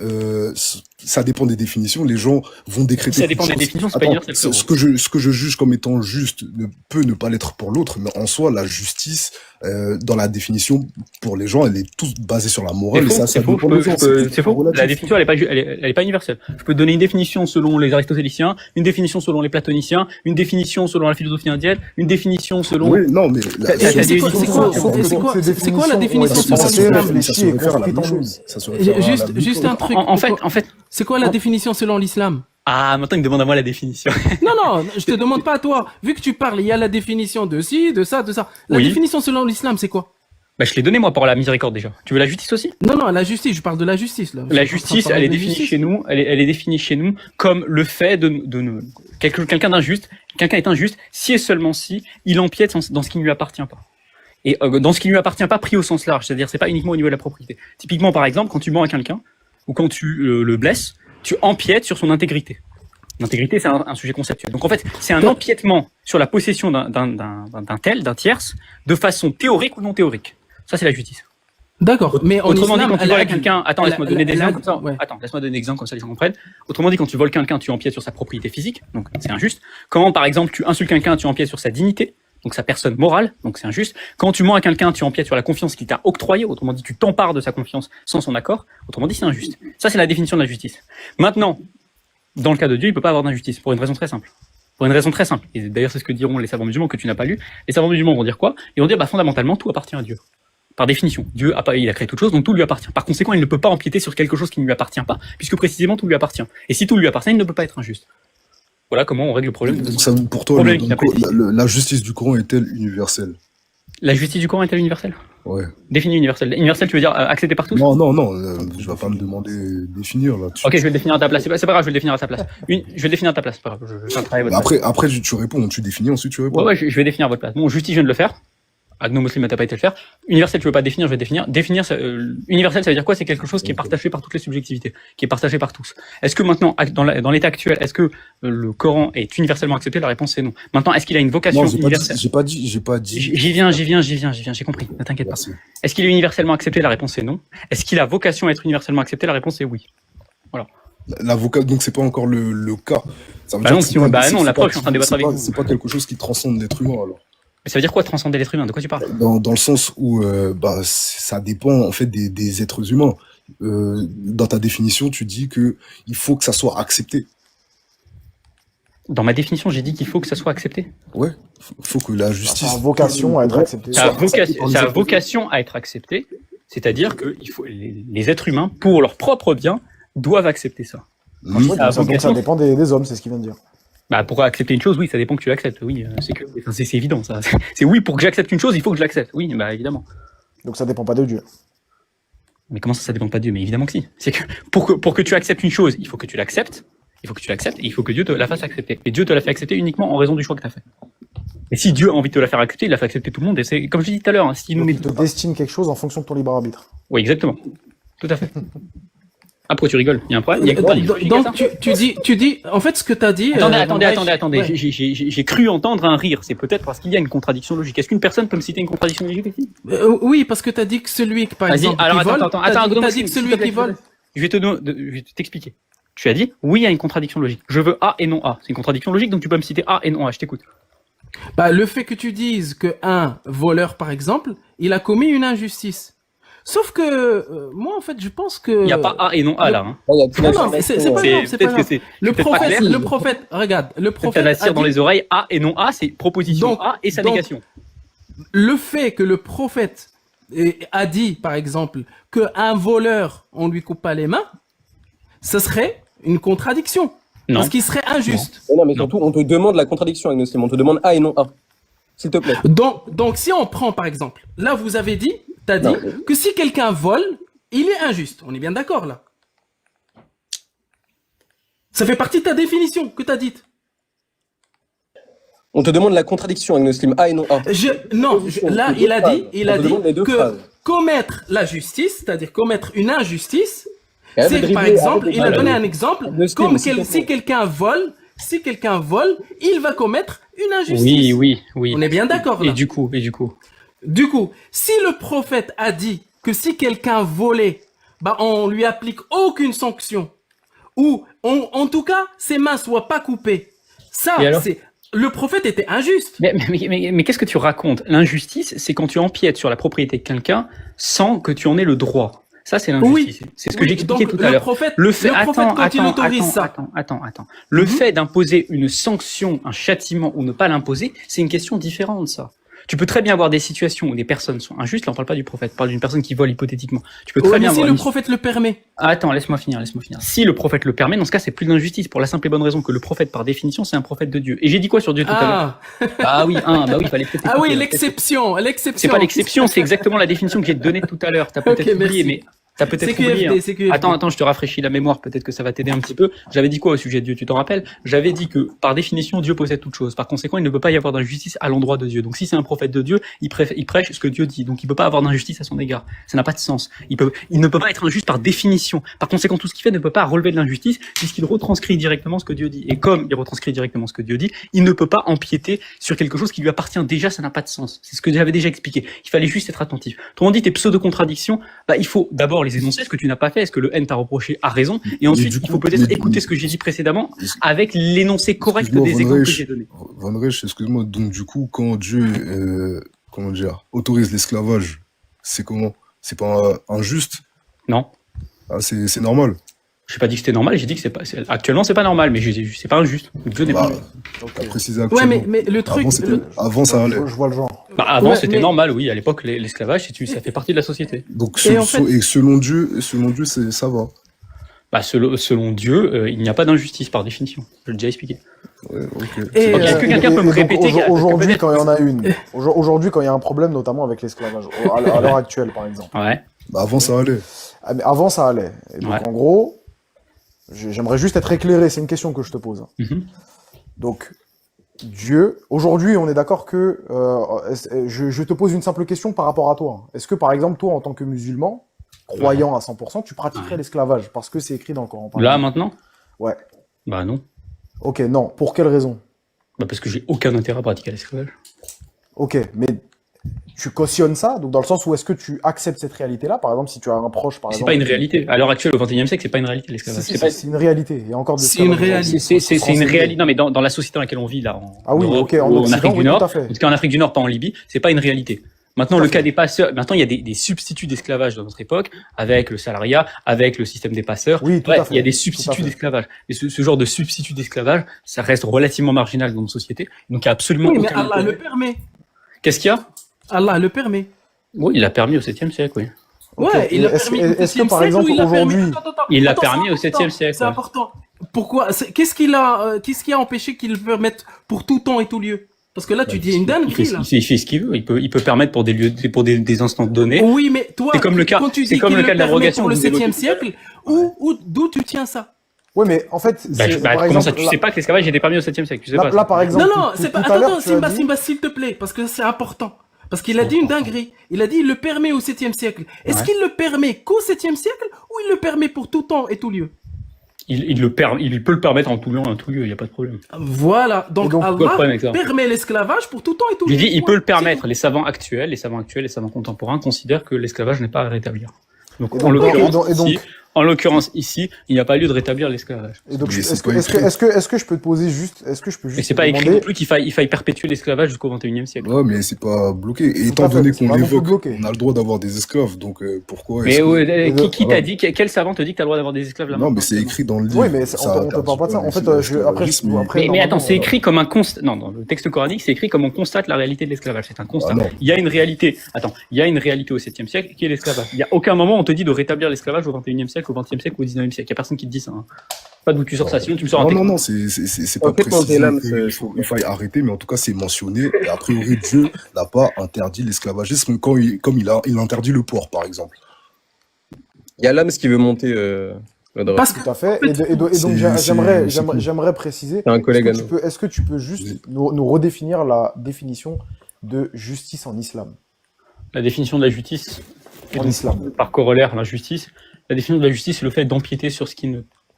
ça dépend des définitions. Les gens vont décréter. Ça dépend des définitions, c'est pas universel. Ce que je juge comme étant juste peut ne pas l'être pour l'autre, mais en soi, la justice, dans la définition, pour les gens, elle est tous basée sur la morale. Et ça C'est faux. dépend des gens, C'est faux. relatif. La définition, elle est pas universelle. Je peux te donner une définition selon les aristotéliciens, une définition selon les platoniciens, une définition selon la philosophie indienne, une définition selon. Oui, non, mais C'est quoi la définition Ouais, selon c'est l'islam? réfléchi. ça se réfère à la même chose. Ça se réfère à la même Juste chose. un truc. En fait. C'est quoi la définition selon l'islam? Ah, maintenant il me demande à moi la définition. Non, je te demande pas à toi. Vu que tu parles, il y a la définition de ci, de ça, de ça. La Oui. définition selon l'islam, c'est quoi? Bah, je l'ai donné moi pour la miséricorde déjà. Tu veux la justice aussi? Non, la justice, je parle de la justice, là. La justice, elle est définie chez nous. Elle est définie chez nous comme le fait de quelqu'un d'injuste. Quelqu'un est injuste si et seulement si il empiète dans ce qui ne lui appartient pas. Et dans ce qui ne lui appartient pas pris au sens large, c'est-à-dire c'est pas uniquement au niveau de la propriété. Typiquement par exemple, quand tu mens à quelqu'un ou quand tu le blesses, tu empiètes sur son intégrité. L'intégrité, c'est un sujet conceptuel. Donc en fait, c'est un empiètement sur la possession d'un tierce, de façon théorique ou non théorique. Ça, c'est la justice. D'accord, mais en Autrement dit, islam, quand tu voles quelqu'un, attends, laisse-moi donner des exemples comme ça. ouais. Attends, laisse-moi donner des exemples comme ça les gens comprennent. Autrement dit, quand tu voles quelqu'un, tu empiètes sur sa propriété physique, donc c'est injuste. Quand, par exemple, tu insultes quelqu'un, tu empiètes sur sa dignité, donc sa personne morale, donc c'est injuste. Quand tu mens à quelqu'un, tu empiètes sur la confiance qu'il t'a octroyée, autrement dit, tu t'empares de sa confiance sans son accord, autrement dit, c'est injuste. Ça, c'est la définition de la justice. Maintenant, dans le cas de Dieu, il peut pas avoir d'injustice, pour une raison très simple. Pour une raison très simple. Et d'ailleurs, c'est ce que diront les savants musulmans que tu n'as pas lu. Les savants musulmans vont dire quoi? Ils vont dire, bah, fondamentalement, tout appartient à Dieu. Par définition, Dieu a pas, il a créé toute chose, donc tout lui appartient. Par conséquent, il ne peut pas empiéter sur quelque chose qui ne lui appartient pas, puisque précisément tout lui appartient. Et si tout lui appartient, il ne peut pas être injuste. Voilà comment on règle le problème. Donc ça, pour toi, Problème qui n'a pas été- la justice du Coran est-elle universelle? La justice du Coran est-elle universelle? Ouais. Définie universelle. Universelle, tu veux dire acceptée par tous? Non, non, non, je vais pas me demander définir là. Ok, je vais le définir à ta place. C'est pas grave, je vais le définir à ta place. Je vais le définir à ta place. C'est pas grave. Je vais travailler à votre place. Après, tu réponds, tu définis, ensuite tu réponds. Ouais, je vais définir à votre place. Bon, justice, je viens de le faire. Agno Muslim, t'as pas été le faire. Universel, tu veux pas définir, je vais définir. Définir, universel, ça veut dire quoi? C'est quelque chose qui est partagé par toutes les subjectivités, qui est partagé par tous. Est-ce que maintenant, dans l'état actuel, est-ce que le Coran est universellement accepté? La réponse c'est non. Maintenant, est-ce qu'il a une vocation universelle? J'ai pas dit. J'y viens, j'ai compris. Ne t'inquiète pas. Merci. Est-ce qu'il est universellement accepté? La réponse est non. Est-ce qu'il a vocation à être universellement accepté? La réponse est oui. Voilà. L'avocat, donc c'est pas encore le cas. Ça veut Bah dire non, que si c'est on- pas- bah c'est- non, la c'est preuve, pas- je suis en train de débattre avec vous. C'est pas quelque chose qui transcende l'être humain alors. Mais ça veut dire quoi transcender l'être humain? De quoi tu parles? Dans le sens où ça dépend en fait des êtres humains. Dans ta définition, tu dis que il faut que ça soit accepté. Dans ma définition, j'ai dit qu'il faut que ça soit accepté. Ouais, faut que la justice. Ça a vocation à être accepté. Ça a vocation à être accepté, c'est-à-dire que les êtres humains, pour leur propre bien, doivent accepter ça. Oui. Ça a Donc ça vocation- dépend des hommes, c'est ce qu'il vient de dire. Bah, pour accepter une chose, oui, ça dépend que tu l'acceptes. Oui, c'est évident, ça. C'est oui, pour que j'accepte une chose, il faut que je l'accepte. Oui, bah, évidemment. Donc ça dépend pas de Dieu. Mais comment ça dépend pas de Dieu? Mais évidemment que si. C'est que pour que tu acceptes une chose, il faut que tu l'acceptes. Il faut que tu l'acceptes et il faut que Dieu te la fasse accepter. Et Dieu te l'a fait accepter uniquement en raison du choix que tu as fait. Et si Dieu a envie de te la faire accepter, il l'a fait accepter tout le monde. Et c'est, comme je dis tout à l'heure, hein, s'il nous Donc met il te destine quelque chose en fonction de ton libre arbitre. Oui, exactement. Tout à fait. Ah, pourquoi tu rigoles? Il y a un problème? Il y a quoi, Donc tu dis, en fait, ce que tu as dit. Attendez. Ouais. J'ai cru entendre un rire. C'est peut-être parce qu'il y a une contradiction logique. Est-ce qu'une personne peut me citer une contradiction logique ici? Oui, parce que tu as dit que celui qui, par Vas-y, exemple, alors qui vole, attends, t'as dit que celui qui vole. Je vais t'expliquer. Tu as dit, oui, il y a une contradiction logique. Je veux A et non A. C'est une contradiction logique, donc tu peux me citer A et non A. Je t'écoute. Bah, le fait que tu dises que un voleur, par exemple, il a commis une injustice. Sauf que moi, en fait, je pense que Il n'y a pas A et non A là. Hein. non, mais c'est pas grave, c'est pas Peut-être que grave. c'est Le peut-être pas clair. prophète, regarde, le Peut-être prophète la a cire dans dit- les oreilles. A et non A, c'est proposition Donc- A et sa donc- négation. le fait que le prophète a dit, par exemple, que un voleur, on lui coupe pas les mains, ce serait une contradiction. Non. Parce qu'il serait injuste. Non, mais surtout, on te demande la contradiction, Agnostim. On te demande A et non A. S'il te plaît. Donc, si on prend, par exemple, là, vous avez dit, t'as dit que si quelqu'un vole, il est injuste. On est bien d'accord, là. Ça fait partie de ta définition que t'as dite. On te demande la contradiction, Agnostim. A et non A. Là, il a dit On te demande les deux que phrases. commettre la justice, c'est-à-dire commettre une injustice, Et arrête de c'est dribbler, par exemple, arrête de il a dribbler. donné un exemple, Agnostim, comme s'il te plaît. si quelqu'un vole, il va commettre une injustice. Oui. On est bien d'accord, là. Et du coup. Du coup, si le prophète a dit que si quelqu'un volait, bah on lui applique aucune sanction, ou en tout cas ses mains soient pas coupées, ça Et alors c'est le prophète était injuste. Mais qu'est-ce que tu racontes? L'injustice, c'est quand tu empiètes sur la propriété de quelqu'un sans que tu en aies le droit. Ça, c'est l'injustice. C'est ce que j'expliquais tout à l'heure. Le prophète, quand il autorise ça. Attends. Le fait d'imposer une sanction, un châtiment ou ne pas l'imposer, c'est une question différente, ça. Tu peux très bien avoir des situations où des personnes sont injustes. Là, on parle pas du prophète, on parle d'une personne qui vole hypothétiquement. Tu peux très Ouais, bien mais si avoir le une- prophète le permet. Attends, laisse-moi finir. Si le prophète le permet, dans ce cas, c'est plus de l'injustice pour la simple et bonne raison que le prophète, par définition, c'est un prophète de Dieu. Et j'ai dit quoi sur Dieu tout à l'heure? Ah, Il fallait peut-être ah oui, écouter. l'exception. C'est pas l'exception, c'est exactement la définition que j'ai donnée tout à l'heure. T'as peut-être Ok, oublié, merci. mais t'as peut-être CQFD, oublié. Hein. CQFD. Attends, je te rafraîchis la mémoire, peut-être que ça va t'aider un petit peu. J'avais dit quoi au sujet de Dieu, tu t'en rappelles? J'avais dit que, par définition, Dieu possède toute chose. Par conséquent, il ne peut pas y avoir d'injustice à l'endroit de Dieu. Donc, si c'est un prophète de Dieu, il prêche ce que Dieu dit. Donc, il peut pas avoir d'injustice à son égard. Ça n'a pas de sens. Il ne peut pas être injuste par définition. Par conséquent, tout ce qu'il fait ne peut pas relever de l'injustice puisqu'il retranscrit directement ce que Dieu dit. Et comme il retranscrit directement ce que Dieu dit, il ne peut pas empiéter sur quelque chose qui lui appartient déjà, ça n'a pas de sens. C'est ce que j'avais déjà expliqué. Il fallait juste être attentif. Autrement dit, tes pseudo-contradictions, il faut d'abord les énoncer, ce que tu n'as pas fait, ce que le N t'a reproché a raison, et ensuite, il faut peut-être écouter ce que j'ai dit précédemment avec l'énoncé correct Excuse-moi, des Van exemples que Reich. j'ai donnés. Van Reich, excuse-moi, donc du coup, quand Dieu autorise l'esclavage, c'est comment? C'est pas injuste? Non. Ah, c'est normal. J'ai pas dit que c'était normal, j'ai dit que actuellement c'est pas normal, mais c'est pas injuste. Dieu n'est pas Bah, injuste. t'as précisé Ouais, actuellement. mais le truc. Avant, ça allait. Je vois le genre. Bah, avant Ouais, c'était mais- normal, oui. À l'époque, l'esclavage, ça fait partie de la société. Donc, Et en fait- selon Dieu, ça va. Bah, selon Dieu, il n'y a pas d'injustice par définition. Je l'ai déjà expliqué. Ouais, ok. Et, Ok, est-ce que quelqu'un peut me donc, répéter aujourd'hui, quand il y en a une, aujourd'hui, quand il y a un problème, notamment avec l'esclavage, à l'heure actuelle, par exemple. Ouais. Bah, avant, ça allait. Ah, mais avant, ça allait. Et donc, Ouais. en gros, j'aimerais juste être éclairé. C'est une question que je te pose. Mhm. Donc, Dieu, aujourd'hui, on est d'accord que je te pose une simple question par rapport à toi. Est-ce que, par exemple, toi, en tant que musulman, croyant à 100%, tu pratiquerais Ouais. l'esclavage parce que c'est écrit dans le Coran, par Là, exemple? maintenant? Ouais. Bah, non. Ok, non. Pour quelle raison? Bah, parce que j'ai aucun intérêt à pratiquer l'esclavage. Ok, mais tu cautionnes ça, donc dans le sens où est-ce que tu acceptes cette réalité-là? Par exemple, si tu as un proche, par C'est exemple. pas une réalité. À l'heure actuelle, au XXIe siècle, c'est pas une réalité, l'esclavage. Si, c'est une réalité. Il y a encore des C'est une esclavages réalité. aujourd'hui. C'est une réalité. Non, mais dans la société dans laquelle on vit, là, Ah oui, Europe, ok, en ou en Occident, Afrique du oui, Nord, tout à fait. en tout cas en Afrique du Nord, pas en Libye, c'est pas une réalité. Maintenant, Tout à le fait. cas des passeurs, maintenant, il y a des substituts d'esclavage dans notre époque, avec le salariat, avec le système des passeurs. Oui, tout à Bref, fait. il y a des Tout à substituts fait. d'esclavage. Et ce genre de substituts d'esclavage, ça reste relativement marginal dans notre société. Donc, il y a absolument Oui, mais aucun Allah intérêt. le permet. Qu'est-ce qu'il y a? Allah le permet. Oui, il l'a permis au 7e siècle, oui. Ok, Ouais, il et a permis au est-ce que 7e par siècle exemple ou il a permis- aujourd'hui, Attends, Il l'a attends, permis c'est au 7e important, siècle, C'est ouais. important. Pourquoi? Qu'est-ce qui a empêché qu'il le permette pour tout temps et tout lieu? Parce que là, tu dis une dinguerie, là. Il fait ce qu'il veut. Il peut permettre pour des lieux, pour des instants donnés. Oui, mais toi, C'est comme le cas- quand tu c'est dis comme qu'il le le cas de permet l'abrogation pour le que vous évoquez 7e siècle, d'où tu tiens ça? ouais, mais en fait, Bah, c'est- bah, par comment ça, exemple, tu sais pas que l'esclavage était permis au 7e siècle? Tu sais là, pas. là, par exemple, Non, non, tout- c'est pas. tout à l'heure, Attends, tu as dit- Simba, s'il te plaît, parce que c'est important. Parce qu'il a dit une dinguerie. Il a dit il le permet au 7e siècle. Est-ce Ouais. qu'il le permet qu'au 7e siècle ou il le permet pour tout temps et tout lieu? Il peut le permettre en tout lieu, en tout lieu, il n'y a pas de problème. Voilà. Donc, Et donc, quoi le problème Allah avec ça permet l'esclavage pour tout temps et tout J'ai lieu. dit, il peut le C'est permettre. tout. Les savants actuels, les savants contemporains considèrent que l'esclavage n'est pas à rétablir. Donc, Et en donc, l'occurrence ici, il n'y a pas lieu de rétablir l'esclavage. Et donc, Mais est-ce c'est que, pas est-ce que, écrit. est-ce que je peux te poser juste, est-ce que je peux Mais juste c'est te pas écrit demander- non plus qu'il faille perpétuer l'esclavage jusqu'au 21e siècle. Ouais, mais c'est pas bloqué. Et Tout étant à fait, donné c'est qu'on pas non plus l'évoque, bloqué. on a le droit d'avoir des esclaves. Donc, pourquoi Mais est-ce que... ouais, que- qui t'a dit, quel savant te dit que t'as le droit d'avoir des esclaves là Non, mais c'est écrit dans le livre. Oui, mais Ça on te parle pas de ça. En fait, après, l'esclavagisme, après, Mais normalement, attends, c'est écrit comme un constat. Non, dans le texte coranique, c'est écrit comme on constate la réalité de l'esclavage. C'est un constat. Ah non. Il y a une réalité. Attends, il y a une réalité au 7e siècle qui est l'esclavage. Il y a aucun moment où on te dit de rétablir l'esclavage au 21e siècle, au 20e siècle, ou au 19e siècle. Il y a personne qui te dit ça. Hein. Pas d'où tu sors ça. Sinon, tu me sors un Non, texte. non, c'est pas En fait, précisé Mandela, qu'il faille arrêter, mais en tout cas, c'est mentionné. Et a priori, Dieu n'a pas interdit l'esclavagisme comme il interdit le porc, par exemple. Il y a l'âme qui veut monter. Parce que Tout à fait. Et donc, C'est- j'aimerais, c'est cool. j'aimerais préciser. C'est un collègue à Est-ce que nous. tu peux, est-ce que tu peux juste nous redéfinir la définition de justice en islam? La définition de la justice, et En donc, islam. par corollaire, la justice. La définition de la justice, c'est le fait d'empiéter sur ce qui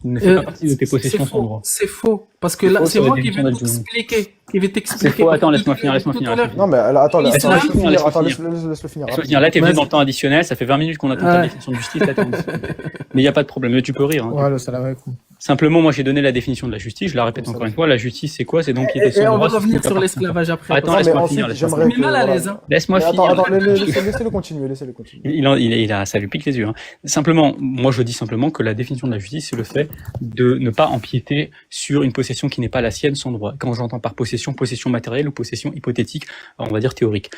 ne fait pas partie de tes possessions sans droit. C'est faux. Parce que C'est là, faux, c'est c'est la moi qui définition vais de la t'expliquer. Qui vais t'expliquer. C'est faux. Attends, laisse-moi finir, Tout à l'heure. Non, mais attends, Laisse-moi laisse-le finir, finir. laisse-le Attends, finir. laisse-le finir. Je veux dire, là, t'es venu Vas-y. dans le temps additionnel, ça fait 20 minutes qu'on attend ta Ouais. définition de justice. Là, mais il n'y a pas de problème, mais tu peux rire. Hein. Ouais, le salam alaikum. Simplement, moi, j'ai donné la définition de la justice, je la répète encore une fois, la justice, c'est quoi? C'est d'empiéter Et sur le on va droit. sur ce revenir qui sur t'appartient. l'esclavage après. Attends, Non, mais laisse-moi ensuite, finir. Laisse-moi j'aimerais Mais que, mal à voilà. l'aise, hein. Laisse-moi Mais finir. attends, laissez-le continuer, laissez-le continuer. Il a, ça lui pique les yeux. Hein. Simplement, moi je dis simplement que la définition de la justice, c'est le fait de ne pas empiéter sur une possession qui n'est pas la sienne sans droit. Quand j'entends par possession, possession matérielle ou possession hypothétique, on va dire théorique.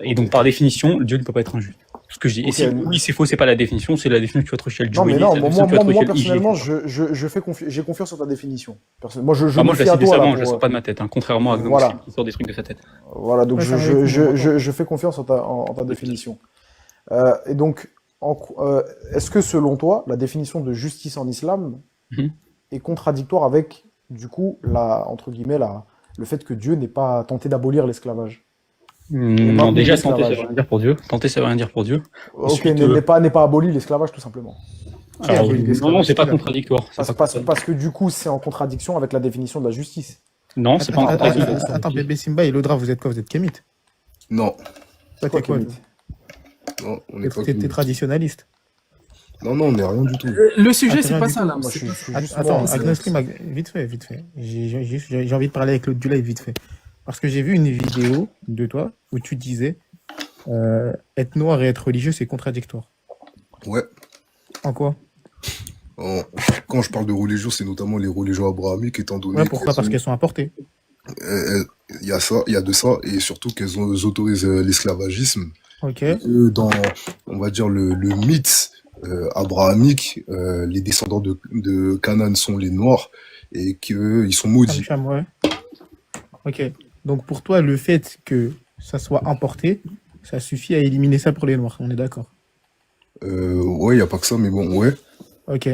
Et donc par définition, Dieu ne peut pas être injuste. Ce que je dis. Et Ok. si oui, c'est faux, c'est pas la définition, c'est la définition que tu vas trouver chez le Non, mais Juweli, non, c'est la moi, définition que tu vas trouver chez le personnellement, IG. je fais j'ai confiance sur ta définition. Moi, je Ah, moi me je fie la à cite des toi, là, savants, je la pour- sors pas de ma tête, hein, contrairement à Gnome Voilà. qui sort des trucs de sa tête. Voilà, donc Ouais, ça va être je fais confiance en ta définition. Et donc, est-ce que selon toi, la définition de justice en islam Mhm. est contradictoire avec, du coup, entre guillemets, le fait que Dieu n'ait pas tenté d'abolir l'esclavage? Non, déjà, tenter, ça l'esclavage. veut rien dire pour Dieu. Tenter, ça veut rien dire pour Dieu. Ok, Ensuite, n'est pas aboli l'esclavage, tout simplement. Alors, aboli non, l'esclavage, non, c'est pas qui l'a- contradictoire. C'est pas Parce contradictoire. que du coup, c'est en contradiction avec la définition de la justice. Non, c'est pas Attends, contradictoire. attends, bébé Simba et Lodra, vous êtes quoi? Vous êtes kémite? Non, Toi, t'es quoi? Kémite non, on est pas T'es traditionnaliste. Non, on n'est rien du tout. Le sujet, Attends, c'est pas du ça, coup, là. Moi, je suis juste Attends, moi, Agnostic, vite fait. J'ai envie de parler avec l'autre du live vite fait. Parce que j'ai vu une vidéo de toi où tu disais être noir et être religieux, c'est contradictoire. Ouais. En quoi? En- Quand je parle de religion, c'est notamment les religions abrahamiques, étant donné Ouais, pourquoi? qu'elles Parce ont, qu'elles sont importées. il y a ça, il y a de ça, et surtout qu'elles autorisent l'esclavagisme. Ok. Et que dans, on va dire, le mythe abrahamique, les descendants de Canaan sont les Noirs, et qu'ils sont maudits. Cham, ouais. Ok. Donc pour toi, le fait que ça soit importé, ça suffit à éliminer ça pour les Noirs. On est d'accord. Ouais, il n'y a pas que ça, mais bon, ouais. Ok.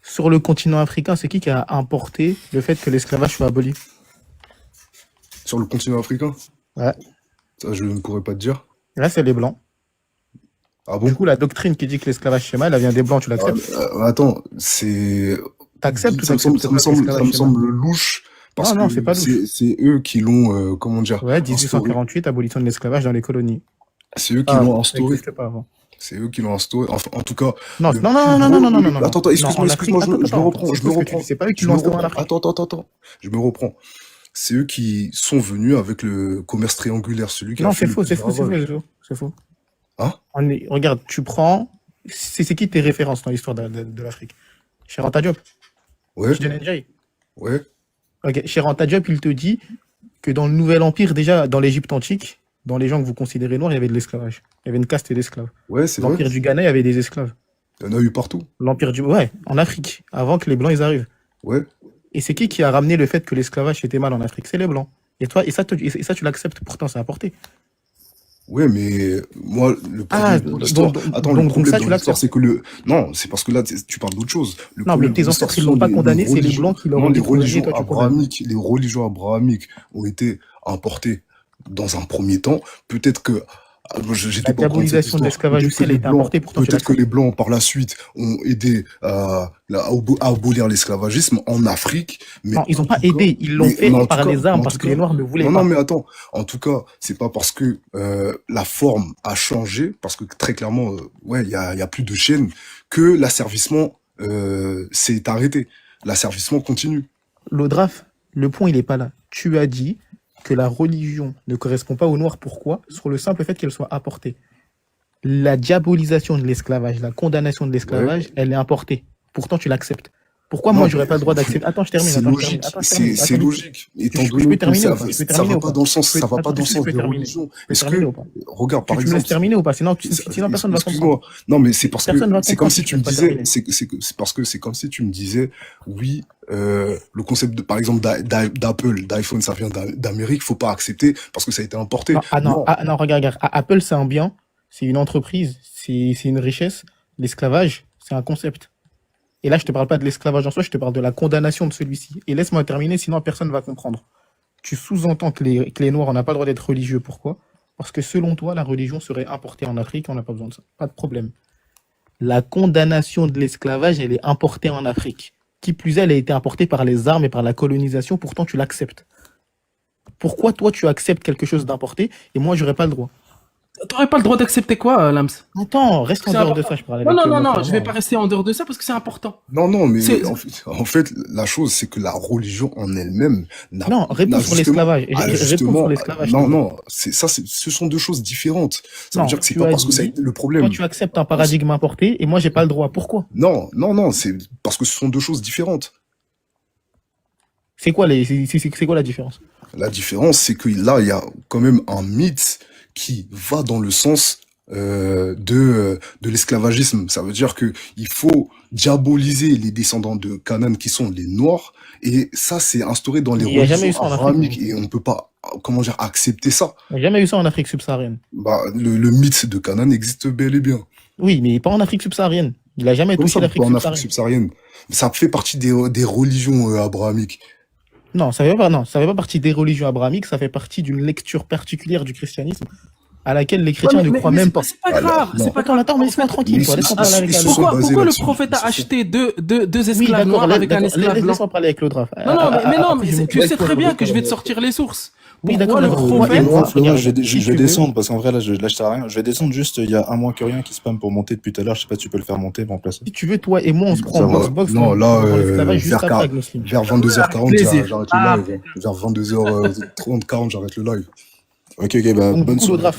Sur le continent africain, c'est qui a importé le fait que l'esclavage soit aboli? Sur le continent africain, Ouais. ça, je ne pourrais pas te dire. Là, c'est les Blancs. Ah Du bon? coup, la doctrine qui dit que l'esclavage c'est mal, elle vient des Blancs, tu l'acceptes? Attends, c'est... T'acceptes ou Ça me semble, t'acceptes pas que ça me l'esclavage c'est mal? semble louche, parce Non, que c'est pas louche. c'est eux qui l'ont, comment dire, Ouais, instauré. 1848, abolition de l'esclavage dans les colonies. C'est eux qui Ah, l'ont ça instauré. n'existait pas avant. C'est eux qui l'ont instauré. Enfin, en tout cas, Non, le non, plus non, non, gros... non, non, non, non, non. Attends, Non, en Afrique, excuse-moi, attends, je me attends, reprends, c'est je me faux ce que tu reprends. dis, c'est pas eux qui Je l'ont me instauré en reprends. Afrique. Attends. Je me reprends. C'est eux qui sont venus avec le commerce triangulaire, celui qui a Non, fait c'est le faux, plus c'est de faux, c'est ravages. faux, c'est faux. Hein? Regarde, tu prends. C'est qui tes références dans l'histoire de l'Afrique? Cheikh Anta Diop, Ouais, Chidjen Ndjaye. ouais. Ok, Cheikh Anta Diop, il te dit que dans le Nouvel Empire, déjà dans l'Égypte antique, dans les gens que vous considérez noirs, il y avait de l'esclavage. Il y avait une caste d'esclaves. Ouais, c'est vrai. L'Empire du Ghana, il y avait des esclaves. Il y en a eu partout. L'Empire du... Ouais, en Afrique, avant que les Blancs ils arrivent. Ouais. Et c'est qui a ramené le fait que l'esclavage était mal en Afrique? C'est les Blancs. Et toi, et ça, tu l'acceptes, pourtant c'est importé. Ouais, mais moi, le Ah, problème de l'histoire... Attends, le donc problème ça, dans tu l'histoire, l'acceptes. c'est que le... Non, c'est parce que là, tu parles d'autre chose. Le Non, mais problème de tes l'histoire, ancêtres, ce ils l'ont sont pas les condamné, c'est les religions... Blancs qui leur Non, ont les dit de condamner, religions toi tu condamnes. abrahamiques. Les religions abrahamiques ont été importées dans un premier temps. Peut-être que... J'étais La pas au courant de cette diabolisation de histoire. l'esclavage Peut-être aussi, que elle a les été Blancs... importée, pourtant tu Peut-être que l'acceptes. les Blancs, par la suite, ont aidé à abolir l'esclavagisme en Afrique. Mais Non, ils en n'ont pas tout cas... aidé, ils l'ont fait Mais en tout par cas... les armes parce que les Noirs ne voulaient Non, pas. mais attends. En tout cas, c'est pas parce que la forme a changé, parce que très clairement, ouais, il y a plus de chaîne, que l'asservissement s'est arrêté. L'asservissement continue. L'Odraf, le point, il n'est pas là. Tu as dit que la religion ne correspond pas aux Noirs. Pourquoi? Sur le simple fait qu'elle soit apportée. La diabolisation de l'esclavage, la condamnation de Ouais. l'esclavage, elle est importée. Pourtant, tu l'acceptes. Pourquoi moi, Non, j'aurais pas le droit d'accepter? Attends, je termine, c'est attends, je termine, logique. attends, je termine, C'est attends. logique. Étant Je peux donné que terminer ça, ou pas? Je peux ça terminer va ou pas pas? dans le sens, ça va pas Attends, dans le est-ce que je sens peux des terminer? religions. Je peux Est-ce terminer que, ou pas? regarde, par Tu me laisses exemple, terminer ou pas? Sinon, sinon personne va comprendre. excuse-moi. Non, mais c'est parce que Personne va c'est comme comprendre si si tu tu me peux pas disais, terminer. c'est parce que c'est comme si tu me disais, oui, le concept de, par exemple, d'Apple, d'iPhone, ça vient d'Amérique, faut pas accepter parce que ça a été importé. Non, Non. non, regarde. Apple, c'est un bien, c'est une entreprise, c'est une richesse. L'esclavage, c'est un concept. Et là, je te parle pas de l'esclavage en soi, je te parle de la condamnation de celui-ci. Et laisse-moi terminer, sinon personne ne va comprendre. Tu sous-entends que les Noirs, on n'a pas le droit d'être religieux. Pourquoi? Parce que selon toi, la religion serait importée en Afrique, on n'a pas besoin de ça. Pas de problème. La condamnation de l'esclavage, elle est importée en Afrique. Qui plus est, elle a été importée par les armes et par la colonisation, pourtant tu l'acceptes. Pourquoi toi, tu acceptes quelque chose d'importé et moi, j'aurais pas le droit? T'aurais pas le droit d'accepter quoi, Lams? Attends, reste en C'est dehors de important. ça, je parlais Non, avec non, mon non, frère, je vais moi. pas rester en dehors de ça parce que c'est important. Non, mais C'est- en fait, la chose, c'est que la religion en elle-même Non, réponds sur l'esclavage. Réponds sur l'esclavage. Non, ce sont deux choses différentes. Ça veut dire que c'est tu pas as parce que ça a dit, été le problème. Toi, tu acceptes un paradigme importé et moi, j'ai pas le droit. Pourquoi? Non, c'est parce que ce sont deux choses différentes. C'est quoi la différence? La différence, c'est que là, il y a quand même un mythe qui va dans le sens de l'esclavagisme. Ça veut dire que il faut diaboliser les descendants de Canaan qui sont les Noirs, et ça, c'est instauré dans les Il y a jamais eu religions ça en Afrique. abrahamiques, et on ne peut pas, comment dire, accepter ça. Il n'y a jamais eu ça en Afrique subsaharienne. Bah, le mythe de Canaan existe bel et bien. Oui, mais pas en Afrique subsaharienne. Il a jamais Comme touché ça, l'Afrique pas en Afrique subsaharienne. subsaharienne. Ça fait partie des religions abrahamiques. Non, ça fait pas partie des religions abrahamiques, ça fait partie d'une lecture particulière du christianisme à laquelle les chrétiens ne croient même pas. C'est pas grave, c'est pas grave. Attends, mais laisse-moi tranquille, toi. Laisse-moi parler avec ils se la sont Lodraf. basés Pourquoi le là-dessus. prophète a acheté deux Oui, esclaves noirs d'accord, avec un esclave blanc? laisse-moi parler avec Lodraf. Non, non, mais non, mais tu sais très bien que que je vais te sortir les sources. Oui, Pourquoi d'accord, le d'accord. prophète... Moi, Florent, je vais si tu veux. descendre parce qu'en vrai, là, je lâche rien. Je vais descendre juste, il y a un moins que rien qui spam pour monter depuis tout à l'heure. Je sais pas si tu peux le faire monter, me remplacer. Si tu veux, toi et moi, on se prend Ça en va. box-box. Non, là, l'esclavage juste après avec Muslim. vers 22h40, Plaisir. j'arrête le live. Vers 22h30, 40, j'arrête le live. Ok, bah, Donc, bonne du coup, soirée. Lodraf,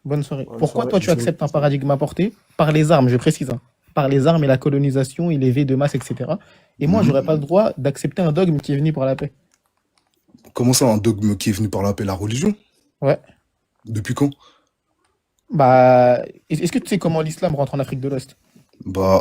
bonne soirée. Pourquoi toi, tu acceptes un paradigme importé par les armes, je précise, hein, par les armes et la colonisation et les veilles de masse, etc. Et moi, j'aurais pas le droit d'accepter un dogme qui est venu par la paix. Comment ça, un dogme qui est venu par la paix, la religion? Ouais. Depuis quand? Bah, est-ce que tu sais comment l'islam rentre en Afrique de l'Ouest? Bah,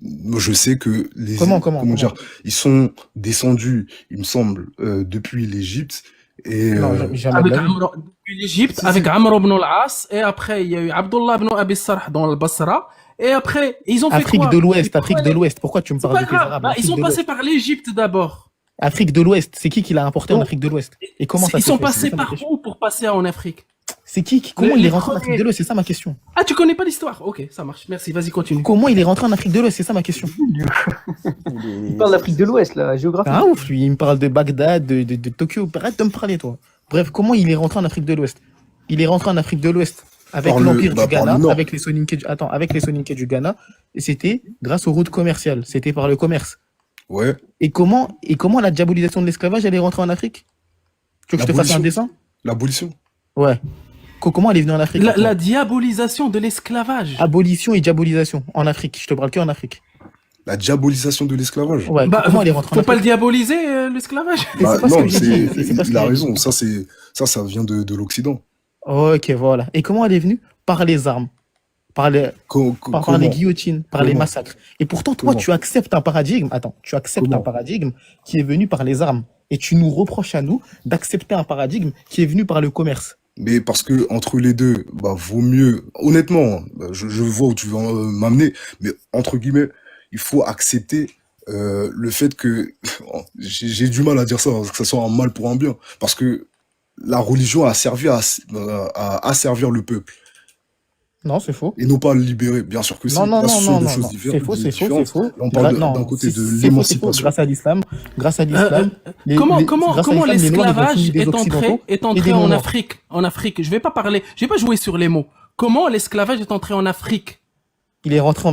moi, je sais que Comment dire, ils sont descendus, il me semble, depuis l'Égypte et Non, jamais de Avec la vie. depuis l'Égypte, si, avec si. Amr ibn al-As, et après, il y a eu Abdullah ibn Abi Sarh dans le Basra, et après, ils ont fait Afrique quoi? de l'Ouest, Ils Afrique de l'Ouest. Pourquoi tu me C'est parles pas de tes grave. Arabes? Bah, ils Afrique sont de passés l'Ouest. par l'Égypte d'abord. Afrique de l'Ouest, c'est qui l'a importé en Donc, Afrique de l'Ouest? Et comment ça ils s'est sont fait? C'est passés ça ma par question. où pour passer en Afrique? C'est comment il est Les rentré en Afrique premiers. de l'Ouest? C'est ça ma question. Ah, tu connais pas l'histoire? Ok, ça marche. Merci, vas-y, continue. Comment il est rentré en Afrique de l'Ouest? C'est ça ma question. Il parle d'Afrique de l'Ouest, la géographie. Ah ouf, lui, il me parle de Bagdad, de Tokyo. Arrête de me parler, toi. Bref, comment il est rentré en Afrique de l'Ouest? Il est rentré en Afrique de l'Ouest avec Par l'Empire du par le Ghana, nord. avec les Soninké, avec les Soninké du Ghana, et c'était grâce aux routes commerciales. C'était par le commerce. Ouais. Et comment la diabolisation de l'esclavage, elle est rentrée en Afrique? Tu veux que je te fasse un dessin? L'abolition. Ouais. Comment elle est venue en Afrique? La diabolisation de l'esclavage. Abolition et diabolisation en Afrique. Je te parle que en Afrique. La diabolisation de l'esclavage. Ouais. Bah, Comment elle est rentrée en faut pas le Afrique? diaboliser, l'esclavage. Mais c'est pas ce Non, que j'ai dit. C'est pas ce il que a j'ai dit. raison. Ça vient de l'Occident. Ok, voilà. Et comment elle est venue? Par les armes, par les Comment? guillotines, par les Comment? massacres. Et pourtant, toi, Comment? tu acceptes un paradigme. Attends, tu acceptes un Comment? paradigme qui est venu par les armes. Et tu nous reproches à nous d'accepter un paradigme qui est venu par le commerce. Mais parce que entre les deux, bah, vaut mieux. Honnêtement, je vois où tu veux m'amener, mais entre guillemets, il faut accepter le fait que j'ai du mal à dire ça, que ça soit un mal pour un bien, parce que la religion a servi à asservir le peuple Non, c'est faux. et non pas le libérer. Bien sûr que si. Non, non, Là, non, ce sont non, deux non, choses non. différentes. C'est faux, c'est faux, c'est différentes. faux. Là, on parle Non, d'un côté de c'est faux, c'est faux. l'émancipation. Grâce à l'islam, Comment grâce à l'islam, les Noirs, ils ont l'esclavage soumis des est Occidentaux et entré des en non-Noirs. Afrique? Je vais pas jouer sur les mots. Comment l'esclavage est entré en Afrique? Il est rentré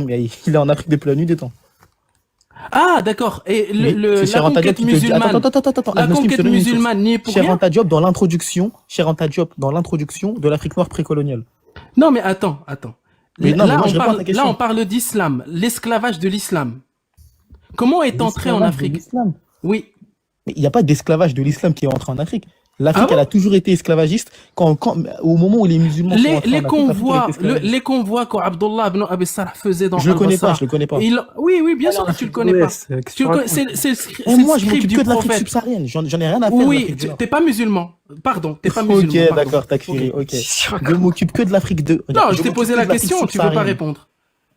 il est en Afrique depuis la nuit des temps. Ah, d'accord. Et Oui, c'est la Cher Anta Diop conquête qui te dit. musulmane, Attends, la Agnostic, je te conquête donne une source. musulmane n'y est pour Cher rien? Anta Diop dans l'introduction de l'Afrique noire précoloniale. Non, mais attends. Mais non, mais Là, moi, je réponds à ta question. là, on parle d'islam, l'esclavage de l'islam. Comment est entré en L'esclavage de Afrique? l'islam. Oui. Mais il n'y a pas d'esclavage de l'islam qui est entré en Afrique. L'Afrique, Ah bon? elle a toujours été esclavagiste au moment où les musulmans sont entrés en Afrique, l'Afrique a toujours été esclavagiste. Les convois qu'Abdullah ibn Abi Sarh faisait dans Je le connais pas, Al-Basra. je le connais pas. Oui, bien sûr que tu le connais pas. C'est le Et moi, je script m'occupe du que de l'Afrique prophète. subsaharienne. J'en ai rien à faire de Oui, l'Afrique du Nord. t'es pas musulman. Pardon, t'es pas musulman. Ok, pardon. d'accord, takfiri, ok. Je m'occupe que de l'Afrique de. Non, je t'ai m'occupe posé que la de l'Afrique question, tu veux pas subsaharienne. répondre.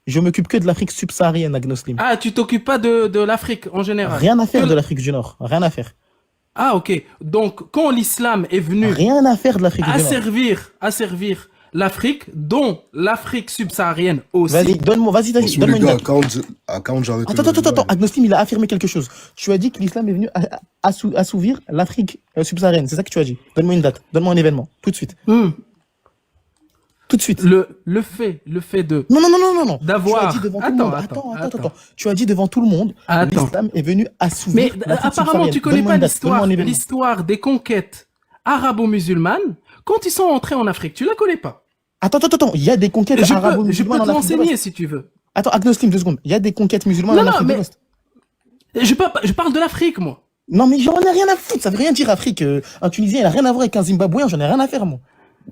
Je m'occupe que de l'Afrique subsaharienne, Agnoslim. Ah, tu t'occupes pas de l'Afrique en général. Rien à faire Que- de l'Afrique du Nord. Rien à faire. Ah, ok. Donc, quand l'islam est venu Rien à faire de l'Afrique du Nord. asservir l'Afrique, dont l'Afrique subsaharienne aussi. Vas-y, donne-moi Attention, donne-moi les une gars, date. à 40, j'arrête. Attends, Agnoslim, il a affirmé quelque chose. Tu as dit que l'islam est venu assouvir l'Afrique subsaharienne. C'est ça que tu as dit. Donne-moi une date, donne-moi un événement, tout de suite. Tout de suite. Le fait de. Non. D'avoir. Tu as dit devant tout le monde. Attends. Tu as dit devant tout le monde, Attends. l'islam est venu assouvir Mais l'Afrique apparemment, subsaharienne. tu connais Donne-moi pas une date, donne-moi un événement. l'histoire des conquêtes arabo-musulmanes quand ils sont entrés en Afrique. Tu la connais pas. Attends. Il y a des conquêtes Je peux arabo-musulmanes te en Afrique de l'enseigner l'Ouest. si tu veux. Attends, Agnoslim, 2 secondes. Il y a des conquêtes musulmanes Non, en non, Afrique de mais- l'Ouest. Je parle de l'Afrique, moi. Non, mais j'en ai rien à foutre. Ça veut rien dire Afrique. Un Tunisien, il a rien à voir avec un Zimbabwéen. J'en ai rien à faire, moi.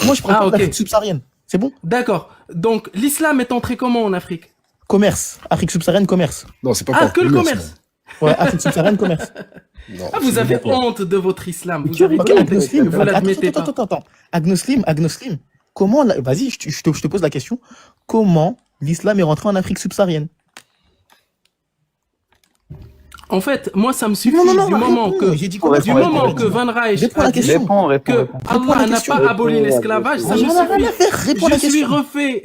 Moi, je parle pas de l'Afrique subsaharienne. C'est bon? D'accord. Donc, l'islam est entré comment en Afrique? Commerce. Afrique subsaharienne, commerce. Non, c'est pas Ah, que le commerce. Ouais, Afrique subsaharienne, commerce. Ah, vous avez honte de votre islam. Vous Ok, avez honte. Agnoslim, Vous l'admettez pas. attends. Agnoslim, comment, vas-y, je te pose la question. Comment l'islam est rentré en Afrique subsaharienne? En fait, moi, ça me suffit Non, du moment réponds. que, J'ai dit quoi? du moment que Van Reich Réponds à a la dit question. que Allah n'a pas aboli l'esclavage, ça me J'en ai rien à suffit. faire. Réponds à la question.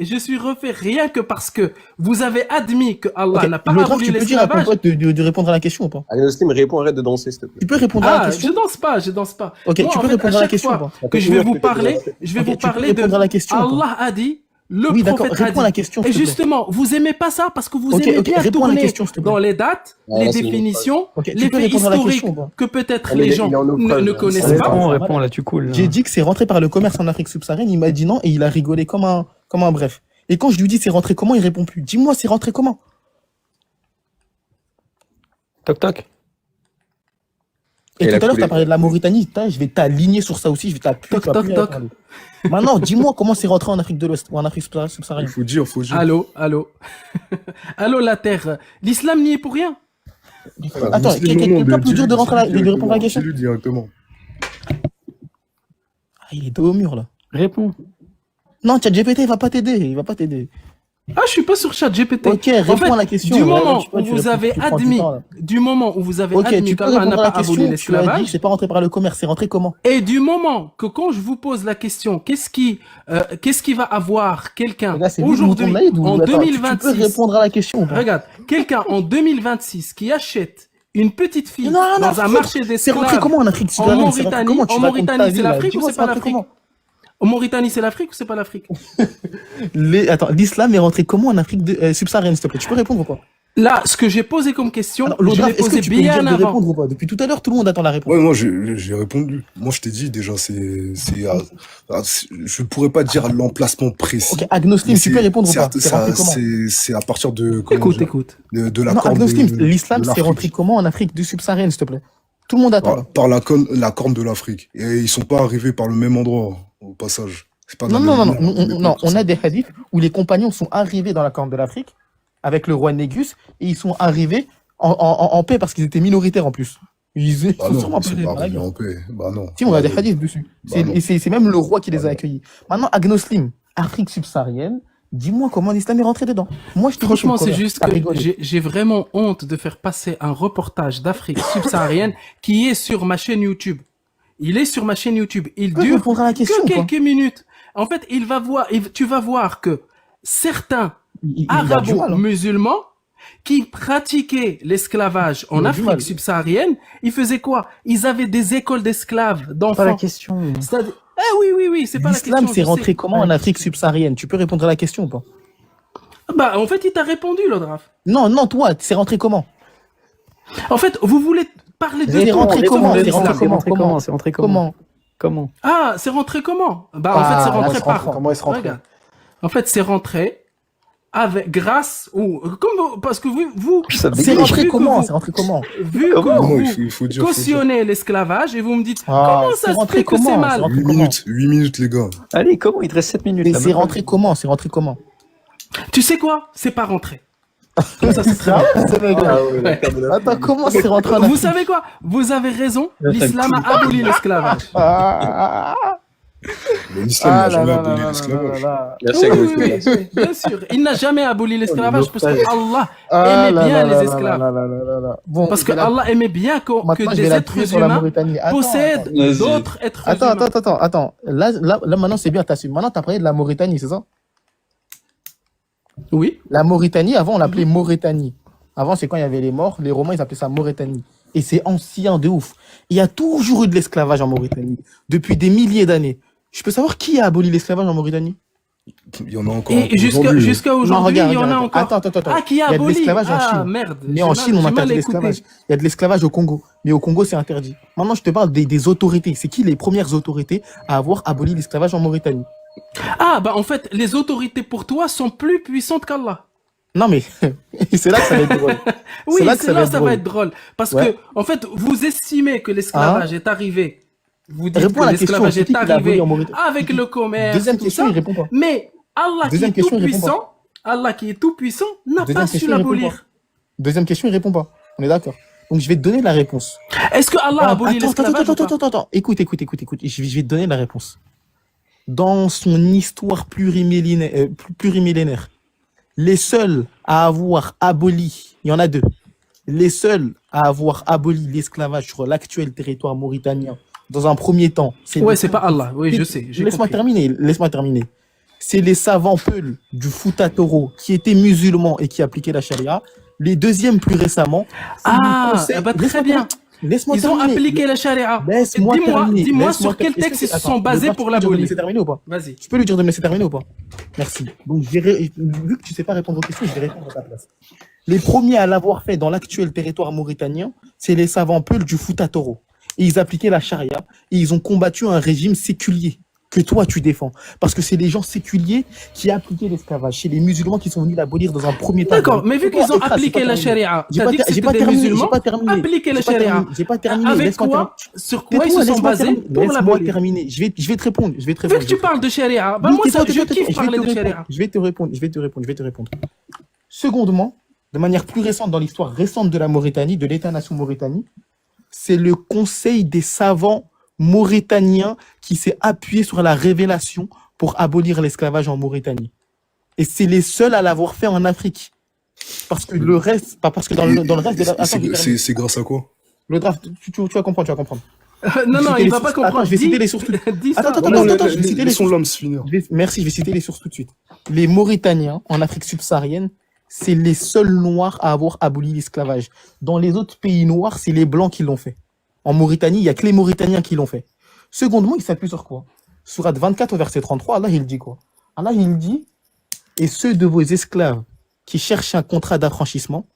Je suis refait rien que parce que vous avez admis que Allah Ok, n'a pas le draft, aboli tu peux dire à ton l'esclavage. pote de répondre à la question ou pas? Agnostim, réponds, arrête de danser, s'il te plaît. Tu peux répondre à la Ah, question? je danse pas. Ok, Moi, tu en peux fait, répondre à la chaque question ou fois pas? que je vais vous Ok, tu peux parler, je vais Ok, vous tu peux parler de répondre à la question ou pas? Allah a dit, le Oui, d'accord, prophète a réponds à la dit. question, Et s'il te plaît. justement, vous aimez pas ça parce que vous Ok, aimez ok, bien réponds à la tourner question, s'il te plaît. dans les dates, Ah, les là, c'est une définitions, Ok, tu les peux faits répondre à la historiques question ou pas? que peut-être Ah, mais les il gens est en ne naufrage. connaissent Ouais, pas. Réponds, là, tu coules. J'ai dit que c'est rentré par le commerce en Afrique subsaharienne, il m'a dit non et il a rigolé comme un bref. Et quand je lui dis c'est rentré comment, il répond plus. Dis-moi, c'est rentré comment? Toc toc. Et Et tout la à l'heure, tu coulée. as parlé de la Mauritanie. Je vais t'aligner sur ça aussi. Je vais t'appuyer. Toc, toc, toc. Maintenant, dis-moi comment c'est rentré en Afrique de l'Ouest ou en Afrique Il subsaharienne. faut dire, faut dire. Allô, allô. Allô, la Terre. L'islam n'y est pour rien. Voilà, Attends, dis-le, non, quelqu'un mais peut dire de rentrer de dis-le répondre à la question? Dis-le directement. Ah, il est dos au mur là. Réponds. Non, ChatGPT, il va pas t'aider. Il va pas t'aider. Ah, je suis pas sur ChatGPT. Ok, réponds à la question. Du Là, moment tu vois, où tu vous réponds, avez tu prends du admis, temps, là. du moment où vous avez Ok, admis tu peux qu'Allah n'a répondre à pas la aboli question. Tu as dit, l'esclavage, c'est pas rentré par le commerce. C'est rentré comment? et du moment que quand je vous pose la question, qu'est-ce qui va avoir quelqu'un Là, c'est lui le aujourd'hui, mouton de Maïd ou- en Attends, tu peux 2026, répondre à la question ou pas? regarde, quelqu'un en 2026 qui achète une petite fille Non, non, dans un foutre. marché C'est rentré d'esclaves comment en Afrique en subsaharienne? C'est rentré Mauritanie, comment? Tu en racontes ta Mauritanie, vie, c'est là. l'Afrique ou Dis-moi, c'est pas rentré l'Afrique? comment? En Mauritanie, c'est l'Afrique ou c'est pas l'Afrique? Attends, l'islam est rentré comment en Afrique subsaharienne, s'il te plaît? Tu peux répondre ou pas? Là, ce que j'ai posé comme question, Alors, je l'ai Lodra, est-ce que posé tu peux me bien dire de avant. répondre ou pas? Depuis tout à l'heure, tout le monde attend la réponse. Ouais, moi j'ai répondu. Moi je t'ai dit déjà, je pourrais pas dire l'emplacement précis. Ok, Agnoslim, mais tu peux répondre ou pas? C'est rentré comment? c'est à partir de comment Écoute, dire, écoute. de la Non, corne Agnoslim, de l'islam, c'est l'Afrique. rentré comment en Afrique subsaharienne, s'il te plaît? Tout le monde attend. là. Par la corne de l'Afrique. Et ils sont pas arrivés par le même endroit au passage. C'est pas de Non, la non, non, même non, manière. non, on a des hadiths où les compagnons sont arrivés dans la corne de l'Afrique avec le roi Négus et ils sont arrivés en paix parce qu'ils étaient minoritaires en plus. Ils Bah sont non, sûrement ils sont passés pas par la arrivés guerre. en paix. Bah non. Si, on a des Bah, hadiths dessus. bah non. Et c'est même le roi qui les Bah a non. accueillis. Maintenant, Agnoslim, Afrique subsaharienne, dis-moi comment l'islam est rentré dedans. Moi, je te dis Franchement, que le c'est commerce, juste t'as que rigolé. j'ai vraiment honte de faire passer un reportage d'Afrique subsaharienne qui est sur ma chaîne YouTube. Il est sur ma chaîne YouTube. Il Tu peux dure répondre à la question que ou pas? quelques minutes. En fait, tu vas voir que certains Il a du mal, hein. arabo-musulmans qui pratiquaient l'esclavage en Il a du mal. Afrique subsaharienne, ils faisaient quoi? Ils avaient des écoles d'esclaves, Pas la d'enfants. question. C'est-à-dire- Ah oui, c'est pas la question. L'islam, c'est je rentré sais. comment en Afrique subsaharienne? Tu peux répondre à la question ou pas? Bah, en fait, il t'a répondu, Lodraf. Non, non, toi, c'est rentré comment? En fait, vous voulez parler de C'est rentré comment? réponds, C'est rentré réponds, comment? c'est rentré comment? C'est rentré comment? Comment? Ah, c'est rentré comment? Bah, en fait, c'est Ah, rentré là, par. comment est-ce rentré? Regarde. En fait, c'est rentré grâce ou parce que vous Ça C'est dégage. rentré vu que comment? vous- C'est rentré comment? vu Comment? que Non, vous il faut dire. cautionnez l'esclavage et vous me dites Ah, comment c'est ça se rentré fait que c'est comment? mal? C'est rentré 8 comment? minutes, 8 minutes les gars. Allez, comment? Il te reste 7 minutes. Mais là, c'est même pas. rentré comment? C'est rentré comment? Tu sais quoi? C'est pas rentré. Comme ça, c'est très bien. Ouais. Attends, comment c'est rentré en Vous Afrique? savez quoi? Vous avez raison. Là, t'as L'islam a aboli l'esclavage. Mais l'islam Ah n'a là jamais là aboli là là l'esclavage. là là. Merci, Oui, Agnostic. oui, oui, bien sûr. Il n'a jamais aboli l'esclavage parce que Allah Ah aimait là bien là là les là esclaves. là là là là là. Bon, Parce je que vais la- Allah aimait bien que maintenant, je des vais la êtres tuer sur la humains Mauritanie. Attends, possèdent attends. Vas-y. d'autres êtres Attends, humains. attends. Là, maintenant, c'est bien, t'assumes. Maintenant, t'as parlé de la Mauritanie, c'est ça? Oui. La Mauritanie, avant, on l'appelait Mauritanie. Avant, c'est quand il y avait les morts, les Romains, ils appelaient ça Mauritanie. Et c'est ancien de ouf. Il y a toujours eu de l'esclavage en Mauritanie, depuis des milliers d'années. Je peux savoir qui a aboli l'esclavage en Mauritanie? Il y en a encore. Et aujourd'hui, jusqu'à Non, aujourd'hui, regarde, il y en a regarde. encore. Attends. Ah, qui a Il y a de aboli? l'esclavage en Ah, Chine. merde. Mais en Chine, on j'ai mal interdit écouté. l'esclavage. Il y a de l'esclavage au Congo. Mais au Congo, c'est interdit. Maintenant, je te parle des autorités. C'est qui les premières autorités à avoir aboli l'esclavage en Mauritanie? Ah, bah en fait, les autorités pour toi sont plus puissantes qu'Allah. Non, mais c'est là que ça va être drôle. Oui, C'est là que ça va être ça drôle. va être drôle. Parce Ouais. que, en fait, vous estimez que l'esclavage est arrivé. Vous dites Réponds que à la question. l'esclavage C'est qui est qui l'a aboli arrivé en Mauritanie? avec le commerce, Deuxième tout question, ça. il répond pas. Mais Allah Deuxième qui est question, tout il répond puissant, Allah qui est tout puissant, n'a Deuxième pas su question, il répond l'abolir. pas. Deuxième question, il répond pas. On est d'accord. Donc, je vais te donner la réponse. Est-ce que Allah a aboli l'esclavage ou pas? Attends. Écoute. Je vais te donner la réponse. Dans son histoire plurimillénaire, les seuls à avoir aboli, il y en a deux, les seuls à avoir aboli l'esclavage sur l'actuel territoire mauritanien, dans un premier temps, Ouais, c'est pas Allah. Oui, je sais. j'ai Laisse-moi compris. terminer. C'est les savants Peuls du Fouta Toro qui étaient musulmans et qui appliquaient la charia. Les deuxièmes plus récemment. c'est Ah, le conseil- bah, très Laisse-moi bien. Laisse-moi Ils ont terminer. appliqué la charia. Laisse-moi terminer. Dis-moi Laisse-moi sur quel ter- est-ce texte que ils se attends, sont basés Laurent, pour tu peux lui dire de me l'abolir. laisser terminer ou pas? Vas-y. Tu peux lui dire de me laisser terminer ou pas? Merci. Donc, vu que tu sais pas répondre aux questions, je vais répondre à ta place. Les premiers à l'avoir fait dans l'actuel territoire mauritanien, c'est les savants Peuls du Fouta Toro. Et ils appliquaient la charia et ils ont combattu un régime séculier. que toi tu défends. Parce que c'est les gens séculiers qui appliquaient l'esclavage. C'est les musulmans qui sont venus l'abolir dans un premier temps. D'accord, mais vu qu'ils ont appliqué la charia, t'as dit que c'était des musulmans, appliquer la charia. J'ai pas terminé. Avec quoi, sur quoi ils se sont basés pour Laisse-moi l'abolir? terminer. Je vais te répondre. Vu que tu parles de charia, bah moi ça, je kiffe parler de charia. Je vais te répondre. Secondement, de manière plus récente dans l'histoire récente de la Mauritanie, de l'État-nation Mauritanie, c'est le Conseil des savants mauritaniens qui s'est appuyé sur la révélation pour abolir l'esclavage en Mauritanie. Et c'est les seuls à l'avoir fait en Afrique. Parce que le reste, pas parce que dans le reste de la... C'est grâce à quoi? Le draft, tu vas comprendre. Non, il va pas comprendre. Attends, je vais citer les sources. Attends, je vais citer les sources. Merci, je vais citer les sources tout de suite. Les Mauritaniens, en Afrique subsaharienne, c'est les seuls noirs à avoir aboli l'esclavage. Dans les autres pays noirs, c'est les blancs qui l'ont fait. En Mauritanie, il n'y a que les Mauritaniens qui l'ont fait. Secondement, il s'appuie sur quoi? Sourate 24 au verset 33, Allah il dit quoi? Allah il dit « Et ceux de vos esclaves qui cherchent un contrat d'affranchissement,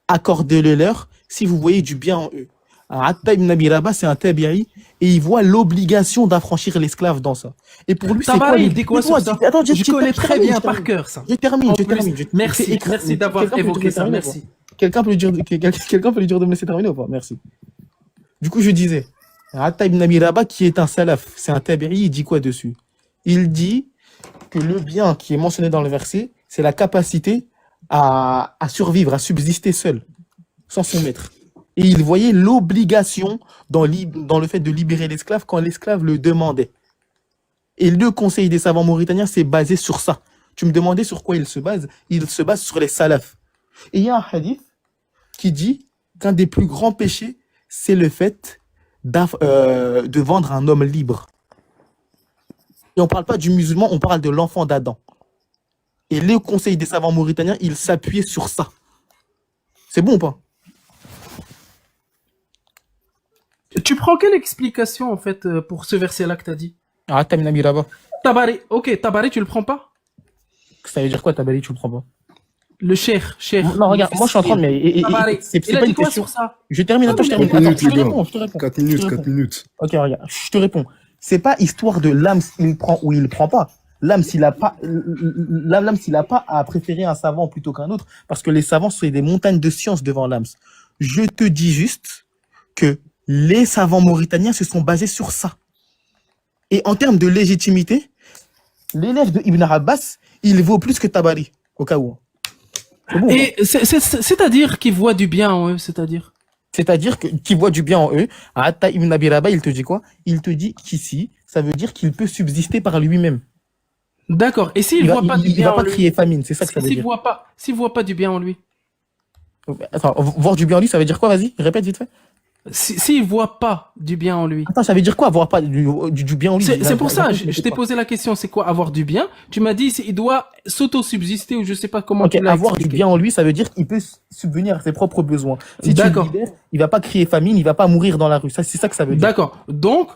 accordez-le leur si vous voyez du bien en eux. » Atta ibn Abi Rabah, c'est un tabi'i et il voit l'obligation d'affranchir l'esclave dans ça. Et pour lui, c'est quoi? Il dit quoi sur ça? Attends, je connais très bien par cœur ça. Je termine. Merci d'avoir évoqué ça, merci. Quelqu'un peut lui dire de me laisser terminer ou pas? Merci. Du coup, je disais, Atta ibn Abi Rabah, qui est un salaf, c'est un tabi'i, il dit quoi dessus? Il dit que le bien qui est mentionné dans le verset, c'est la capacité à survivre, à subsister seul, sans son maître. Et il voyait l'obligation dans le fait de libérer l'esclave quand l'esclave le demandait. Et le Conseil des savants mauritaniens s'est basé sur ça. Tu me demandais sur quoi il se base? Il se base sur les salafs. Et il y a un hadith qui dit qu'un des plus grands péchés, c'est le fait de vendre un homme libre. Et on ne parle pas du musulman, on parle de l'enfant d'Adam. Et le Conseil des savants mauritaniens, il s'appuyait sur ça. C'est bon ou pas? Tu prends quelle explication en fait pour ce verset-là que t'as dit? Ah, Atta ibn Abi Rabah. Tabari, ok, Tabari tu le prends pas? Ça veut dire quoi Tabari, tu le prends pas? Le cher. Non, regarde, moi je suis en train de... Tabari, c'est il a pas dit une quoi question. sur ça? Je termine, attends, je termine. 4 minutes, je te réponds. 4 minutes. Ok, regarde, je te réponds. C'est pas histoire de l'âme s'il prend ou il prend pas. L'âme s'il a pas à préférer un savant plutôt qu'un autre, parce que les savants sont des montagnes de science devant l'âme. Je te dis juste que les savants mauritaniens se sont basés sur ça. Et en termes de légitimité, l'élève de Ibn Abbas, il vaut plus que Tabari, au cas où. Bon, et c'est-à-dire qu'ils voient du bien en eux, c'est-à-dire? C'est-à-dire qu'ils voient du bien en eux. Atta ibn Abi Rabah, il te dit quoi? Il te dit qu'ici, ça veut dire qu'il peut subsister par lui-même. D'accord. Et s'il voit pas du bien en lui? Il va pas crier famine, c'est ça que ça veut dire. S'il voit pas du bien en lui? Attends, voir du bien en lui, ça veut dire quoi? Vas-y, répète vite fait. S'il voit pas du bien en lui. Attends, ça veut dire quoi, avoir pas du bien en lui? C'est pour ça, je t'ai posé la question, c'est quoi avoir du bien? Tu m'as dit, il doit s'auto-subsister ou je sais pas comment tu l'as avoir expliqué. du bien en lui, ça veut dire qu'il peut subvenir à ses propres besoins. Si tu le D'accord. libères, il va pas crier famine, il va pas mourir dans la rue. Ça, c'est ça que ça veut dire. D'accord. Donc,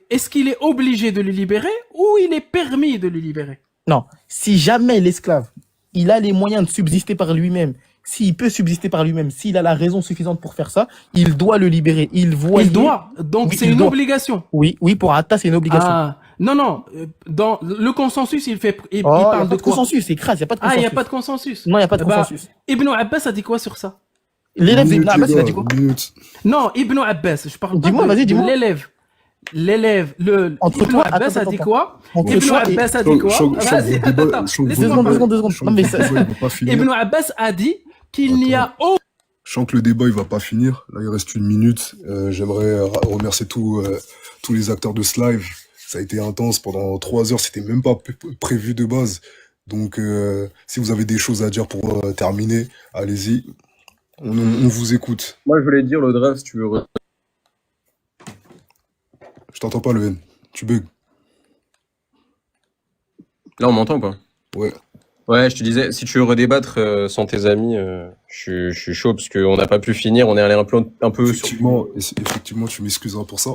est-ce qu'il est obligé de le libérer ou il est permis de le libérer? Non. Si jamais l'esclave, il a les moyens de subsister par lui-même, s'il peut subsister par lui-même, s'il a la raison suffisante pour faire ça, il doit le libérer. Il doit. Donc Oui, c'est il une doit. obligation. Oui, pour Atta, c'est une obligation. Ah, non. Dans le consensus, il Il parle y de a pas de quoi? consensus, c'est crase, il n'y a pas de Ah, consensus. il n'y a pas de consensus. Non, il n'y a pas de consensus. Ibn Abbas a dit quoi sur ça? L'élève d'Ibn Abbas, il a dit quoi? Non, Ibn Abbas, je parle pas Dis-moi, vas-y, dis-moi. l'élève. Entre Ibn toi, Abbas a dit quoi? Entre Ibn toi et- Abbas a dit quoi? Vas-y, attends. Laisse-moi parler. Deux secondes. Non, mais ça, Ibn Abbas a dit qu'il n'y a aucun... Je sens que le débat il va pas finir. Là, il reste 1 minute. J'aimerais remercier tous les acteurs de ce live. Ça a été intense pendant 3 heures. C'était même pas prévu de base. Donc, si vous avez des choses à dire pour terminer, allez-y. On vous écoute. Moi, je voulais dire le draft, si tu veux. Je t'entends pas, le N. Tu bugs. Là, on m'entend ou pas? Ouais. Ouais, je te disais, si tu veux redébattre sans tes amis, je suis chaud parce qu'on n'a pas pu finir. On est allé un peu Effectivement, tu m'excuseras pour ça.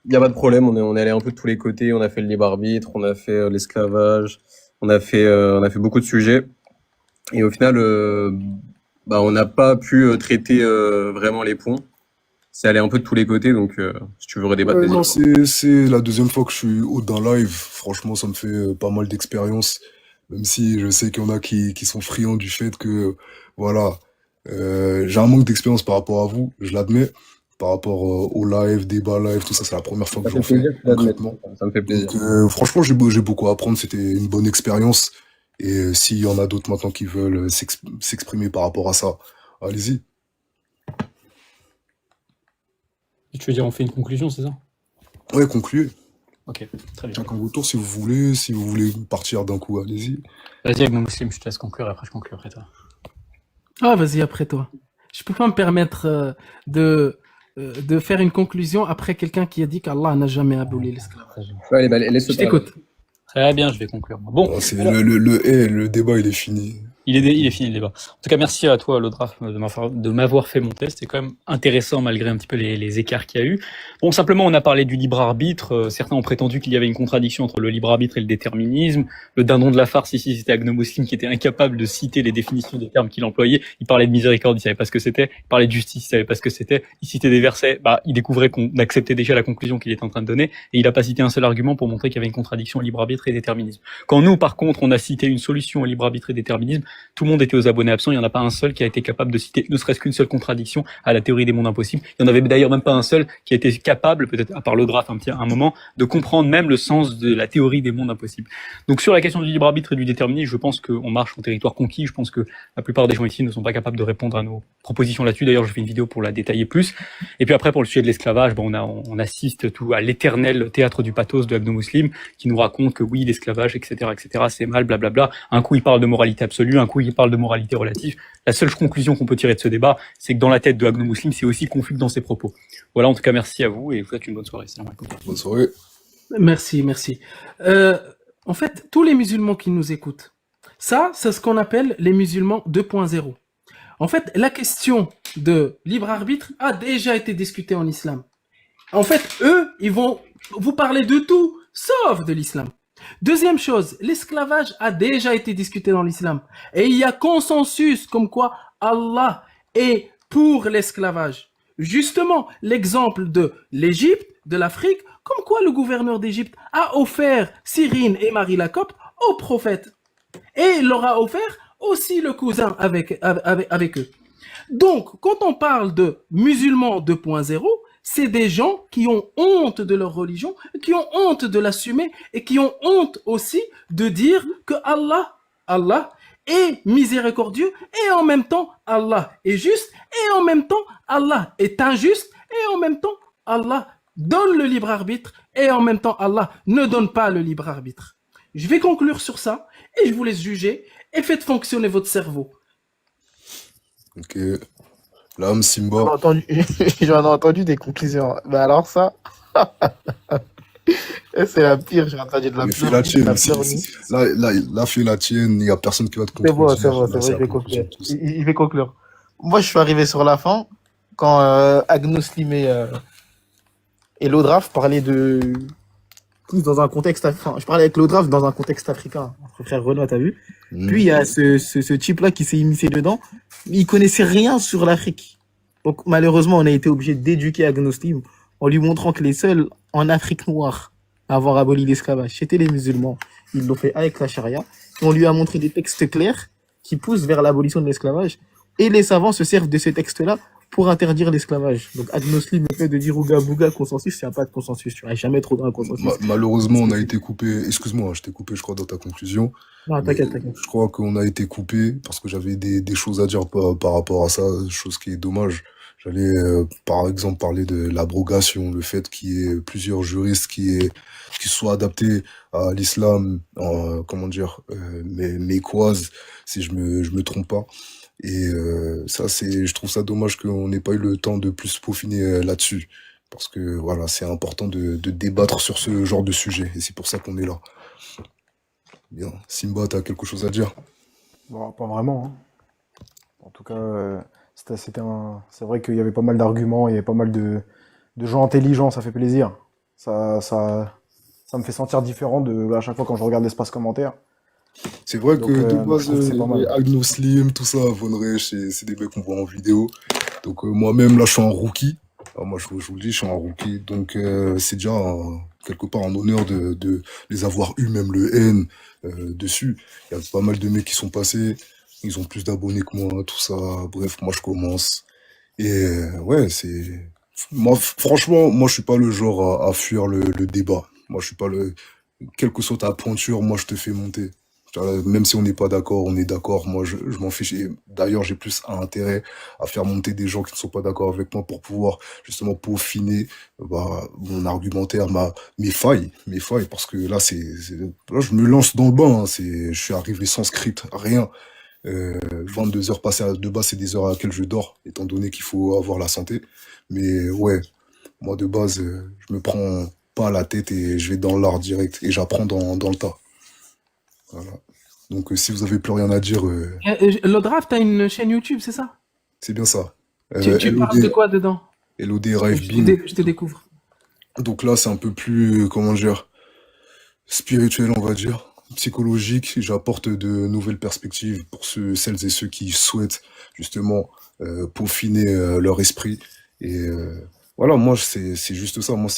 Il n'y a pas de problème, on est allé un peu de tous les côtés. On a fait le libre arbitre, on a fait l'esclavage, on a fait beaucoup de sujets. Et au final, on n'a pas pu traiter vraiment les ponts. c'est allé un peu de tous les côtés, donc si tu veux redébattre, Ouais, vas-y. non, c'est la deuxième fois que je suis hôte d'un live. Franchement, ça me fait pas mal d'expérience. Même si je sais qu'il y en a qui sont friands du fait que, voilà, j'ai un manque d'expérience par rapport à vous, je l'admets. Par rapport au live, débat live, tout ça, c'est la première fois que Ça j'en fait fais, plaisir que tu l'admettes, concrètement. ça me fait plaisir. Donc, franchement, j'ai beaucoup à apprendre. C'était une bonne expérience. Et s'il y en a d'autres maintenant qui veulent s'exprimer par rapport à ça, allez-y. Et tu veux dire, on fait une conclusion, c'est ça? Ouais, concluez. Ok, très bien. Chacun votre tour si vous voulez partir d'un coup, allez-y. Vas-y, Agno Muslim, je te laisse conclure, après je conclue après toi. Ah, vas-y, après toi. Je peux pas me permettre de faire une conclusion après quelqu'un qui a dit qu'Allah n'a jamais aboli l'esclavage. Ouais, allez, bah, laisse-le Je t'écoute. Très bien, je vais conclure. Bon, Bon, le débat, il est fini. il est fini le débat. En tout cas, merci à toi, Lodraf, de m'avoir fait mon test. C'était quand même intéressant malgré un petit peu les écarts qu'il y a eu. Bon, simplement, on a parlé du libre arbitre. Certains ont prétendu qu'il y avait une contradiction entre le libre arbitre et le déterminisme. Le dindon de la farce ici, c'était Agno Muslim qui était incapable de citer les définitions des termes qu'il employait. Il parlait de miséricorde, il savait pas ce que c'était. Il parlait de justice, il savait pas ce que c'était. Il citait des versets, il découvrait qu'on acceptait déjà la conclusion qu'il était en train de donner. Et il a pas cité un seul argument pour montrer qu'il y avait une contradiction au libre arbitre et déterminisme. Quand nous, par contre, on a cité une solution au libre arbitre et déterminisme, tout le monde était aux abonnés absents, il n'y en a pas un seul qui a été capable de citer ne serait-ce qu'une seule contradiction à la théorie des mondes impossibles. Il n'y en avait d'ailleurs même pas un seul qui a été capable, peut-être à part le draft un moment, de comprendre même le sens de la théorie des mondes impossibles. Donc sur la question du libre arbitre et du déterminisme, je pense qu'on marche en territoire conquis, je pense que la plupart des gens ici ne sont pas capables de répondre à nos propositions là-dessus. D'ailleurs, je fais une vidéo pour la détailler plus. Et puis après, pour le sujet de l'esclavage, on assiste tout à l'éternel théâtre du pathos de Agno Muslim, qui nous raconte que oui, l'esclavage, etc., c'est mal, blablabla. Un coup, il parle de moralité absolue, un coup, il parle de moralité relative. La seule conclusion qu'on peut tirer de ce débat, c'est que dans la tête de Agno Muslim, c'est aussi confus que dans ses propos. Voilà, en tout cas, merci à vous et je vous souhaite une bonne soirée. Salam alaikum. Bonne soirée. Merci. En fait, tous les musulmans qui nous écoutent, ça, c'est ce qu'on appelle les musulmans 2.0. En fait, la question de libre arbitre a déjà été discutée en islam. En fait, eux, ils vont vous parler de tout, sauf de l'islam. Deuxième chose, l'esclavage a déjà été discuté dans l'islam. Et il y a consensus comme quoi Allah est pour l'esclavage. Justement, l'exemple de l'Égypte, de l'Afrique, comme quoi le gouverneur d'Égypte a offert Cyrine et Marie la Copte au prophète. Et il leur a offert aussi le cousin avec eux. Donc, quand on parle de musulmans 2.0, c'est des gens qui ont honte de leur religion, qui ont honte de l'assumer et qui ont honte aussi de dire que Allah est miséricordieux et en même temps Allah est juste et en même temps Allah est injuste et en même temps Allah donne le libre arbitre et en même temps Allah ne donne pas le libre arbitre. Je vais conclure sur ça et je vous laisse juger et faites fonctionner votre cerveau. Ok. L'âme Simba. J'en ai entendu des conclusions. Mais alors ça, c'est la pire. J'ai entendu de la Mais pire. fais la tienne. La pire nuit. Là, fais la tienne. Il n'y a personne qui va te C'est bon, contredire. c'est bon, je vais conclure. Il va conclure. Moi, je suis arrivé sur la fin quand Agno Slim et Lodraf parlaient de tous dans un contexte. Enfin, je parlais avec Lodraf dans un contexte africain. Mon frère Renaud, t'as vu? Puis il y a ce type-là qui s'est immiscé dedans. Il connaissait rien sur l'Afrique. Donc malheureusement, on a été obligé d'éduquer Agno Slim en lui montrant que les seuls en Afrique noire à avoir aboli l'esclavage, c'était les musulmans. Ils l'ont fait avec la charia. Et on lui a montré des textes clairs qui poussent vers l'abolition de l'esclavage. Et les savants se servent de ces textes-là pour interdire l'esclavage. Donc Agno Slim, le fait de dire ouga bouga consensus, il n'y a pas de consensus. Tu n'auras jamais trop dans un consensus. Malheureusement, on a été coupé. Excuse-moi, je t'ai coupé, je crois, dans ta conclusion. Non, t'inquiète. Je crois qu'on a été coupé parce que j'avais des choses à dire par rapport à ça, chose qui est dommage. J'allais, par exemple, parler de l'abrogation, le fait qu'il y ait plusieurs juristes qui soient adaptés à l'islam, mécoise, si je me trompe pas. Et ça, je trouve ça dommage qu'on n'ait pas eu le temps de plus peaufiner là-dessus. Parce que voilà, c'est important de débattre sur ce genre de sujet. Et c'est pour ça qu'on est là. Bien. Simba, t'as quelque chose à dire? Bon, pas vraiment. Hein. En tout cas, c'est vrai qu'il y avait pas mal d'arguments, il y avait pas mal de gens intelligents, ça fait plaisir. Ça me fait sentir différent à chaque fois quand je regarde l'espace commentaire. C'est vrai Donc, que de base, je trouve que c'est pas mal. Agno Slim, tout ça, Von Rech, c'est des mecs qu'on voit en vidéo. Donc moi-même, là, je suis un rookie. Alors moi, je vous le dis, je suis un rookie, donc c'est déjà quelque part un honneur de les avoir eu, même le N dessus. Il y a pas mal de mecs qui sont passés, ils ont plus d'abonnés que moi, tout ça. Bref, moi je commence. Et ouais, c'est... Moi, franchement, moi je suis pas le genre à fuir le débat. Moi je suis pas le... Quelle que soit ta pointure, moi je te fais monter. Tu vois, même si on n'est pas d'accord, on est d'accord. Moi, je m'en fiche. Et d'ailleurs, j'ai plus un intérêt à faire monter des gens qui ne sont pas d'accord avec moi pour pouvoir justement peaufiner mon argumentaire, mes failles. Parce que là, là, je me lance dans le bain. Hein, je suis arrivé sans script, rien. 22 heures passées de base, c'est des heures à laquelle je dors, étant donné qu'il faut avoir la santé. Mais ouais, moi de base, je me prends pas la tête et je vais dans l'art direct et j'apprends dans le tas. Voilà. Donc si vous avez plus rien à dire, Lodraf, t'as une chaîne YouTube, c'est ça? c'est bien ça. Tu parles de quoi dedans? LOD Rive Beam. Je te découvre. Donc là, c'est un peu plus, comment dire, spirituel, on va dire, psychologique. J'apporte de nouvelles perspectives pour celles et ceux qui souhaitent justement peaufiner leur esprit. Et voilà, moi, c'est juste ça. Moi,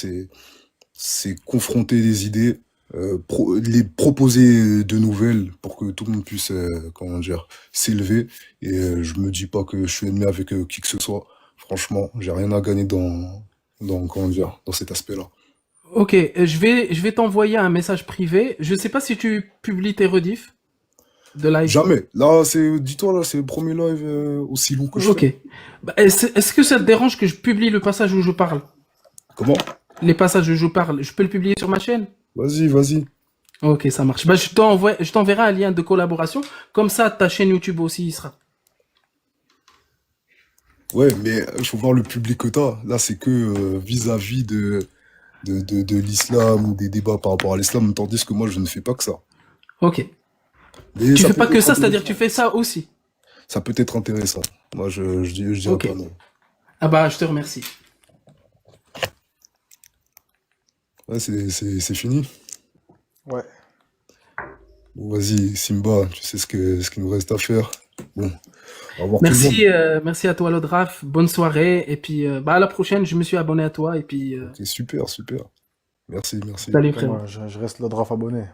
c'est confronter des idées, les proposer de nouvelles pour que tout le monde puisse, comment dire, s'élever. Et je me dis pas que je suis ennemi avec qui que ce soit. Franchement, j'ai rien à gagner comment dire, dans cet aspect-là. Ok, je vais t'envoyer un message privé. Je sais pas si tu publies tes rediffs de live. Jamais. Là, dis-toi, là, c'est le premier live aussi long que je Ok. fais. Bah, est-ce que ça te dérange que je publie le passage où je parle? Comment? Les passages où je parle, je peux le publier sur ma chaîne? Vas-y. Ok, ça marche. Bah, je t'enverrai un lien de collaboration. Comme ça, ta chaîne YouTube aussi y sera. Ouais, mais il faut voir le public que t'as. Là, c'est que vis-à-vis de l'islam ou des débats par rapport à l'islam, tandis que moi, je ne fais pas que ça. Ok. Mais Tu ça fais peut pas que être ça, c'est-à-dire que tu intéressant. fais ça aussi. Ça peut être intéressant. Moi, je dirais Ok. pas non. Ah bah, je te remercie. Ouais, c'est fini. Ouais. Bon, vas-y, Simba, tu sais ce qu'il nous reste à faire. Bon, au revoir tout le monde. Merci à toi, Lodraf. Bonne soirée. Et puis, bah, à la prochaine. Je me suis abonné à toi. Et puis, C'est super. Merci. salut, Après, frérot. moi, je reste le draft abonné.